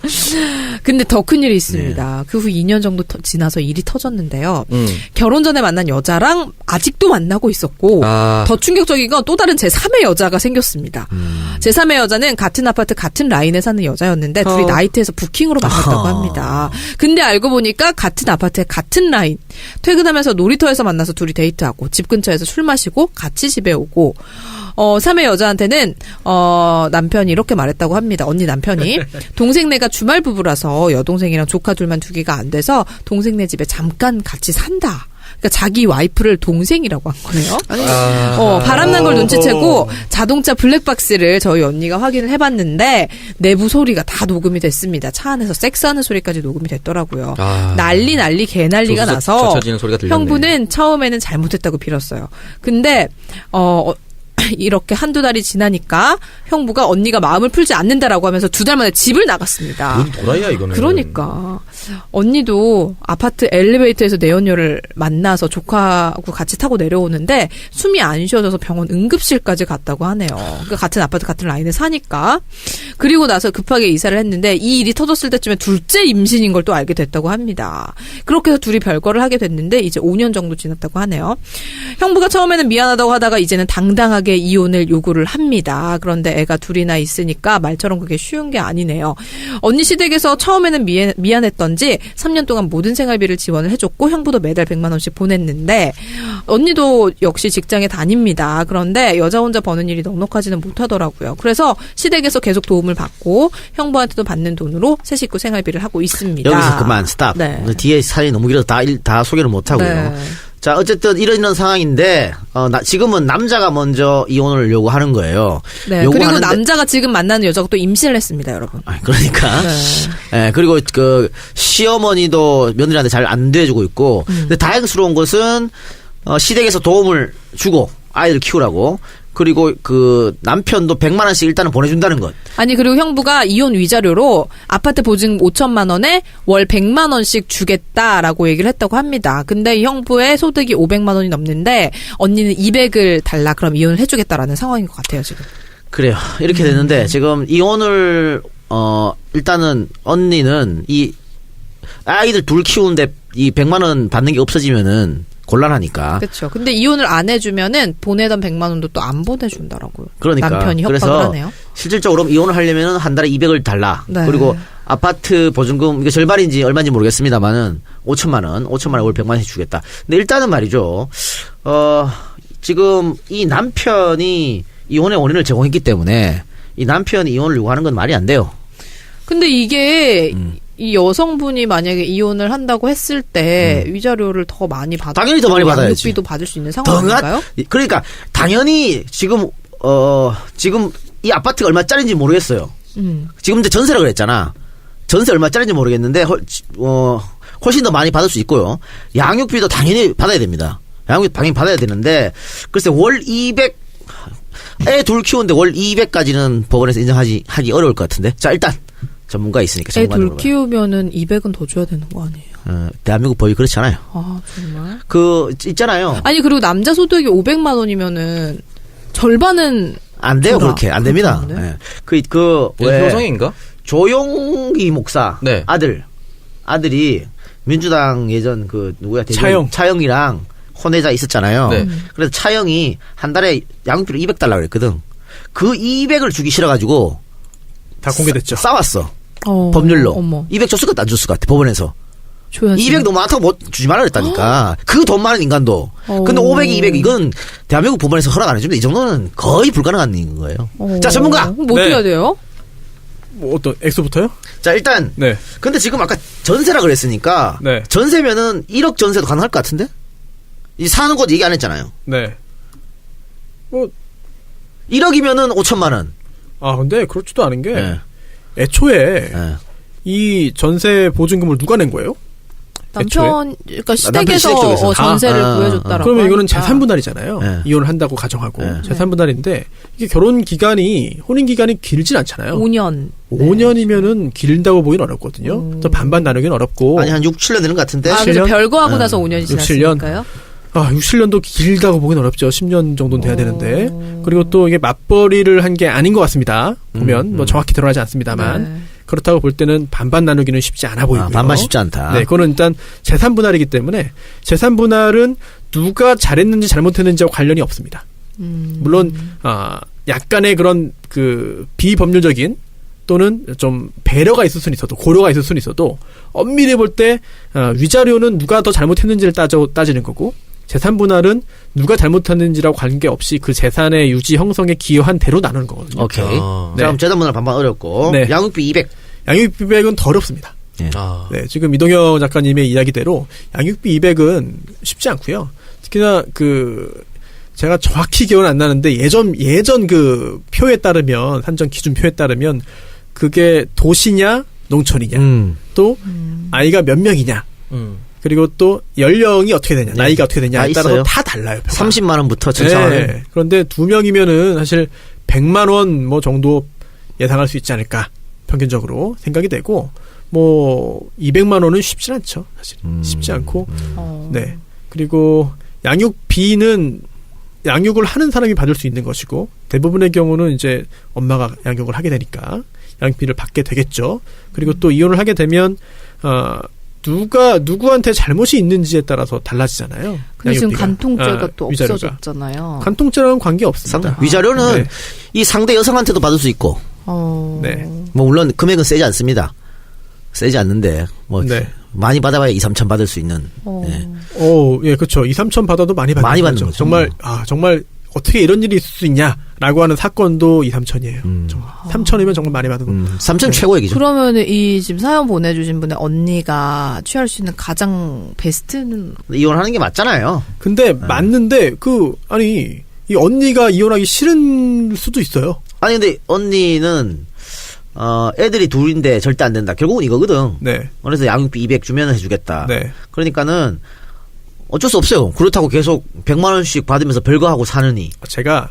근데 더 큰 일이 있습니다. 그 후 2년 정도 지나서 일이 터졌는데요. 결혼 전에 만난 여자랑 아직도 만나고 있었고 더 충격적인 건 또 다른 제3의 여자가 생겼습니다. 제3의 여자는 같은 아파트 같은 라인에 사는 여자였는데 둘이 나이트에서 부킹으로 만났다고 합니다. 근데 알고 보니까 같은 아파트에 같은 라인 퇴근하면서 놀이터에서 만나서 둘이 데이트하고 집 근처에서 술 마시고 같이 집에 오고 3의 여자한테는 남편이 이렇게 말했다고 합니다. 언니 남편이 동생네가 주말 부부라서 여동생이랑 조카 둘만 두기가 안 돼서 동생네 집에 잠깐 같이 산다. 그러니까 자기 와이프를 동생이라고 한 거예요. 바람난 걸 눈치채고 자동차 블랙박스를 저희 언니가 확인을 해봤는데 내부 소리가 다 녹음이 됐습니다. 차 안에서 섹스하는 소리까지 녹음이 됐더라고요. 난리 개난리가 나서 젖혀지는 소리가 들렸네. 형부는 처음에는 잘못했다고 빌었어요. 근데 이렇게 한두 달이 지나니까 형부가 언니가 마음을 풀지 않는다라고 하면서 2달 만에 집을 나갔습니다. 뭔 도라이야 이거는. 그러니까 언니도 아파트 엘리베이터에서 내연녀를 만나서 조카하고 같이 타고 내려오는데 숨이 안 쉬어져서 병원 응급실까지 갔다고 하네요. 그러니까 같은 아파트 같은 라인에 사니까. 그리고 나서 급하게 이사를 했는데 이 일이 터졌을 때쯤에 둘째 임신인 걸 또 알게 됐다고 합니다. 그렇게 해서 둘이 별거를 하게 됐는데 이제 5년 정도 지났다고 하네요. 형부가 처음에는 미안하다고 하다가 이제는 당당하게 이혼을 요구를 합니다. 그런데 애가 둘이나 있으니까 말처럼 그게 쉬운 게 아니네요. 언니 시댁에서 처음에는 미안했던지 3년 동안 모든 생활비를 지원을 해줬고 형부도 매달 100만 원씩 보냈는데 언니도 역시 직장에 다닙니다. 그런데 여자 혼자 버는 일이 넉넉하지는 못하더라고요. 그래서 시댁에서 계속 도움을 받고 형부한테도 받는 돈으로 세 식구 생활비를 하고 있습니다. 여기서 그만 스탑. 네. 뒤에 사연이 너무 길어서 다 소개를 못 하고요. 네. 자, 어쨌든 이런 상황인데 지금은 남자가 먼저 이혼을 요구하는 거예요. 네. 그리고 남자가 지금 만나는 여자가 또 임신을 했습니다, 여러분. 그러니까. 네. 네, 그리고 시어머니도 며느리한테 잘 안 대해주고 있고. 근데 다행스러운 것은 시댁에서 도움을 주고 아이를 키우라고. 그리고 남편도 100만 원씩 일단은 보내준다는 것. 아니 그리고 형부가 이혼 위자료로 아파트 보증 5천만 원에 월 100만 원씩 주겠다라고 얘기를 했다고 합니다. 근데 이 형부의 소득이 500만 원이 넘는데 언니는 200을 달라 그럼 이혼을 해주겠다라는 상황인 것 같아요 지금. 그래요. 이렇게 됐는데 지금 이혼을 일단은 언니는 이 아이들 둘 키우는데 이 100만 원 받는 게 없어지면은 곤란하니까. 그렇죠. 근데 이혼을 안 해주면은 보내던 100만 원도 또 안 보내준다라고요. 그러니까. 남편이 협박을 그래서 하네요. 실질적으로 이혼을 하려면은 한 달에 200을 달라. 네. 그리고 아파트 보증금 이게 절반인지 얼마인지 모르겠습니다만은 5천만 원 월 100만 원씩 주겠다. 근데 일단은 말이죠. 지금 이 남편이 이혼의 원인을 제공했기 때문에 이 남편이 이혼을 요구하는 건 말이 안 돼요. 근데 이게 이 여성분이 만약에 이혼을 한다고 했을 때 위자료를 더 많이 받아 당연히 더 많이 받아야지. 양육비도 받을 수 있는 상황인가요? 그러니까 당연히 지금 이 아파트가 얼마짜리인지 모르겠어요. 지금 이제 전세라고 그랬잖아. 전세 얼마짜리인지 모르겠는데 훨씬 더 많이 받을 수 있고요. 양육비도 당연히 받아야 됩니다. 양육비 당연히 받아야 되는데 글쎄 월 200 애 둘 키우는데 월 200까지는 법원에서 인정하기 어려울 것 같은데. 자 일단 전문가 있으니까. 애 둘 키우면은 200은 더 줘야 되는 거 아니에요? 대한민국 법이 그렇지 않아요. 아 정말? 있잖아요. 아니 그리고 남자 소득이 500만 원이면은 절반은 안 돼요. 줘라. 그렇게 안 됩니다. 그렇게 네. 왜 효성인가? 조용기 목사 네. 아들이 민주당 예전 누구야 차영이랑 혼외자 있었잖아요. 네. 그래서 차영이 한 달에 양육비로 200달라고 그랬거든. 그 200을 주기 싫어가지고 다 공개됐죠. 싸웠어. 법률로. 어머. 200 줬을 것 같아, 안 줬을 것 같아, 법원에서. 줘야지. 200 너무 많다고 주지 말라 그랬다니까. 그 돈 많은 인간도. 근데 500, 200 이건 대한민국 법원에서 허락 안 해주면 이 정도는 거의 불가능한 일인 거예요. 자, 전문가! 뭐 어떻게 해야 돼요? 뭐 어떤 액수부터요? 자, 일단. 네. 근데 지금 아까 전세라 그랬으니까. 네. 전세면은 1억 전세도 가능할 것 같은데? 이 사는 곳 얘기 안 했잖아요. 네. 1억이면은 5천만 원. 근데 그렇지도 않은 게 네. 애초에 네. 이 전세 보증금을 누가 낸 거예요? 그러니까 남편 시댁에서 시댁 쪽에서. 전세를 구해줬다라고. 그러면 이거는 하니까. 재산분할이잖아요. 네. 이혼을 한다고 가정하고 네. 재산분할인데 이게 결혼 기간이 혼인 기간이 길진 않잖아요. 5년. 5년이면은 길다고 보기는 어렵거든요. 또 반반 나누기는 어렵고. 아니, 한 6, 7년 되는 것 같은데. 그래서 7년? 별거하고 나서 5년이 6, 7년? 지났으니까요. 6, 7년도 길다고 보기는 어렵죠. 10년 정도는 돼야 되는데. 그리고 또 이게 맞벌이를 한 게 아닌 것 같습니다. 보면 뭐 정확히 드러나지 않습니다만. 네. 그렇다고 볼 때는 반반 나누기는 쉽지 않아 보이고요. 반반 쉽지 않다. 네, 그거는 일단 재산 분할이기 때문에 재산 분할은 누가 잘했는지 잘못했는지와 관련이 없습니다. 물론 약간의 그런 비법률적인 또는 좀 배려가 있을 수는 있어도 고려가 있을 수는 있어도 엄밀히 볼 때 위자료는 누가 더 잘못했는지를 따지는 거고 재산 분할은 누가 잘못했는지라고 관계없이 그 재산의 유지 형성에 기여한 대로 나누는 거거든요. 오케이. 네. 그럼 재산 분할 반반 어렵고. 네. 양육비 200. 양육비 200은 더 어렵습니다. 네, 지금 이동혁 작가님의 이야기대로 양육비 200은 쉽지 않고요. 특히나 제가 정확히 기억은 안 나는데 예전 표에 따르면 산정 기준 표에 따르면 그게 도시냐 농촌이냐 또 아이가 몇 명이냐 그리고 또 연령이 어떻게 되냐, 나이가 어떻게 되냐에 다 따라서 있어요. 다 달라요. 표가. 30만 원부터 7천 원. 네. 그런데 2명이면은 사실 100만 원 뭐 정도 예상할 수 있지 않을까 평균적으로 생각이 되고 뭐 200만 원은 쉽지 않죠. 사실 쉽지 않고 네. 그리고 양육비는 양육을 하는 사람이 받을 수 있는 것이고 대부분의 경우는 이제 엄마가 양육을 하게 되니까 양육비를 받게 되겠죠. 그리고 또 이혼을 하게 되면 누가 누구한테 잘못이 있는지에 따라서 달라지잖아요. 근데 지금 양육비가. 간통죄가 또 위자료가. 없어졌잖아요. 간통죄랑은 관계 없습니다. 위자료는 네. 이 상대 여성한테도 받을 수 있고, 네. 뭐 물론 금액은 세지 않습니다. 세지 않는데 뭐 네. 많이 받아봐야 2, 3천 받을 수 있는. 네. 예, 그렇죠. 2, 3천 받아도 많이 받는 많이 거죠. 받는 거죠. 정말 정말 어떻게 이런 일이 있을 수 있냐라고 하는 사건도 2, 3천이에요. 3천이면 정말 많이 받은 거. 3천 최고의 기준. 그러면 이 지금 사연 보내주신 분의 언니가 취할 수 있는 가장 베스트는 이혼하는 게 맞잖아요. 근데 맞는데 아니 이 언니가 이혼하기 싫은 수도 있어요. 아니 근데 언니는 애들이 둘인데 절대 안 된다. 결국은 이거거든. 네. 그래서 양육비 200 주면 해주겠다. 네. 그러니까는 어쩔 수 없어요. 그렇다고 계속 100만 원씩 받으면서 별거하고 사느니. 제가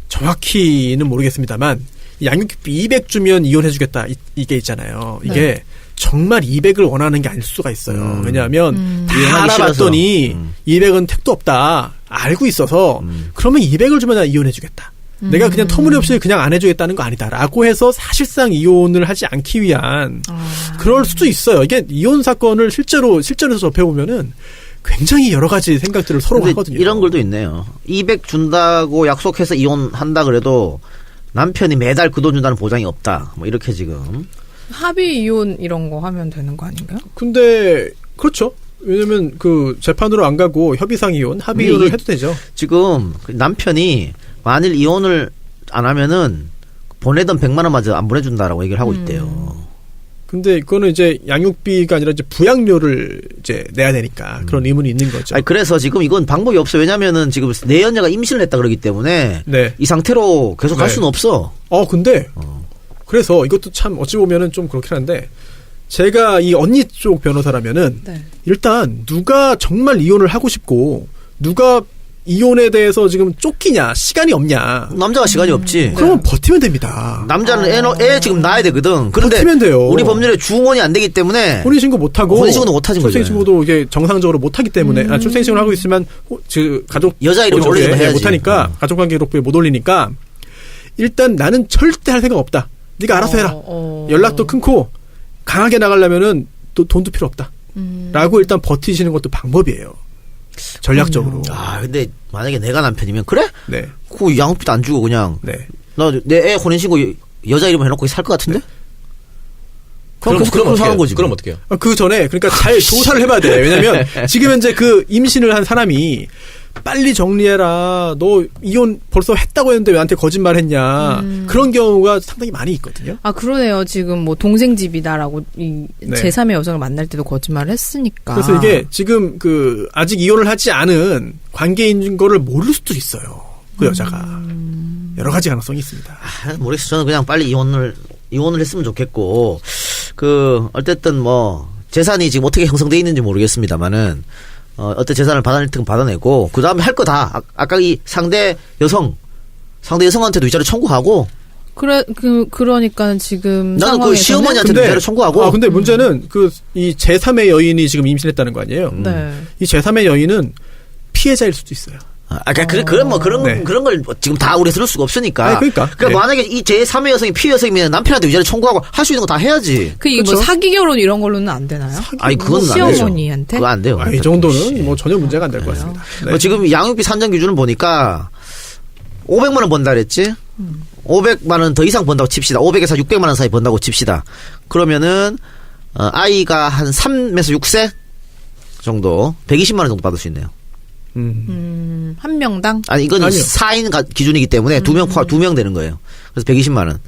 정확히는 모르겠습니다만 양육비 200 주면 이혼해주겠다 이게 있잖아요. 이게 정말 200을 원하는 게 아닐 수가 있어요. 왜냐하면 다 이혼하기 알아봤더니 200은 택도 없다 알고 있어서 그러면 200을 주면 나 이혼해주겠다. 내가 그냥 터무니없이 그냥 안 해주겠다는 거 아니다라고 해서 사실상 이혼을 하지 않기 위한 그럴 수도 있어요. 이게 이혼 사건을 실전에서 접해보면은 굉장히 여러 가지 생각들을 서로 근데 하거든요. 이런 글도 있네요. 200 준다고 약속해서 이혼한다 그래도 남편이 매달 그 돈 준다는 보장이 없다. 뭐 이렇게 지금. 합의 이혼 이런 거 하면 되는 거 아닌가요? 근데 그렇죠. 왜냐면 그 재판으로 안 가고 협의상 이혼, 합의 근데 이혼을 이게 해도 되죠. 지금 남편이 만일 이혼을 안 하면은 보내던 100만 원마저 안 보내준다라고 얘기를 하고 있대요. 근데 그거는 이제 양육비가 아니라 이제 부양료를 이제 내야 되니까 그런 의문이 있는 거죠. 아니, 그래서 지금 이건 방법이 없어요. 왜냐면은 지금 내연녀가 임신을 했다 그러기 때문에 네. 이 상태로 계속 갈 네. 수는 없어. 근데 그래서 이것도 참 어찌 보면은 좀 그렇긴 한데 제가 이 언니 쪽 변호사라면은 네. 일단 누가 정말 이혼을 하고 싶고 누가 이혼에 대해서 지금 쫓기냐 시간이 없냐 남자가 시간이 없지. 그러면 버티면 됩니다. 남자는 애 지금 낳아야 되거든. 그런데 버티면 돼요. 우리 법률에 중혼이 안 되기 때문에 혼인신고 못하고 혼인신고도 못하신 거죠. 출생신고도 이게 정상적으로 못하기 때문에 출생신고를 하고 있으면 가족 여자 이름을 기록부에 올리기만 해야지. 못하니까 가족관계 기록부에 못 올리니까 일단 나는 절대 할 생각 없다. 네가 알아서 해라. 연락도 끊고 강하게 나가려면은 또 돈도 필요 없다. 라고 일단 버티시는 것도 방법이에요. 전략적으로. 근데 만약에 내가 남편이면 그래? 네. 그 양육비도 안 주고 그냥 네. 나 내 애 혼인신고 여자 이름 해놓고 살 것 같은데? 그럼 어떻게 사는 해요? 거지. 그럼 어떻게 해요? 그 전에 그러니까 잘 조사를 해봐야 돼요. 왜냐면 지금 현재 그 임신을 한 사람이 빨리 정리해라. 너 이혼 벌써 했다고 했는데 왜 나한테 거짓말했냐. 그런 경우가 상당히 많이 있거든요. 아, 그러네요. 지금 뭐 동생 집이다라고 이 네. 제3의 여성을 만날 때도 거짓말을 했으니까. 그래서 이게 지금 그 아직 이혼을 하지 않은 관계인 거를 모를 수도 있어요. 그 여자가. 여러 가지 가능성이 있습니다. 모르겠어. 저는 그냥 빨리 이혼을 했으면 좋겠고, 어쨌든 뭐, 재산이 지금 어떻게 형성되어 있는지 모르겠습니다만은, 어떤 재산을 받아낼 틈 받아내고, 그 다음에 할 거 다, 아까 이 상대 여성한테도 위자료 청구하고, 그러니까 지금 나는 그 상황에서는 시어머니한테도 위자료 청구하고, 근데 문제는 이 제3의 여인이 지금 임신했다는 거 아니에요? 네. 이 제3의 여인은 피해자일 수도 있어요. 그런 걸 지금 다 우리 들을 수가 없으니까. 아니, 그러니까. 네. 만약에 이 제3의 여성이 피해 여성이면 남편한테 위자료 청구하고 할 수 있는 거 다 해야지. 이게 뭐 그렇죠? 사기 결혼 이런 걸로는 안 되나요? 그건 안 되죠. 시어머니한테? 그거 안 돼요. 이 정도는 뭐 전혀 문제가 안 될 것 같습니다. 네. 지금 양육비 산정 기준을 보니까 500만 원 번다 그랬지? 500만 원 더 이상 번다고 칩시다. 500에서 600만 원 사이 번다고 칩시다. 그러면은 아이가 한 3에서 6세 정도 120만 원 정도 받을 수 있네요. 한 명당? 아니 이건 아니요. 4인 기준이기 때문에 두 명 되는 거예요. 그래서 120만 원.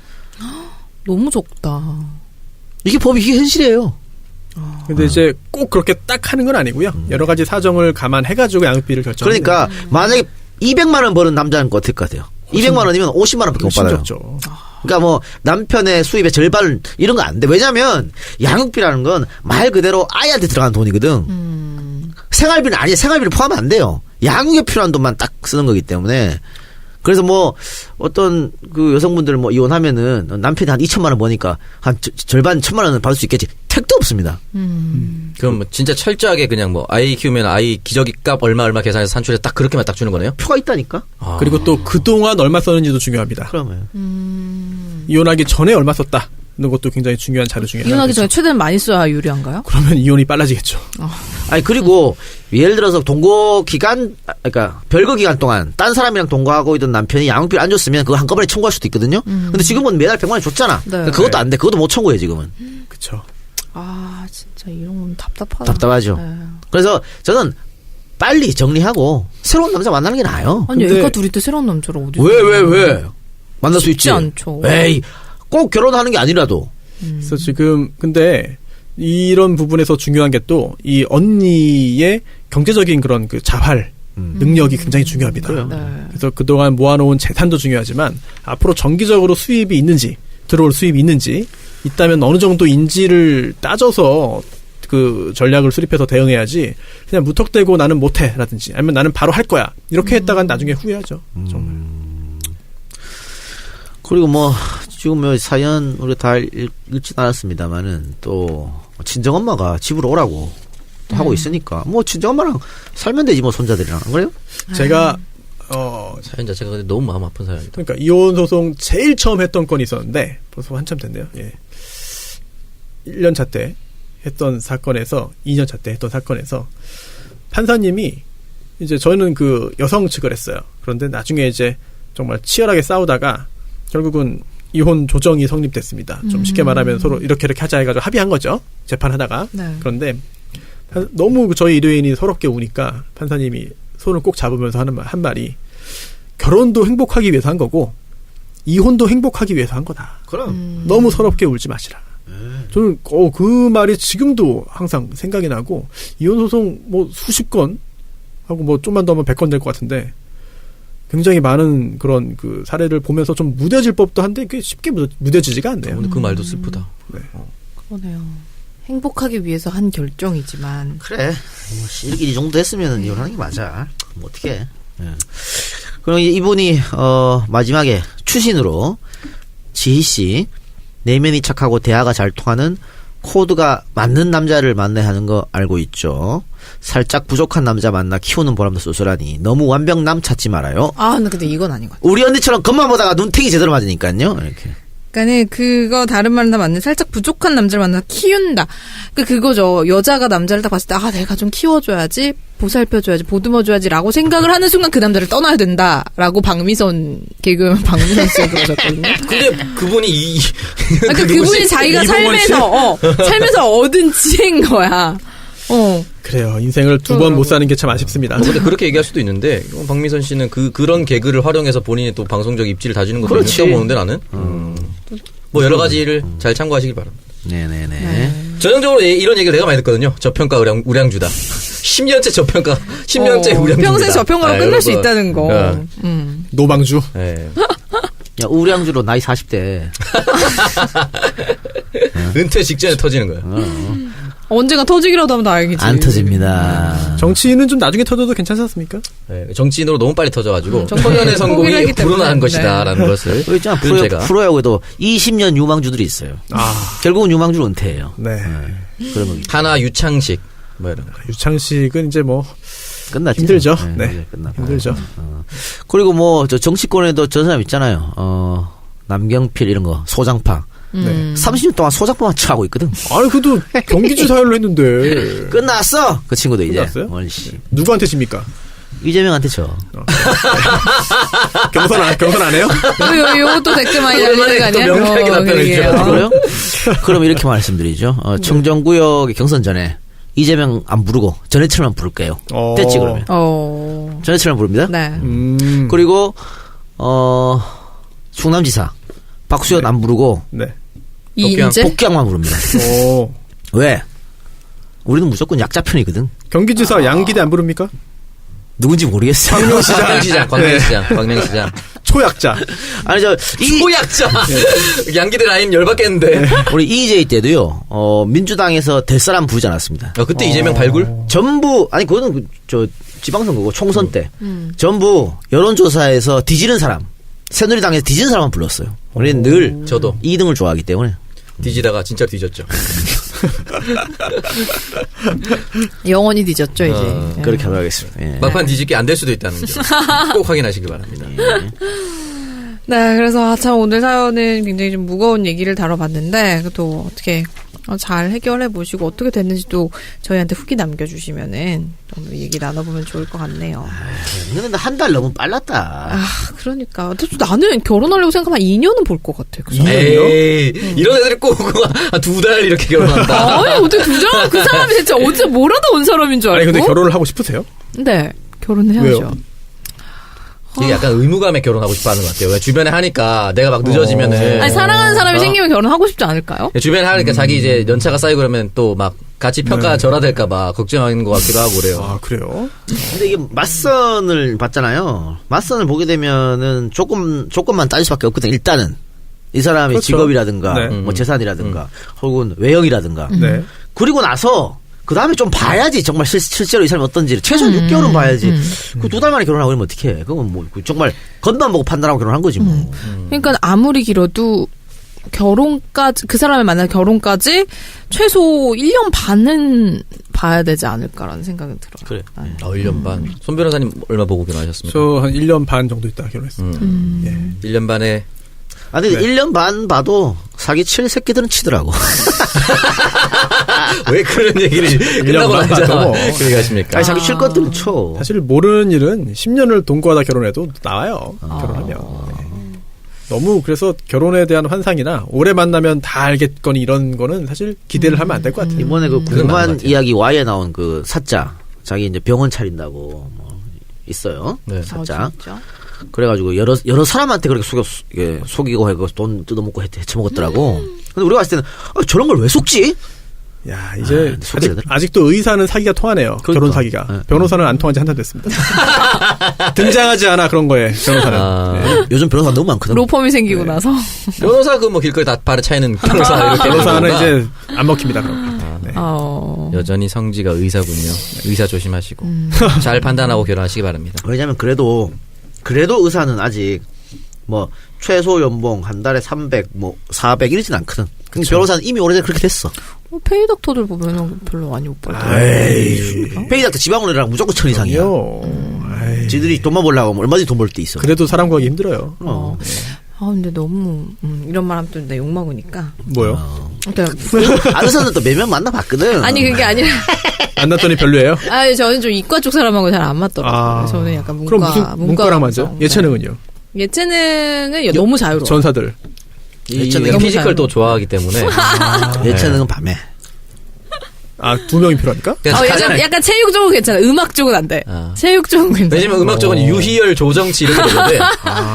너무 적다. 이게 현실이에요. 근데 이제 꼭 그렇게 딱 하는 건 아니고요. 여러 가지 사정을 감안해가지고 양육비를 결정하는 그러니까 만약에 200만 원 버는 남자는 어떨 것 같아요? 200만 원이면 50만 원밖에 못 받아요. 심적죠. 그러니까 뭐 남편의 수입의 절반 이런 거 안 돼. 왜냐면 양육비라는 건 말 그대로 아이한테 들어가는 돈이거든. 생활비는 아니 생활비를 포함 안 돼요. 양육에 필요한 돈만 딱 쓰는 거기 때문에. 그래서 뭐 어떤 그 여성분들 뭐 이혼하면은 남편이 한 2천만 원 버니까 한 절반 1천만 원은 받을 수 있겠지. 택도 없습니다. 그럼 뭐 진짜 철저하게 그냥 뭐 아이 키우면 아이 기저귀 값 얼마 계산해서 산출해서 딱 그렇게만 딱 주는 거네요? 표가 있다니까. 그리고 또 그동안 얼마 썼는지도 중요합니다. 그러면 이혼하기 전에 얼마 썼다. 이런 것도 굉장히 중요한 자료 중에 하나죠. 이혼하기 전에 최대한 많이 써야 유리한가요? 그러면 이혼이 빨라지겠죠. 아니 그리고 예를 들어서 동거 기간 그러니까 별거 기간 동안 딴 사람이랑 동거하고 있던 남편이 양육비를 안 줬으면 그거 한꺼번에 청구할 수도 있거든요. 근데 지금은 매달 100만 원 줬잖아. 네. 그것도 안 돼. 그것도 못 청구해 지금은. 그렇죠. 아, 진짜 이런 건 답답하다. 답답하죠. 네. 그래서 저는 빨리 정리하고 새로운 남자 만나는 게 나아요. 아니, 근데- 애가 둘이 때 새로운 남자를 어디 왜? 만날 수 쉽지 있지. 않죠. 에이, 꼭 결혼하는 게 아니라도. 그래서 지금 근데 이런 부분에서 중요한 게 또 이 언니의 경제적인 그런 그 자활 능력이 굉장히 중요합니다. 네. 그래서 그동안 모아놓은 재산도 중요하지만 앞으로 정기적으로 수입이 있는지 들어올 수입이 있는지 있다면 어느 정도인지를 따져서 그 전략을 수립해서 대응해야지 그냥 무턱대고 나는 못해라든지 아니면 나는 바로 할 거야 이렇게 했다간 나중에 후회하죠. 정말. 그리고 뭐, 지금 뭐 사연 우리가 다 읽진 않았습니다만은 또 친정엄마가 집으로 오라고 또 하고 있으니까 뭐 친정엄마랑 살면 되지 뭐 손자들이랑. 안 그래요? 제가 사연 자체가 근데 너무 마음 아픈 사연이다. 그러니까 이혼 소송 제일 처음 했던 건이 있었는데 벌써 한참 됐네요. 예. 1년 차 때 했던 사건에서 2년 차 때 했던 사건에서 판사님이 이제 저는 그 여성 측을 했어요. 그런데 나중에 이제 정말 치열하게 싸우다가 결국은 이혼 조정이 성립됐습니다. 좀 쉽게 말하면 서로 이렇게 하자 해가지고 합의한 거죠. 재판하다가. 네. 그런데 너무 저희 의뢰인이 서럽게 우니까 판사님이 손을 꼭 잡으면서 하는 한 말이 결혼도 행복하기 위해서 한 거고 이혼도 행복하기 위해서 한 거다. 그럼. 너무 서럽게 울지 마시라. 저는 그 말이 지금도 항상 생각이 나고 이혼 소송 뭐 수십 건 하고 뭐 좀만 더 하면 100건 될 것 같은데 굉장히 많은 그런 그 사례를 보면서 좀 무뎌질 법도 한데 그게 쉽게 무뎌지지가 않네요. 근데 그 말도 슬프다. 그러네요. 행복하기 위해서 한 결정이지만 그래. 뭐 이 정도 됐으면 이혼하는 게 맞아. 뭐 어떻게? 그럼 이분이 마지막에 추신으로 지희 씨 내면이 착하고 대화가 잘 통하는 코드가 맞는 남자를 만나야 하는 거 알고 있죠. 살짝 부족한 남자 만나 키우는 보람도 쏠쏠하니 너무 완벽남 찾지 말아요. 아, 근데 이건 아닌 것 같아요. 우리 언니처럼 겉만 보다가 눈탱이 제대로 맞으니까요. 이렇게. 그러니까는 그거 다른 말은 다 맞는 살짝 부족한 남자를 만나 키운다. 그거죠. 여자가 남자를 딱 봤을 때 내가 좀 키워줘야지, 보살펴줘야지, 보듬어줘야지라고 생각을 하는 순간 그 남자를 떠나야 된다라고 박미선 개그맨 박미선 씨가 그러셨거든요. 근데 그분이 그러니까 그분이 자기가 살면서 얻은 지혜인 거야. 그래요. 인생을 두 번 못 사는 게 참 아쉽습니다. 근데 그렇게 얘기할 수도 있는데 박미선 씨는 그런 개그를 활용해서 본인이 또 방송적 입지를 다지는 것도 그렇지. 있다고 보는데 나는 뭐 여러 가지를 잘 참고하시길 바랍니다. 네네네. 전형적으로 이런 얘기를 내가 많이 듣거든요. 저평가 우량주다. 10년째 저평가, 10년째 우량주다. 평생 저평가로 끝날 수 있다는 거. 노방주. 네. 야, 우량주로 나이 40대. 은퇴 직전에 터지는 거예요. 언젠가 터지기라도 하면 다행이지. 안 터집니다. 정치인은 좀 나중에 터져도 괜찮지 않습니까? 네, 정치인으로 너무 빨리 터져가지고 정치인은 초년의 성공이 포기를 했기 때문에. 불운한 것이다라는 것을 그 있잖아. 제가 프로야구에도 20년 유망주들이 있어요. 결국은 유망주로 은퇴해요. 네. 그런 거 하나 유창식 뭐 이런 거. 유창식은 이제 뭐 끝났죠. 힘들죠. 네. 이제 끝났고. 힘들죠. 그리고 뭐 저 정치권에도 저 사람 있잖아요. 남경필 이런 거 소장파. 네. 30년 동안 소장파만 하고 있거든. 아니 그래도 경기지 사연을 했는데 끝났어. 그 친구도 이제. 끝났어요? 멀씨. 누구한테 집니까? 이재명한테 줘. 경선 안 해요? 요것도 댓글 많이 달리는 거 아니야? 또 명쾌하게 답변을 그러게요. 그래요? 그럼 이렇게 말씀드리죠. 청정구역 경선 전에 이재명 안 부르고 전해철만 부를게요. 됐지 그러면. 전해철만 부릅니다. 네. 그리고 충남지사 박수현 안 부르고 네. 이인재? 복귀양만 부릅니다. 오. 왜? 우리는 무조건 약자 편이거든. 경기지사 양기대 안 부릅니까? 누군지 모르겠어요. 광명시장. 광명시장. 초약자. 아니 소약자. 양기대 라인 열받겠는데. 우리 EJ 때도요. 민주당에서 될 사람 부르지 않았습니다. 그때 이재명 발굴? 전부 아니 그거는 지방선거고 총선 때 전부 여론조사에서 뒤지는 사람, 새누리당에서 뒤지는 사람만 불렀어요. 우리는 늘 저도 2등을 좋아하기 때문에. 뒤지다가 진짜 뒤졌죠. 영원히 뒤졌죠 이제. 그렇게 하도록 하겠습니다. 예. 막판 뒤집기 안 될 수도 있다는 점 꼭 확인하시기 바랍니다. 네, 그래서 참 오늘 사연은 굉장히 좀 무거운 얘기를 다뤄봤는데 또 어떻게 잘 해결해 보시고 어떻게 됐는지 또 저희한테 후기 남겨주시면은 또 얘기 나눠보면 좋을 것 같네요. 근데 한 달 너무 빨랐다. 아, 그러니까 나는 결혼하려고 생각하면 2년은 볼 것 같아. 그 사람. 에이, 이런 애들이 꼭 2달 이렇게 결혼한다. 아니 어떻게 그 사람이 진짜 어디서 뭐라도 온 사람인 줄 알고? 아니 근데 결혼을 하고 싶으세요? 네, 결혼해야죠. 왜요? 이게 약간 의무감에 결혼하고 싶어 하는 것 같아요. 왜 주변에 하니까 내가 막 늦어지면은. 아니 사랑하는 사람이 생기면 결혼하고 싶지 않을까요? 주변에 하니까 자기 이제 연차가 쌓이고 그러면 또 막 같이 평가가 절하될까봐 걱정하는 것 같기도 하고 그래요. 아 그래요? 근데 이게 맞선을 봤잖아요. 맞선을 보게 되면은 조건만 따질 수밖에 없거든. 일단은 이 사람의 그렇죠. 직업이라든가 네. 뭐 재산이라든가 혹은 외형이라든가 네. 그리고 나서 그 다음에 좀 봐야지 정말 실제로 이 사람이 어떤지 최소 6개월은 봐야지. 그 2달 만에 결혼하고 그러면 어떡해. 그건 뭐 정말 겉만 보고 판단하고 결혼한 거지 뭐. 그러니까 아무리 길어도 결혼까지 그 사람을 만날 결혼까지 최소 1년 반은 봐야 되지 않을까라는 생각이 들어요. 그래. 1년 반. 손 변호사님 얼마 보고 결혼하셨습니까? 저 한 1년 반 정도 있다가 결혼했습니다. 예. 1년 반에. 아니 네. 1년 반 봐도 사기 칠 새끼들은 치더라고. 왜 그런 얘기를 끝나고 반 나자 봐도 뭐. 그렇게 하십니까? 아니 사기 칠 것들은 쳐. 사실 모르는 일은 10년을 동거하다 결혼해도 나와요. 결혼하면. 네. 너무 그래서 결혼에 대한 환상이나 오래 만나면 다 알겠거니 이런 거는 사실 기대를 하면 안 될 것 같아요. 이번에 그 맞는 것 궁금한 같아요. 이야기 Y에 나온 그 사자 자기 이제 병원 차린다고 뭐 있어요. 네. 사자. 진짜? 그래가지고 여러 사람한테 그렇게 속이고 해고 돈 뜯어먹고 헤쳐먹었더라고. 근데 우리가 봤을 때는 저런 걸 왜 속지? 야 이제 속지 아직도 의사는 사기가 통하네요. 그러니까. 결혼 사기가. 네. 변호사는 안 통한 지 한 달 됐습니다. 등장하지 않아 그런 거에 변호사는. 네. 요즘 변호사 너무 많거든. 로펌이 생기고 나서 변호사 그 뭐 길거리 다 발에 차이는 변호사 이렇게 변호사는 되는 건가? 이제 안 먹힙니다. 그런 거. 네. 여전히 성지가 의사군요. 의사 조심하시고 잘 판단하고 결혼하시기 바랍니다. 왜냐면 그래도 의사는 아직 뭐 최소 연봉 한 달에 300 뭐 400 이러진 않거든. 근데 변호사는 이미 오래전에 그렇게 됐어. 페이 닥터들 보면 별로 많이 못 벌죠. 페이닥터 지방원이랑 무조건 1000 이상이야. 아이, 지들이 돈만 벌려고 하면 얼마든지 돈 벌 때 있어. 그래도 사람 구하기 힘들어요. 근데 너무 이런 말 하면 또 내 욕먹으니까. 뭐요? 그러니까 의사는 또 몇 명 만나봤거든. 아니 그게 아니라 만났더니 별로예요? 저는 좀 이과 쪽 사람하고 잘 안 맞더라고요. 저는 약간 문과. 그럼 무슨 문과랑 맞죠? 네. 예체능은요? 예체능은 너무 자유로워. 전사들. 예체능 너무 피지컬 잘 또 좋아하기 때문에 예체능은 밤에. 아, 2명이 필요합니까? 약간 체육 쪽은 괜찮아. 음악 쪽은 안 돼. 체육 쪽은 괜찮아. 왜냐면 음악 쪽은 유희열, 조정치 이렇게 되는데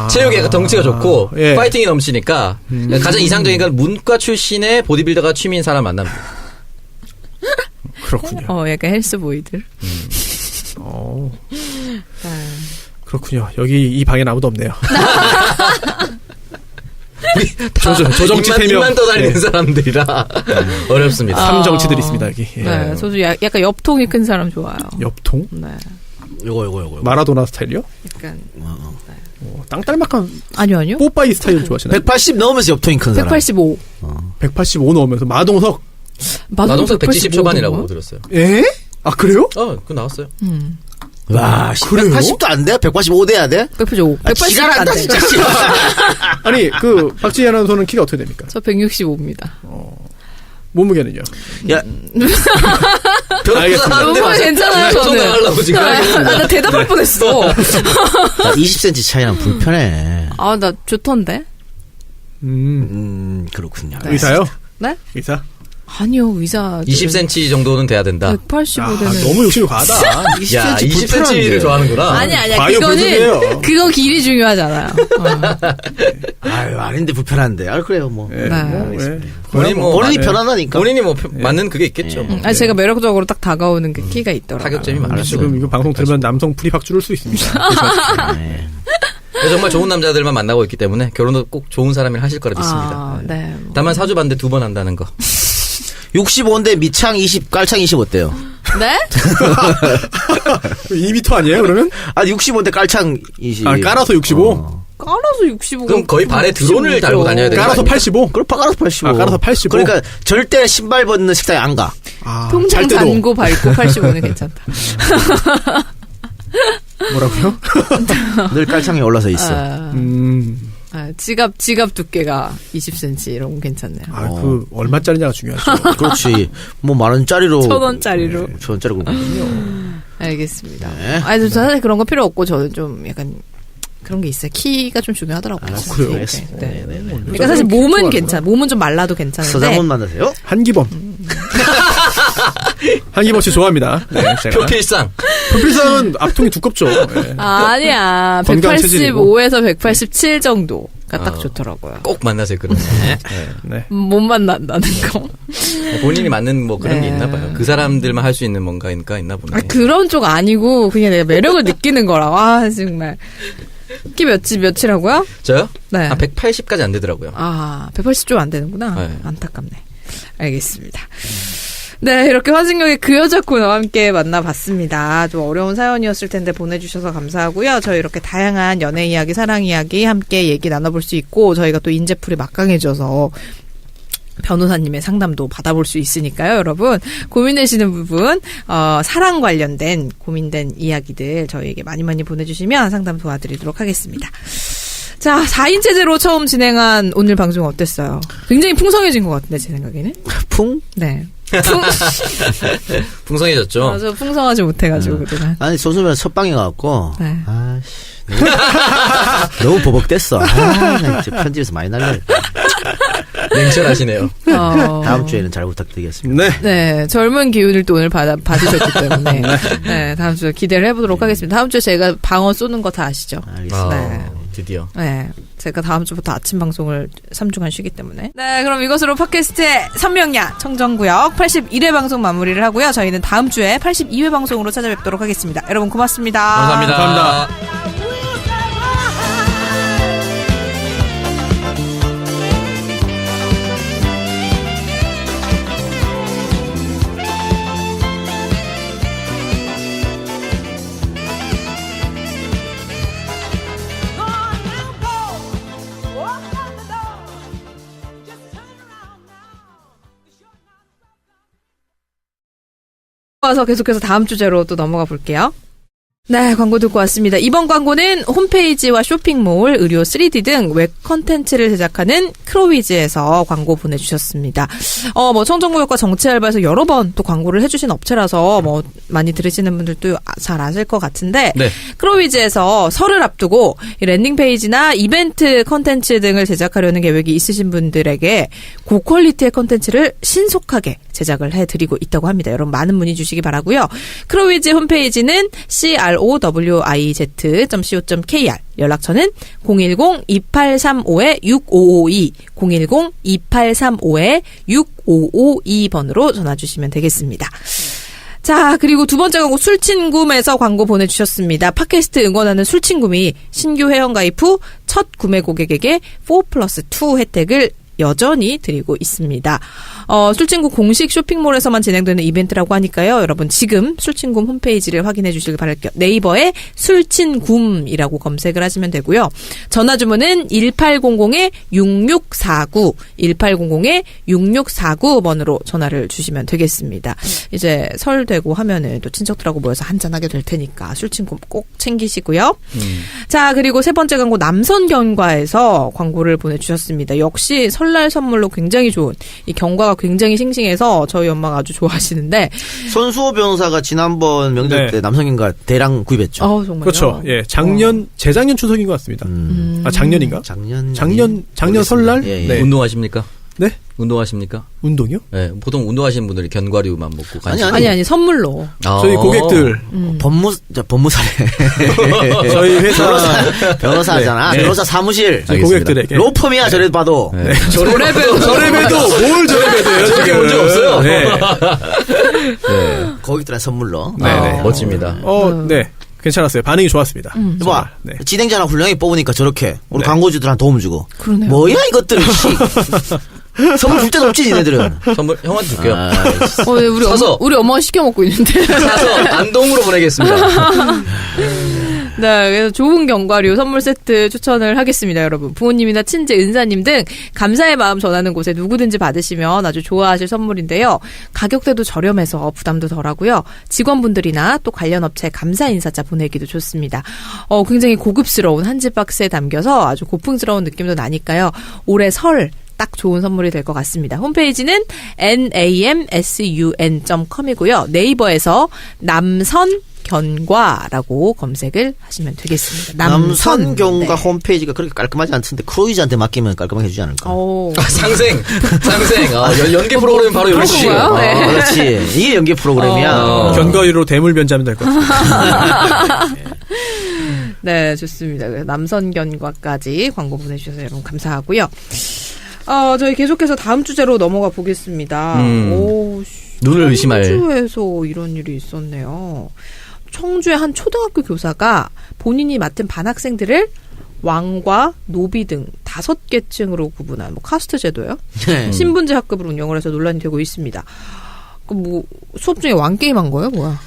체육이 약간 덩치가 좋고 예. 파이팅이 넘치니까 가장 이상적인 건 문과 출신의 보디빌더가 취미인 사람 만납니다. 그렇군요. 약간 헬스보이들. 그렇군요. 여기 이 방엔 아무도 없네요. 조정치 입만 떠다니는 네. 사람들이라 어렵습니다. 삼정치들이 있습니다, 여기. 예. 네, 저도 약간 옆통이 큰 사람 좋아요. 옆통? 네, 요거. 마라도나 스타일이요? 약간 땅딸막한 아니요. 뽀빠이 스타일 좋아하시나요? 180 넘으면서 옆통이 큰 사람. 185. 185 넣으면서 마동석. 마동석 170 초반이라고 들었어요. 에? 아, 그래요? 그거 나왔어요. 와, 그래요? 180도 안 돼? 185 돼야 돼? 185. 180도 안 지랄한다 돼. 진짜. 아니, 박지희 아나운서는 키가 어떻게 됩니까? 저 165입니다. 몸무게는요? 야, 알겠습니다. 몸무게 괜찮아요, 소송 저는. 나가려고 지금. 나 대답할 뻔했어. 나 20cm 차이랑 불편해. 나 좋던데? 그렇군요. 의사요? 네? 의사? 아니요, 의사. 20cm 정도는 돼야 된다. 185대는. 너무 욕심이 과하다. 야, 20cm를 불편한데. 좋아하는구나. 아니야. 과요 불급이에요. 그거 길이 중요하잖아요. 아유, 아닌데 불편한데. 그래요, 뭐. 예, 네. 뭐, 예. 본인이 뭐 본인이 맞- 편안하니까. 본인이 뭐 맞는 그게 있겠죠. 뭐. 제가 매력적으로 딱 다가오는 그 키가 있더라고요. 타격점이 많죠. 지금 이거 방송 들으면 남성 프리박 줄을 수 있습니다. 네. 정말 좋은 남자들만 만나고 있기 때문에 결혼도 꼭 좋은 사람이랑 하실 거라 믿습니다. 네. 다만 사주 반대 2번 한다는 거. 65인데 미창 20, 깔창 20 어때요? 네? 2m 아니에요, 그러면? 아니 65인데 깔창 20. 아, 깔아서 65? 깔아서 65. 그럼 거의 발에 드론을 달고 다녀야 되는 거 깔아서 아니에요? 85? 그럼 깔아서 85. 아, 깔아서 85? 그러니까 절대 신발 벗는 식당에 안 가. 아, 통장 잘 때도. 잔고 밟고 85는 괜찮다. 뭐라고요? 늘 깔창에 올라서 있어. 지갑 두께가 20cm 이런 건 괜찮네요. 아, 그, 얼마짜리냐가 중요하죠. 그렇지. 뭐 만 원짜리로. 1,000원짜리로. 1,000원짜리고. 알겠습니다. 네. 아니, 사실 그런 거 필요 없고 저는 좀 약간 그런 게 있어요. 키가 좀 중요하더라고요. 그래요? 네. 그러니까 사실 몸은 괜찮아. 몸은 좀 말라도 괜찮은데. 서장훈 만나세요? 한기범. 한기범 씨 좋아합니다. 네, 제가. 표필상. 표필상은 앞통이 두껍죠. 네. 아니야. 건강 체질이고. 185에서 187 정도가 딱 좋더라고요. 꼭 만나세요, 그러면. 네. 못 만난다는 거. 본인이 맞는 뭐 그런 게 네. 있나 봐요. 그 사람들만 할 수 있는 뭔가 있나 보네. 아, 그런 쪽 아니고 그냥 내가 매력을 느끼는 거라. 와, 정말. 키 몇이라고요? 저요? 네. 180까지 안 되더라고요. 180 좀 안 되는구나. 네. 안타깝네. 알겠습니다. 네, 이렇게 화승역의 그 여자 코너와 함께 만나봤습니다. 좀 어려운 사연이었을 텐데 보내주셔서 감사하고요. 저희 이렇게 다양한 연애 이야기, 사랑 이야기 함께 얘기 나눠볼 수 있고, 저희가 또 인재풀이 막강해져서 변호사님의 상담도 받아볼 수 있으니까요, 여러분. 고민되시는 부분, 사랑 관련된 고민된 이야기들 저희에게 많이 보내주시면 상담 도와드리도록 하겠습니다. 자, 4인 체제로 처음 진행한 오늘 방송 어땠어요? 굉장히 풍성해진 것 같은데, 제 생각에는. 풍? 네. 풍성해졌죠. 저 풍성하지 못해가지고, 그동안. 아니, 소수면 첫 방에 가갖고. 네. 아씨. 너무 버벅댔어. 나 이제 편집에서 많이 날려. 냉철하시네요. 다음 주에는 잘 부탁드리겠습니다. 네. 네, 젊은 기운을 또 오늘 받으셨기 때문에. 네, 다음 주에 기대를 해보도록 하겠습니다. 다음 주에 제가 방어 쏘는 거 다 아시죠? 알겠습니다. 네. 드디어. 네. 제가 다음 주부터 아침 방송을 3주간 쉬기 때문에. 네, 그럼 이것으로 팟캐스트의 선명야 청정구역 81회 방송 마무리를 하고요. 저희는 다음 주에 82회 방송으로 찾아뵙도록 하겠습니다. 여러분 고맙습니다. 감사합니다. 감사합니다. 와서 계속해서 다음 주제로 또 넘어가 볼게요. 네, 광고 듣고 왔습니다. 이번 광고는 홈페이지와 쇼핑몰, 의료 3D 등 웹 컨텐츠를 제작하는 크로위즈에서 광고 보내주셨습니다. 청정구역과 정치알바에서 여러 번 또 광고를 해주신 업체라서 많이 들으시는 분들도 잘 아실 것 같은데, 네. 크로위즈에서 설을 앞두고 이 랜딩페이지나 이벤트 컨텐츠 등을 제작하려는 계획이 있으신 분들에게 고퀄리티의 컨텐츠를 신속하게 제작을 해드리고 있다고 합니다. 여러분 많은 문의 주시기 바라고요. 크로위즈 홈페이지는 crowiz.co.kr, 연락처는 010-2835-6552, 010-2835-6552번으로 전화 주시면 되겠습니다. 자, 그리고 두 번째 광고 술친굼에서 광고 보내주셨습니다. 팟캐스트 응원하는 술친굼이 신규 회원가입 후 첫 구매 고객에게 4+2 혜택을 여전히 드리고 있습니다. 술친구 공식 쇼핑몰에서만 진행되는 이벤트라고 하니까요. 여러분 지금 술친굼 홈페이지를 확인해 주시길 바랄게요. 네이버에 술친굼이라고 검색을 하시면 되고요. 전화 주문은 1800-6649, 1800-6649번으로 전화를 주시면 되겠습니다. 이제 설 되고 하면은 또 친척들하고 모여서 한잔하게 될 테니까 술친굼 꼭 챙기시고요. 자, 그리고 세 번째 광고 남선경과에서 광고를 보내주셨습니다. 역시 설날 선물로 굉장히 좋은 이 경과가 굉장히 싱싱해서 저희 엄마가 아주 좋아하시는데, 손수호 변호사가 지난번 명절 네. 때 남성인과 대량 구입했죠. 정말요? 그렇죠. 예, 재작년 추석인 것 같습니다. 작년인가? 작년 설날? 예, 예. 네. 운동하십니까? 네? 운동하십니까? 운동이요? 네, 보통 운동하시는 분들이 견과류만 먹고 간식. 아니 선물로. 저희 고객들 법무사래. 저희 회사 변호사잖아. 네. 변호사 사무실. 저희 고객들에게 로펌이야, 저래 봐도. 네. 저래봬도 뭘 저래봬도요? 저렇게 문제 없어요. 네. 고객들한테 선물로. 네. 멋집니다. 네. 괜찮았어요. 반응이 좋았습니다. 봐. 정말. 네. 진행자나 훌륭하게 뽑으니까 저렇게 우리 네. 광고주들한테 도움 주고. 그러네요. 뭐야 이것들. 선물 줄 데도 없지 니네들은. 선물 형한테 줄게요. 왜 우리 사서. 우리 엄마가 시켜 먹고 있는데. 가서 안동으로 보내겠습니다. 네, 그래서 좋은 견과류 선물 세트 추천을 하겠습니다, 여러분. 부모님이나 친지, 은사님 등 감사의 마음 전하는 곳에 누구든지 받으시면 아주 좋아하실 선물인데요. 가격대도 저렴해서 부담도 덜하고요. 직원분들이나 또 관련 업체에 감사 인사자 보내기도 좋습니다. 굉장히 고급스러운 한지 박스에 담겨서 아주 고풍스러운 느낌도 나니까요. 올해 설 딱 좋은 선물이 될 것 같습니다. 홈페이지는 namsun.com이고요. 네이버에서 남선 견과라고 검색을 하시면 되겠습니다. 남선경과 네. 홈페이지가 그렇게 깔끔하지 않던데 크루이즈한테 맡기면 깔끔하게 해주지 않을까? 상생. 연기 프로그램 바로 이런 그런 식이에요. 건가요? 네. 그렇지. 이게 연기 프로그램이야. 견과류로 대물 변제하면 될 것 같습니다. 네, 좋습니다. 그래서 남선견과까지 광고 보내주셔서 여러분 감사하고요. 저희 계속해서 다음 주제로 넘어가 보겠습니다. 눈을 의심할. 청주에서 이런 일이 있었네요. 청주의 한 초등학교 교사가 본인이 맡은 반 학생들을 왕과 노비 등 5계층으로 구분한 카스트 제도예요. 네. 신분제 학급을 운영을 해서 논란이 되고 있습니다. 수업 중에 왕 게임 한 거예요, 뭐야?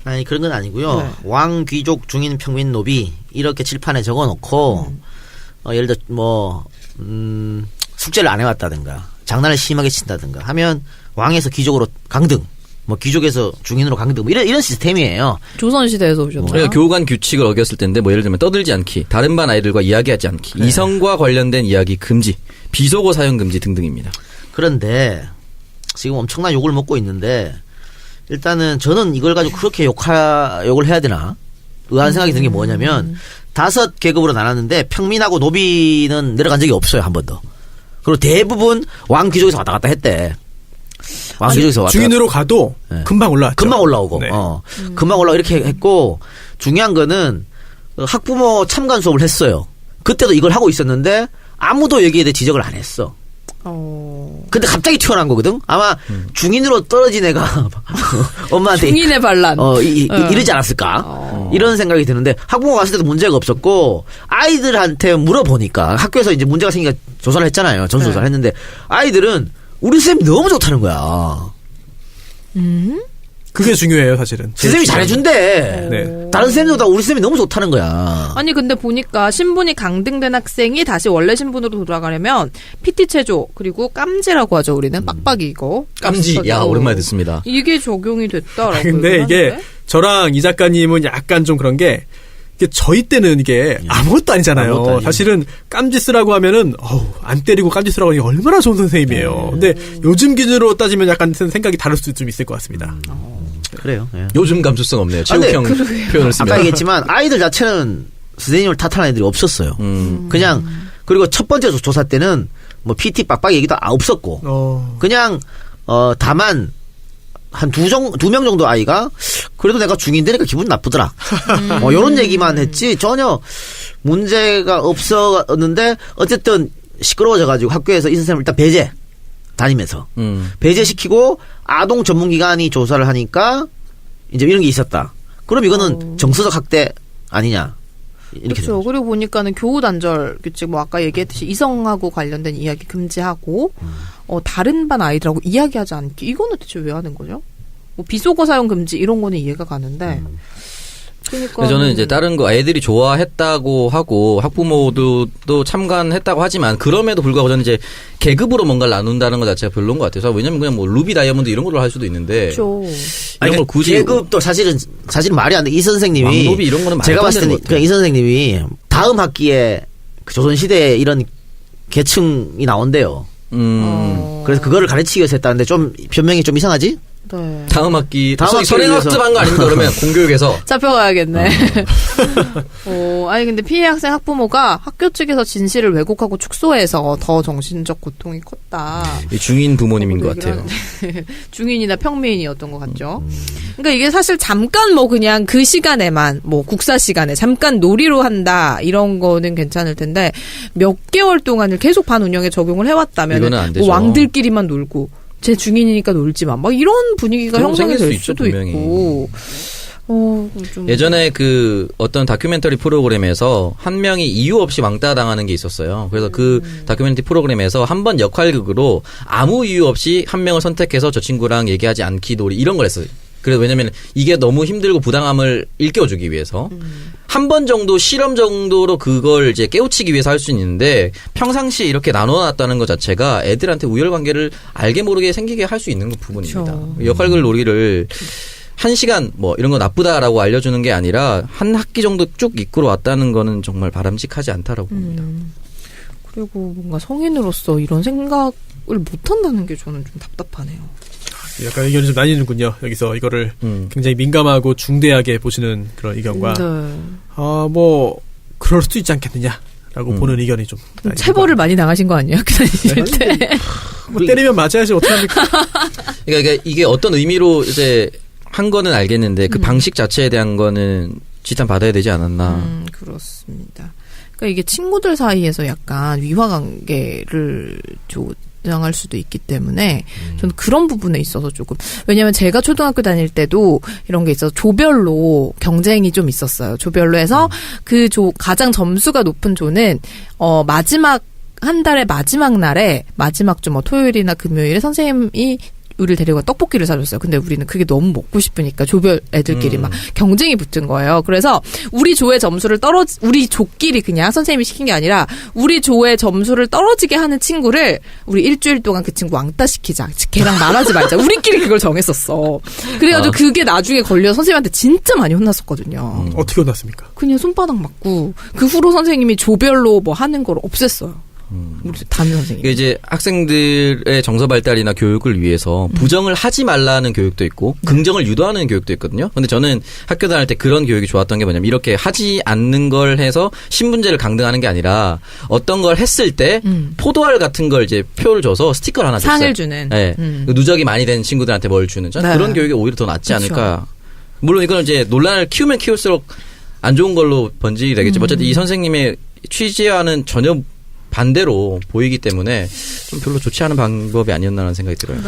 아니 그런 건 아니고요. 네. 왕, 귀족, 중인, 평민, 노비 이렇게 칠판에 적어놓고 예를 들어 숙제를 안 해왔다든가 장난을 심하게 친다든가 하면 왕에서 귀족으로 강등, 귀족에서 중인으로 강등 이런 시스템이에요. 조선시대에서 오셨나요? 우리가 교관 규칙을 어겼을 텐데 예를 들면 떠들지 않기, 다른 반 아이들과 이야기하지 않기, 이성과 관련된 이야기 금지, 비속어 사용 금지 등등입니다. 그런데 지금 엄청난 욕을 먹고 있는데 일단은 저는 이걸 가지고 그렇게 욕을 해야 되나 의아한 생각이 드는 게 뭐냐면 5계급으로 나눴는데 평민하고 노비는 내려간 적이 없어요, 한 번도. 그리고 대부분 왕 귀족에서 왔다 갔다 했대. 왕 귀족에서 왔다 중인으로 가도 네. 금방 올라왔죠. 금방 올라오고, 네. 금방 올라오고 이렇게 했고 중요한 거는 학부모 참관 수업을 했어요. 그때도 이걸 하고 있었는데 아무도 여기에 대해 지적을 안 했어. 근데 갑자기 튀어나온 거거든. 아마 중인으로 떨어진 애가 엄마한테 중인의 반란. 이러지 않았을까? 이런 생각이 드는데 학부모 갔을 때도 문제가 없었고 아이들한테 물어보니까 학교에서 이제 문제가 생기니까 조사를 했잖아요. 전수조사를 했는데 아이들은 우리 쌤이 너무 좋다는 거야. 그게 중요해요, 사실은. 쌤이 잘해준대. 네. 다른 쌤보다 우리 쌤이 너무 좋다는 거야. 아니 근데 보니까 신분이 강등된 학생이 다시 원래 신분으로 돌아가려면 PT 체조 그리고 깜지라고 하죠 우리는 빡빡이 이거 깜지. 야, 오랜만에 듣습니다. 이게 적용이 됐다라고. 근데 얘기를 이게 하는데? 저랑 이 작가님은 약간 좀 그런 게 이게 저희 때는 이게 아무것도 아니잖아요. 아무것도 아니에요. 사실은 깜지 쓰라고 하면은 안 때리고 깜지 쓰라고 하니 얼마나 좋은 선생님이에요. 근데 요즘 기준으로 따지면 약간 생각이 다를 수도 좀 있을 것 같습니다. 그래요. 예. 요즘 감수성 없네요. 체육형 표현을 쓰면. 아까 얘기했지만 아이들 자체는 선생님을 탓하는 애들이 없었어요. 그냥 그리고 첫 번째 조사 때는 PT 빡빡이 얘기도 없었고 그냥 다만 한 두 명 정도 아이가 그래도 내가 중인 되니까 기분 나쁘더라. 이런 얘기만 했지 전혀 문제가 없었는데 어쨌든 시끄러워져가지고 학교에서 이 선생님을 일단 배제 다니면서 배제시키고 아동 전문기관이 조사를 하니까 이제 이런 게 있었다. 그럼 이거는 정서적 학대 아니냐. 이렇게 그렇죠. 그리고 보니까는 교우 단절 규칙 아까 얘기했듯이 이성하고 관련된 이야기 금지하고 다른 반 아이들하고 이야기하지 않기 이거는 대체 왜 하는 거죠? 비속어 사용 금지 이런 거는 이해가 가는데. 그러니까 저는 이제 다른 거 애들이 좋아했다고 하고 학부모도 또 참관했다고 하지만 그럼에도 불구하고 저는 이제 계급으로 뭔가를 나눈다는 것 자체가 별로인 것 같아서 왜냐면 그냥 루비 다이아몬드 이런 걸로 할 수도 있는데 그렇죠. 이런 걸 굳이 계급도 사실은 말이 안 돼. 이 선생님이 왕노비 이런 거는 말도 제가 안 봤을 되는 때는 것 그냥 이 선생님이 다음 학기에 그 조선시대에 이런 계층이 나온대요. 그래서 그거를 가르치기 위해서 했다는데 좀 변명이 좀 이상하지? 네. 다음 학기 학기를 선행학습한 거 아닙니까? 그러면 공교육에서 잡혀가야겠네. 아니 근데 피해 학생 학부모가 학교 측에서 진실을 왜곡하고 축소해서 더 정신적 고통이 컸다. 이 중인 부모님인 것 얘기를 같아요. 하는데 중인이나 평민이었던 것 같죠. 그러니까 이게 사실 잠깐 그냥 그 시간에만 국사 시간에 잠깐 놀이로 한다 이런 거는 괜찮을 텐데 몇 개월 동안을 계속 반 운영에 적용을 해왔다면 이거는 안 되죠. 왕들끼리만 놀고 제 중인이니까 놀지 마. 이런 분위기가 그런 거 형성이 생길 될 수 있죠, 수도 분명히. 있고. 좀 예전에 그 어떤 다큐멘터리 프로그램에서 한 명이 이유 없이 왕따 당하는 게 있었어요. 그래서 그 다큐멘터리 프로그램에서 한 번 역할극으로 아무 이유 없이 한 명을 선택해서 저 친구랑 얘기하지 않기 놀이 이런 걸 했어요. 그래서 왜냐면 이게 너무 힘들고 부당함을 일깨워주기 위해서 한 번 정도 실험 정도로 그걸 이제 깨우치기 위해서 할 수 있는데 평상시에 이렇게 나눠놨다는 것 자체가 애들한테 우열관계를 알게 모르게 생기게 할 수 있는 부분입니다. 그렇죠. 역할극 놀이를 1시간 뭐 이런 거 나쁘다라고 알려주는 게 아니라 한 학기 정도 쭉 이끌어 왔다는 거는 정말 바람직하지 않다라고 봅니다. 그리고 뭔가 성인으로서 이런 생각을 못한다는 게 저는 좀 답답하네요. 약간 의견이 좀 나뉘는군요. 여기서 이거를 굉장히 민감하고 중대하게 보시는 그런 의견과 네. 뭐 그럴 수도 있지 않겠느냐라고 보는 의견이 좀 체벌을 많이 당하신 거 아니에요? 학교 다니실 때. 뭐 때리면 맞아야지 어떻게 합니까? 그러니까 이게 어떤 의미로 이제 한 거는 알겠는데 그 방식 자체에 대한 거는 지탄 받아야 되지 않았나. 그렇습니다. 그러니까 이게 친구들 사이에서 약간 위화 관계를 조장할 수도 있기 때문에 저는 그런 부분에 있어서 조금 왜냐면 제가 초등학교 다닐 때도 이런 게 있어서 조별로 경쟁이 좀 있었어요. 조별로 해서 그 가장 점수가 높은 조는 마지막 한 달의 마지막 날에 마지막 주 뭐 토요일이나 금요일에 선생님이 우리를 데리고 떡볶이를 사줬어요. 근데 우리는 그게 너무 먹고 싶으니까 조별 애들끼리 막 경쟁이 붙은 거예요. 그래서 우리 조의 점수를 우리 조끼리 그냥 선생님이 시킨 게 아니라 우리 조의 점수를 떨어지게 하는 친구를 우리 일주일 동안 그 친구 왕따 시키자. 걔랑 말하지 말자. 우리끼리 그걸 정했었어. 그래가지고 그게 나중에 걸려 선생님한테 진짜 많이 혼났었거든요. 어떻게 혼났습니까? 그냥 손바닥 맞고 그 후로 선생님이 조별로 뭐 하는 걸 없앴어요. 우리 담임 선생님. 이제 학생들의 정서 발달이나 교육을 위해서 부정을 하지 말라는 교육도 있고 긍정을 유도하는 교육도 있거든요. 근데 저는 학교 다닐 때 그런 교육이 좋았던 게 뭐냐면 이렇게 하지 않는 걸 해서 신분제를 강등하는 게 아니라 어떤 걸 했을 때 포도알 같은 걸 이제 표를 줘서 스티커를 하나 줬어요. 상을 주는. 네. 누적이 많이 된 친구들한테 뭘 주는. 저는 네. 그런 교육이 오히려 더 낫지 그쵸. 않을까. 물론 이건 이제 논란을 키우면 키울수록 안 좋은 걸로 번지게 되겠지만 어쨌든 이 선생님의 취지와는 전혀 반대로 보이기 때문에 좀 별로 좋지 않은 방법이 아니었나라는 생각이 들어요.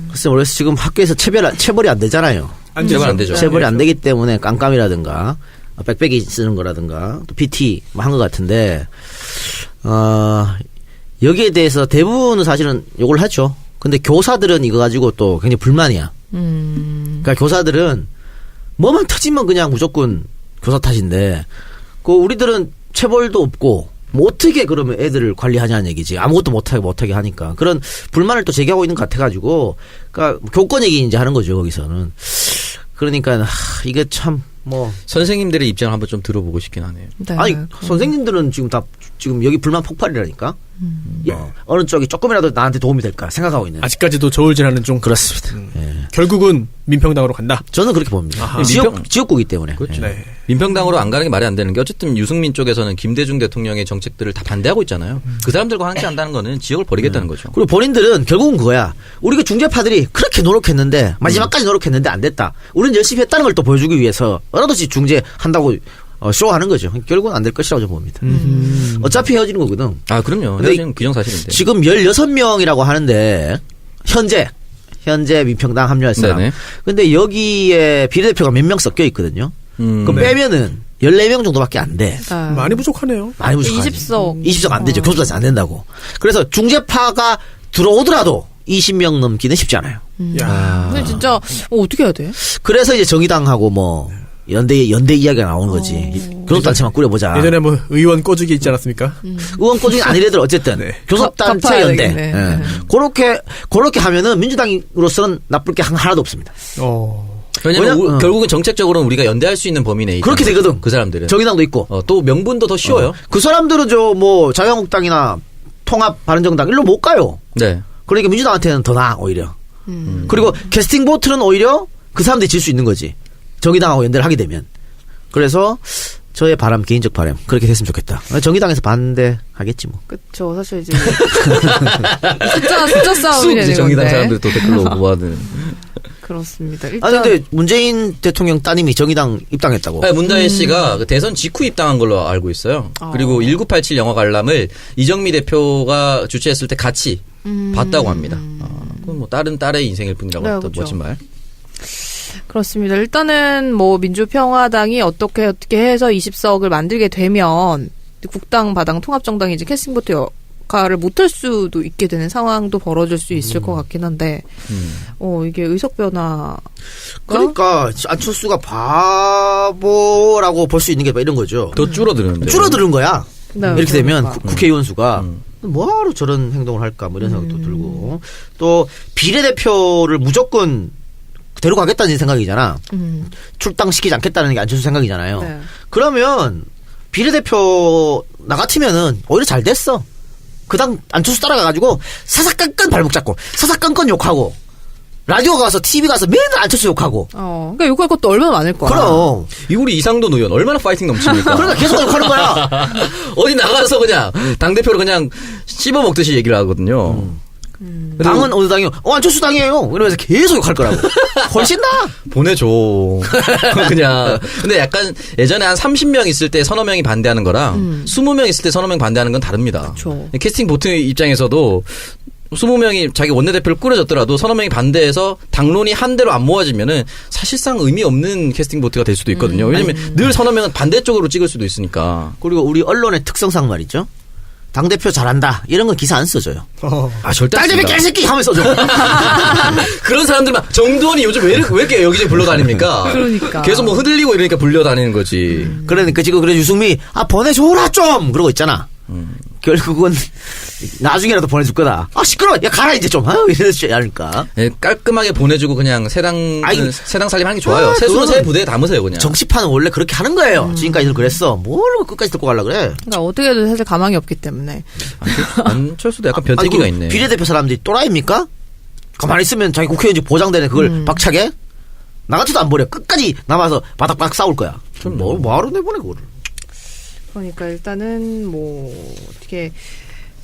글쎄 모르겠어. 지금 학교에서 체벌이 안 되잖아요. 체벌 안 되죠. 체벌이 안 되기 때문에 깜깜이라든가 빽빽이 쓰는 거라든가 또 PT 한 것 같은데 여기에 대해서 대부분은 사실은 욕을 하죠. 근데 교사들은 이거 가지고 또 굉장히 불만이야. 그러니까 교사들은 뭐만 터지면 그냥 무조건 교사 탓인데 그 우리들은 체벌도 없고 뭐 어떻게 그러면 애들을 관리하냐는 얘기지. 아무것도 못하게 하니까. 그런 불만을 또 제기하고 있는 것 같아가지고, 그러니까 교권 얘기 이제 하는 거죠, 거기서는. 그러니까, 이게 참, 뭐. 선생님들의 입장을 한번 좀 들어보고 싶긴 하네요. 네. 아니, 선생님들은 지금 여기 불만 폭발이라니까? 어느 쪽이 조금이라도 나한테 도움이 될까 생각하고 있는. 아직까지도 저울질하는 중. 그렇습니다. 예. 결국은 민평당으로 간다. 저는 그렇게 봅니다. 아하. 지역구이기 때문에. 그렇죠. 예. 네. 민평당으로 안 가는 게 말이 안 되는 게 어쨌든 유승민 쪽에서는 김대중 대통령의 정책들을 다 반대하고 있잖아요. 그 사람들과 함께 한다는 거는 지역을 버리겠다는 거죠. 그리고 본인들은 결국은 그거야. 우리가 중재파들이 그렇게 노력했는데 마지막까지 노력했는데 안 됐다. 우리는 열심히 했다는 걸 또 보여주기 위해서 여러 가지 중재한다고 쇼하는 거죠. 결국은 안 될 것이라고 저는 봅니다. 어차피 헤어지는 거거든. 아, 그럼요. 근데 헤어지는 기정사실인데. 지금 16명이라고 하는데 현재 민평당 합류할 사람. 네네. 근데 여기에 비례대표가 몇 명 섞여 있거든요. 그럼 네. 빼면은 14명 정도밖에 안 돼. 많이 부족하네요. 많이 부족하지. 20석. 20석 안 되죠. 교수단체 안 된다고. 그래서 중재파가 들어오더라도 20명 넘기는 쉽지 않아요. 야. 근데 진짜 어떻게 해야 돼? 그래서 이제 정의당하고 뭐 연대 이야기가 나오는 거지. 교섭단체만 꾸려보자. 예전에 뭐 의원 꺼주기 있지 않았습니까? 의원 꼬중이 아니래도 어쨌든 네. 교섭단체 갚아야 연대. 되겠네. 예. 그렇게 하면은 민주당으로서는 나쁠 게 하나도 없습니다. 왜냐면 결국은 정책적으로는 우리가 연대할 수 있는 범위 내에 그렇게 있잖아요. 되거든. 그 사람들은. 정의당도 있고. 또 명분도 더 쉬워요. 그 사람들은 뭐 자유한국당이나 통합 바른정당 일로 못 가요. 네. 그러니까 민주당한테는 더 나아 오히려. 그리고 캐스팅 보트는 오히려 그 사람들이 질 수 있는 거지. 정의당하고 연대를 하게 되면. 그래서 저의 바람, 개인적 바람 그렇게 됐으면 좋겠다. 정의당에서 반대하겠지 뭐. 그쵸. 사실 이제 숫자 싸움이 되는 정의당 건데. 사람들이 또 댓글로 모아드는. 그렇습니다. 일단 근데 문재인 대통령 따님이 정의당 입당했다고. 네, 문다혜 씨가 그 대선 직후 입당한 걸로 알고 있어요. 그리고 1987 영화 관람을 이정미 대표가 주최했을 때 같이 봤다고 합니다. 그건 뭐 다른 딸의 인생일 뿐이라고 네, 또 그렇죠. 멋진 말. 그렇습니다. 일단은 뭐 민주평화당이 어떻게 해서 20석을 만들게 되면 국당 바당 통합정당이 이제 캐스팅보트 역할을 못할 수도 있게 되는 상황도 벌어질 수 있을 것 같긴 한데 이게 의석 변화 그러니까 안철수가 바보라고 볼 수 있는 게 이런 거죠. 더 줄어드는데. 줄어드는 거야. 네, 이렇게 되면 그러니까. 국회의원 수가 뭐하러 저런 행동을 할까 뭐 이런 생각도 들고 또 비례대표를 무조건 데려가겠다는 생각이잖아. 출당시키지 않겠다는 게 안철수 생각이잖아요. 네. 그러면 비례대표 나 같으면은 오히려 잘 됐어. 그당 안철수 따라가가지고 사사건건 발목 잡고 사사건건 욕하고 라디오 가서 TV 가서 맨날 안철수 욕하고. 그러니까 욕할 것도 얼마나 많을 거야. 그럼. 우리 이상돈 의원 얼마나 파이팅 넘칩니까? 그러니까 계속 욕하는 거야. 어디 나가서 그냥 당대표로 그냥 씹어먹듯이 얘기를 하거든요. 당은 어느 당이요? 안철수 당이에요. 이러면서 계속 욕할 거라고. 훨씬 나아. 보내줘. 그냥. 근데 약간 예전에 한 30명 있을 때 서너 명이 반대하는 거랑 20명 있을 때 서너 명 반대하는 건 다릅니다. 그쵸. 캐스팅 보트 입장에서도 20명이 자기 원내대표를 꾸려졌더라도 서너 명이 반대해서 당론이 한 대로 안 모아지면은 사실상 의미 없는 캐스팅 보트가 될 수도 있거든요. 왜냐면 늘 서너 명은 반대쪽으로 찍을 수도 있으니까. 그리고 우리 언론의 특성상 말이죠. 당대표 잘한다. 이런 건 기사 안 써줘요. 아, 절대 안 당대표 씁니다. 개새끼 하면 써줘. 그런 사람들만 정두원이 요즘 왜 이렇게 여기저기 불러다닙니까? 그러니까. 계속 뭐 흔들리고 이러니까 불려다니는 거지. 그러니까 지금 그래 유승미 보내줘라 좀 그러고 있잖아. 결국은 나중에라도 보내줄 거다. 시끄러워. 야 가라 이제 좀. 이러지 않을까. 네, 깔끔하게 보내주고 그냥 세당 살림 하는 게 좋아요. 세수는 그거는 새 부대에 담으세요 그냥. 정치판은 원래 그렇게 하는 거예요. 지금까지는 그랬어. 뭘 끝까지 듣고 가려 그래. 그러니까 어떻게든 사실 가망이 없기 때문에. 안철수도 약간 변태기가 그 있네. 비례대표 사람들이 또라이입니까? 가만히 있으면 자기 국회의원직 보장되는 그걸 박차게? 나 같아도 안 버려. 끝까지 남아서 바닥바닥 싸울 거야. 뭐하러 내보내 그거를. 그러니까 일단은 뭐 어떻게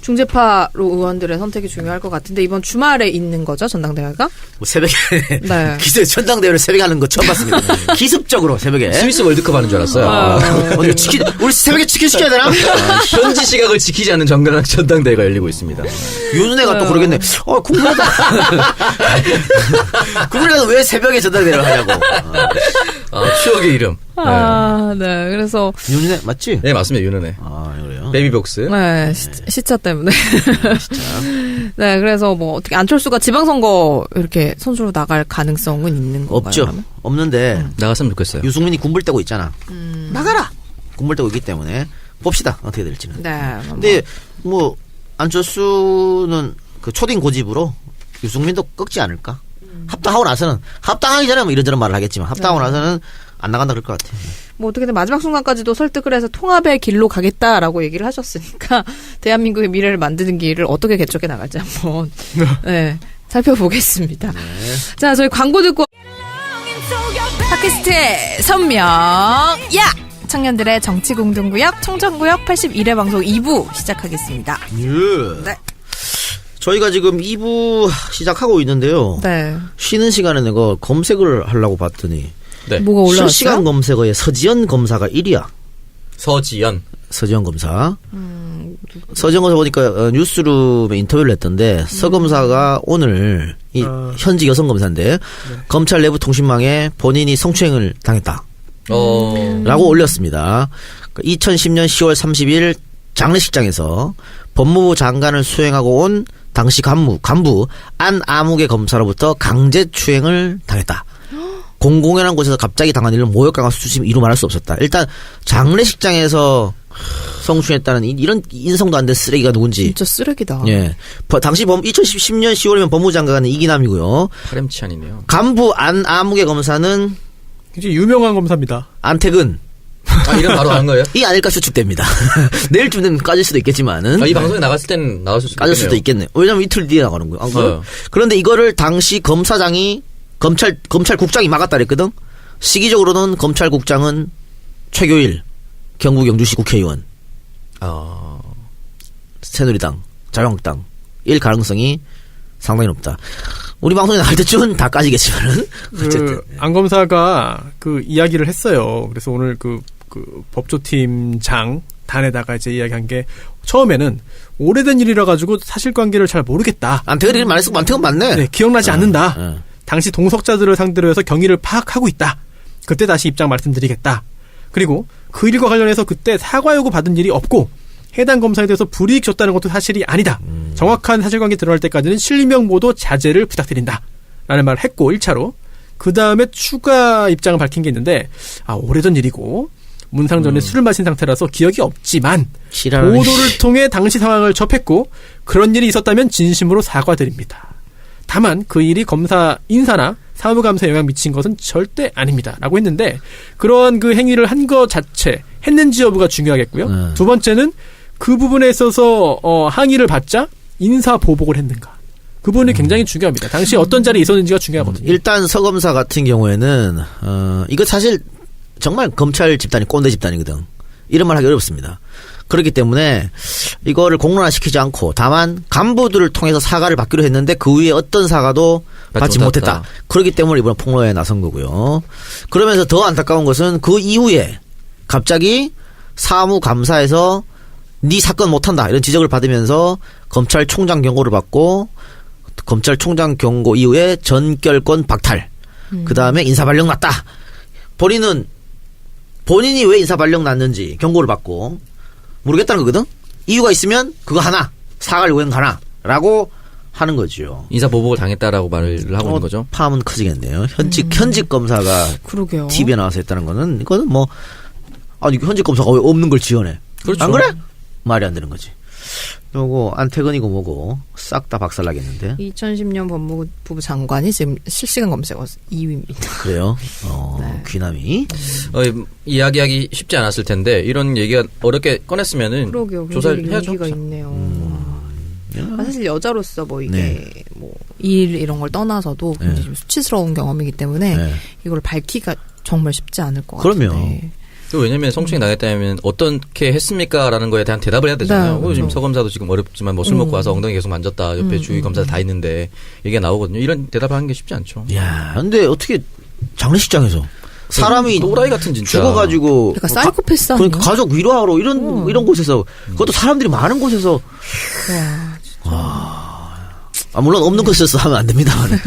중재파로 의원들의 선택이 중요할 것 같은데 이번 주말에 있는 거죠 전당대회가? 뭐 새벽에 네. 기세 전당대회를 새벽에 하는 거 처음 봤습니다. 기습적으로 새벽에. 스위스 월드컵 하는 줄 알았어요. 우리 새벽에 치킨 시켜야 되나? 현지 시각을 지키지 않는 정당한 전당대회가 열리고 있습니다. 윤은혜가 또 그러겠네. 국민의당. 국민의당은 왜 새벽에 전당대회를 하냐고. 추억의 이름. 네. 그래서 윤은혜 맞지? 네 맞습니다 윤은혜. 그래요. 베이비복스. 네, 시차 때문에. 네, 그래서 뭐 어떻게 안철수가 지방선거 이렇게 선수로 나갈 가능성은 있는 건가요? 없죠. 그러면? 없는데 나갔으면 좋겠어요. 유승민이 군불대고 있잖아. 나가라. 군불대고 있기 때문에 봅시다 어떻게 될지는. 네. 근데 뭐 안철수는 그 초딩 고집으로 유승민도 꺾지 않을까? 합당하고 나서는 합당하기 전에 뭐 이런저런 말을 하겠지만 합당하고 나서는 안 나간다 그럴 것 같아요. 뭐 어떻게든 마지막 순간까지도 설득을 해서 통합의 길로 가겠다라고 얘기를 하셨으니까 대한민국의 미래를 만드는 길을 어떻게 개척해 나갈지 한번 네, 살펴보겠습니다. 자, 저희 광고 듣고 팟캐스트의 선명 청년들의 정치공동구역 청정구역 81회 방송 2부 시작하겠습니다. 네. 저희가 지금 2부 시작하고 있는데요. 네. 쉬는 시간에 내가 검색을 하려고 봤더니 네. 뭐가 올라왔어요? 실시간 검색어에 서지연 검사가 1위야. 서지연 검사. 서지연 검사 보니까 뉴스룸에 인터뷰를 했던데 서 검사가 오늘 현직 여성 검사인데 검찰 내부 통신망에 본인이 성추행을 당했다. 라고 올렸습니다. 2010년 10월 30일 장례식장에서 법무부 장관을 수행하고 온 당시 간부 안아무개 검사로부터 강제추행을 당했다. 공공연한 곳에서 갑자기 당한 일을 모욕강화 수심 이루 말할 수 없었다. 일단 장례식장에서 성추행했다는 이런 인성도 안 된 쓰레기가 누군지. 진짜 쓰레기다. 예. 당시 2010년 10월이면 법무부 장관은 이기남이고요. 파렴치한이네요. 간부 안아무개 검사는 굉장히 유명한 검사입니다. 안택은 이름 바로 하는 거예요? 이 아닐까 추측됩니다. 내일쯤 되면 까질 수도 있겠지만은. 이 방송에 나갔을 때는 나왔을 수도 까질 수도 있겠네요. 왜냐면 이틀 뒤에 나가는 거예요. 네. 그런데 이거를 당시 검사장이 검찰국장이 막았다 그랬거든. 시기적으로는 검찰국장은 최교일 경북 영주시 국회의원 새누리당 자유한국당 일 가능성이 상당히 높다. 우리 방송에 나갈 때쯤은 다 까지겠지만은 어쨌든 안 검사가 그 이야기를 했어요. 그래서 오늘 그 법조팀장 단에다가 이제 이야기한 게 처음에는 오래된 일이라 가지고 사실관계를 잘 모르겠다. 안태근 이름 말했어. 안태근 맞네. 네, 기억나지 않는다. 당시 동석자들을 상대로 해서 경위를 파악하고 있다. 그때 다시 입장 말씀드리겠다. 그리고 그 일과 관련해서 그때 사과 요구 받은 일이 없고 해당 검사에 대해서 불이익 줬다는 것도 사실이 아니다. 정확한 사실관계 드러날 때까지는 실명 보도 자제를 부탁드린다. 라는 말을 했고 1차로 그 다음에 추가 입장을 밝힌 게 있는데 오래전 일이고 문상 전에 술을 마신 상태라서 기억이 없지만 보도를 통해 당시 상황을 접했고 그런 일이 있었다면 진심으로 사과드립니다. 다만 그 일이 검사 인사나 사무감사에 영향 미친 것은 절대 아닙니다. 라고 했는데 그러한 그 행위를 한 것 자체 했는지 여부가 중요하겠고요. 두 번째는 그 부분에 있어서 항의를 받자 인사 보복을 했는가. 그 부분이 굉장히 중요합니다. 당시 어떤 자리에 있었는지가 중요하거든요. 일단 서검사 같은 경우에는 이거 사실 정말 검찰 집단이 꼰대 집단이거든. 이런 말 하기 어렵습니다. 그렇기 때문에 이거를 공론화시키지 않고 다만 간부들을 통해서 사과를 받기로 했는데 그 위에 어떤 사과도 받지 못했다. 그렇기 때문에 이번에 폭로에 나선 거고요. 그러면서 더 안타까운 것은 그 이후에 갑자기 사무감사에서 네 사건 못한다 이런 지적을 받으면서 검찰총장 경고를 받고 검찰총장 경고 이후에 전결권 박탈. 그 다음에 인사발령 났다. 본인이 왜 인사발령 났는지 경고를 받고 모르겠다는 거거든. 이유가 있으면 그거 하나 사과를 요구한 거 하나 라고 하는 거죠. 인사보복을 당했다라고 말을 하고 있는 거죠. 파함은 커지겠네요. 현직 검사가 그러게요. TV에 나와서 했다는 거는 이거는 뭐 아니 현직 검사가 왜 없는 걸 지원해? 그렇죠. 안 그래? 말이 안 되는 거지. 요거 안태근이고 뭐고 싹 다 박살나겠는데. 2010년 법무부 장관이 지금 실시간 검색 2위입니다. 그래요? 네. 귀남이. 이야기하기 쉽지 않았을 텐데 이런 얘기가 어렵게 꺼냈으면은 그러게요. 조사를 해야죠. 용기가 있네요. 사실 여자로서 뭐 이게 네. 뭐 일 이런 걸 떠나서도 굉장히 네. 좀 수치스러운 경험이기 때문에 네. 이걸 밝히기가 정말 쉽지 않을 것 그럼요. 같은데. 왜냐면 성추행 당했다면 어떻게 했습니까라는 거에 대한 대답을 해야 되잖아요. 네, 지금 그렇죠. 서검사도 지금 어렵지만 뭐 술 먹고 와서 엉덩이 계속 만졌다. 옆에 주위 검사 다 있는데 얘기가 나오거든요. 이런 대답을 하는 게 쉽지 않죠. 야, 근데 어떻게 장례식장에서 사람이 또라이 같은 진짜 죽어가지고 그러니까 사이코패스 아니에요? 그러니까 가족 위로하러 이런 곳에서 그것도 사람들이 많은 곳에서 물론 없는 곳에서 하면 안 됩니다만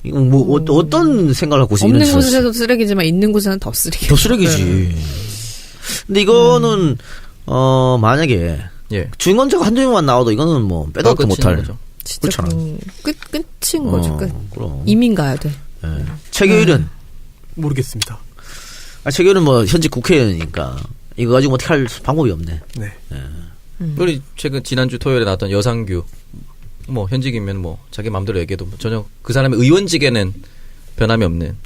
이건 뭐 어떤 생각을 갖고 있어요? 없는 곳에서도 쓰레기지만 있는 곳에는 더 쓰레기. 더 쓰레기지. 근데 이거는 만약에 예. 주인공자가 한두 명만 나와도 이거는 뭐 빼도 박도 못할 거죠. 진짜 그렇잖아. 끝인 거죠. 끝. 그럼. 이민 가야 돼. 최규일은 모르겠습니다. 최규일은 뭐 현직 국회의원이니까 이거 가지고 어떻게 할 방법이 없네. 네. 우리 최근 지난주 토요일에 나왔던 여상규 뭐 현직이면 뭐 자기 마음대로 얘기해도 뭐 전혀 그 사람의 의원직에는 변함이 없는.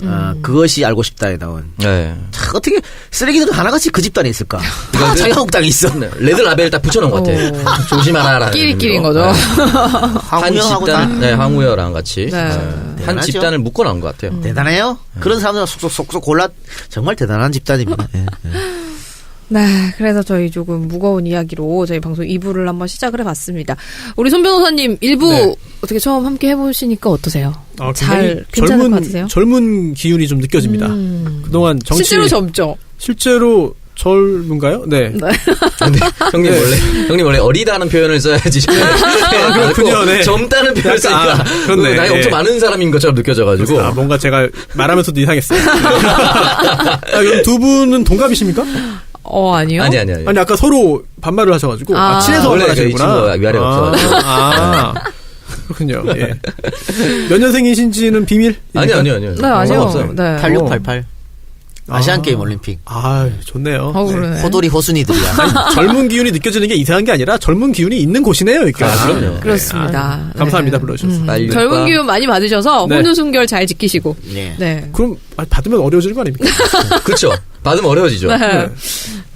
그것이 알고 싶다에 나온. 네. 참 어떻게 쓰레기들 하나같이 그 집단에 있을까? 다 자유한국당에 있어. 레드 라벨 딱 붙여놓은 것 같아. 조심하라. 끼리끼리인 거죠. 한 황우영하고 다 집단, 네, 황우여랑 같이 네. 한 대단하죠. 집단을 묶어놓은 것 같아요. 대단해요. 그런 사람들 속속 골라 정말 대단한 집단입니다. 예, 예. 네, 그래서 저희 조금 무거운 이야기로 저희 방송 2부를 한번 시작을 해봤습니다. 우리 손 변호사님 1부 네. 어떻게 처음 함께 해보시니까 어떠세요? 굉장히 괜찮은 것 같으세요? 젊은 기운이 좀 느껴집니다. 그동안 정치 실제로 젊죠? 실제로 젊은가요? 네. 형님 원래 어리다는 표현을 써야지. 그렇군요, 네. 젊다는 표현을 쓰니까 그렇네. 나이 엄청 많은 사람인 것처럼 느껴져가지고. 뭔가 제가 말하면서도 이상했어요. 그럼 두 분은 동갑이십니까? 아니요. 아니. 아니 아까 서로 반말을 하셔가지고 친해서 원래 반말하시구나. 이 친구가 위아래가 없어가지고. 그렇군요. 예. 몇 년생이신지는 비밀? 아니요. 네, 아니요. 상관없어요. 네. 8688 아시안게임 올림픽. 좋네요. 그러네. 호돌이 호순이들이야. 아니, 젊은 기운이 느껴지는 게 이상한 게 아니라 젊은 기운이 있는 곳이네요. 그러니까. 그럼요. 그렇습니다. 감사합니다. 네. 불러주셔서. 젊은 기운 많이 받으셔서 네. 혼우순결 잘 지키시고. 네. 네. 그럼 받으면 어려워지는 거 아닙니까? 그렇죠. 받으면 어려워지죠. 네.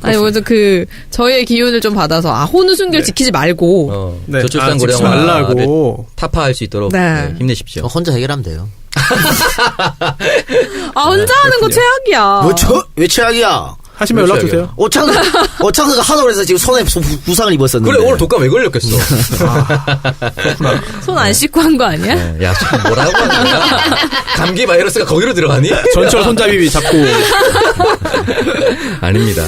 아니, 오늘 저의 기운을 좀 받아서, 혼우순결 지키지 말고. 네. 저출산 찍지 고령화 말라고. 타파할 수 있도록 네. 힘내십시오. 혼자 해결하면 돼요. 혼자 하는 거 최악이야. 왜 최악이야? 하시면 연락 주세요. 오창석가 하도 그래서 지금 손에 부상을 입었었는데. 그래 오늘 독감 왜 걸렸겠어? 손 안 씻고 한 거 아니야? 네. 야, 뭐라고 하는 거야? 감기 바이러스가 거기로 들어가니? 전철 손잡이 잡고. 아닙니다.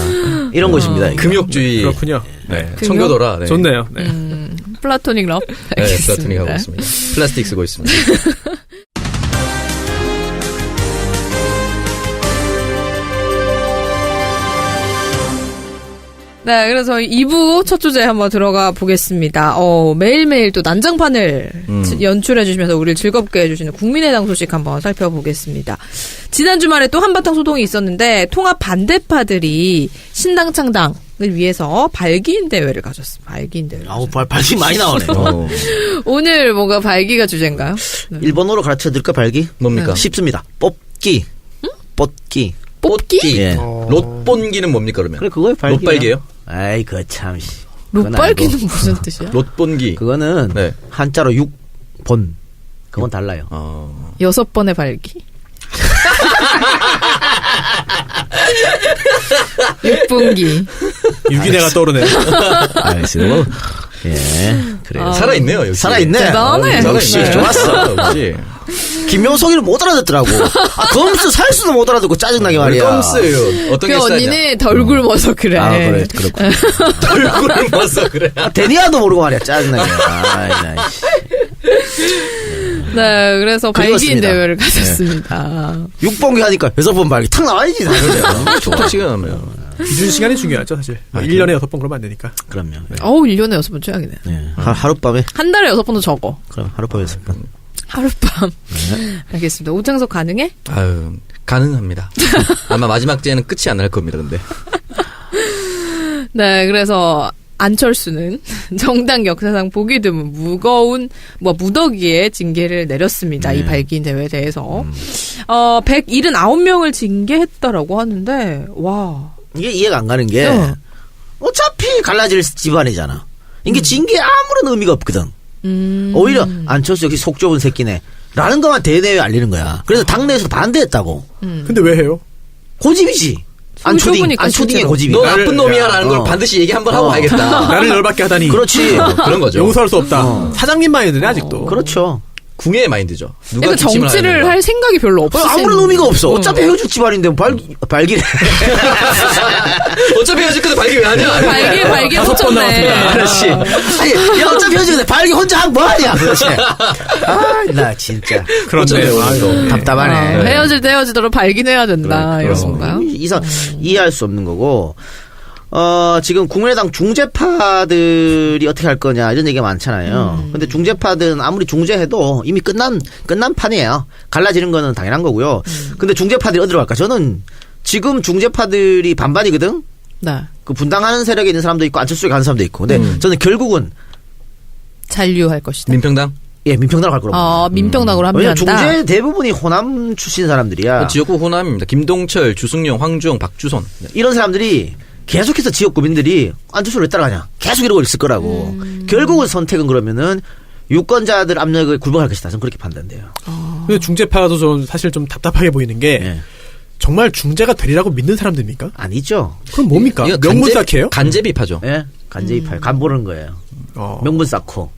이런 곳입니다. 이거. 금욕주의. 그렇군요. 네. 청교도라. 네. 좋네요. 네. 플라토닉 러브. 네, 플라토닉 하고 있습니다. 플라스틱 쓰고 있습니다. 네, 그래서 2부 첫 주제 한번 들어가 보겠습니다. 매일매일 또 난장판을 연출해 주시면서 우리를 즐겁게 해주시는 국민의당 소식 한번 살펴보겠습니다. 지난 주말에 또 한바탕 소동이 있었는데 통합 반대파들이 신당 창당을 위해서 발기인 대회를 가졌습니다. 발기인 대회. 아우, 발기 많이 나오네. 오늘 뭔가 발기가 주제인가요? 네. 일본어로 가르쳐 드릴까, 발기? 뭡니까? 쉽습니다. 뽑기. 뽑기. 뽑기? 예. 롯본기는 뭡니까 그러면? 그래, 그거에 발기. 롯발기예요? 아이, 그 참. 그건 롯발기는 알고. 무슨 뜻이야? 롯본기. 그거는 네. 한자로 6번. 그건 달라요. 6번의 발기? 6분기. 유기내가 떠오르네. 알겠어요. 예. 그래요. 살아있네요, 역시. 살아있네. 대단하네. 역시 살아있네. 좋았어. 역시. 김명석이를 못 알아듣더라고. 검수 살수도 못 알아듣고 짜증나게 말이야. 껌스예요. 어떤 그 게 있어야 언니는 덜 굶어서 그래. 아, 그래. 그렇구나. 얼굴을 봐서 그래. 데니아도 모르고 말이야. 짜증나게. 아이, 나, 씨. 네, 그래서 발기인 그리웠습니다. 대회를 가졌습니다. 6번기 하니까 6번 발기 탁 나와야지. 당연히. 톡톡 시간 하면. 기준 시간이 중요하죠, 사실. 1년에 6번 그러면 안 되니까. 그럼요. 네. 1년에 6번 최악이네. 네. 하룻밤에? 한 달에 6번도 적어. 그럼 하룻밤에 6번. 하룻밤. 알겠습니다. 오창석 가능해? 아유, 가능합니다. 아마 마지막 주에는 끝이 안 날 겁니다, 근데. 네, 그래서 안철수는 정당 역사상 보기 드문 무거운 무더기에 징계를 내렸습니다. 이 발기인 대회에 대해서. 179명을 징계했다라고 하는데 와. 이게 이해가 안 가는 게 어차피 갈라질 집안이잖아. 이게 징계 아무런 의미가 없거든. 오히려 안철수 역시 속 좁은 새끼네. 라는 것만 대대에 알리는 거야. 그래서 당내에서 반대했다고. 근데 왜 해요? 고집이지. 좁으니까 안초딩의 실제로. 고집이. 너 나쁜 놈이야라는 걸 어. 반드시 얘기 한번 하고 가야겠다. 나를 열받게 하다니. 그렇지. 그런 거죠. 용서할 수 없다. 사장님 마인드네, 아직도. 그렇죠. 궁예의 마인드죠. 누가 그러니까 기침을 정치를 하느냐. 할 생각이 별로 없어. 아무런 의미가 없어. 어차피 헤어질 집안인데 발기래. 어차피 헤어질 건데 발기 왜 하냐? 발기 5번 꽂혔네. 나왔습니다. 그렇지. 아니, 야, 어차피 헤어질 건데 발기 혼자 하면 뭐하냐. 그렇지. 아, 나 진짜. 그렇네요. 아이고, 답답하네. 헤어질 때 헤어지도록 발기해야 된다. 이런 건가요? 이해할 수 없는 거고. 지금 국민의당 중재파들이 어떻게 할 거냐 이런 얘기가 많잖아요. 근데 중재파들은 아무리 중재해도 이미 끝난 판이에요. 갈라지는 거는 당연한 거고요. 근데 중재파들이 어디로 갈까? 저는 지금 중재파들이 반반이거든. 네. 그 분당하는 세력에 있는 사람도 있고 안철수에 가는 사람도 있고. 근데 저는 결국은 잔류할 것이다. 민평당? 민평당으로 갈 거라고. 민평당으로 왜냐면 합류한다. 중재 대부분이 호남 출신 사람들이야. 지역구 호남입니다. 김동철, 주승용, 황주영, 박주선. 이런 사람들이 계속해서 지역 구민들이 안철수를 왜 따라가냐. 계속 이러고 있을 거라고. 결국은 선택은 그러면은 유권자들 압력을 굴복할 것이다. 저는 그렇게 판단돼요. 근데 중재파도 좀 사실 좀 답답하게 보이는 게 예. 정말 중재가 되리라고 믿는 사람들입니까? 아니죠. 그럼 뭡니까? 이거 명분 쌓기예요? 간제비파죠. 예? 간제입할 간 보는 거예요. 명분 쌓고.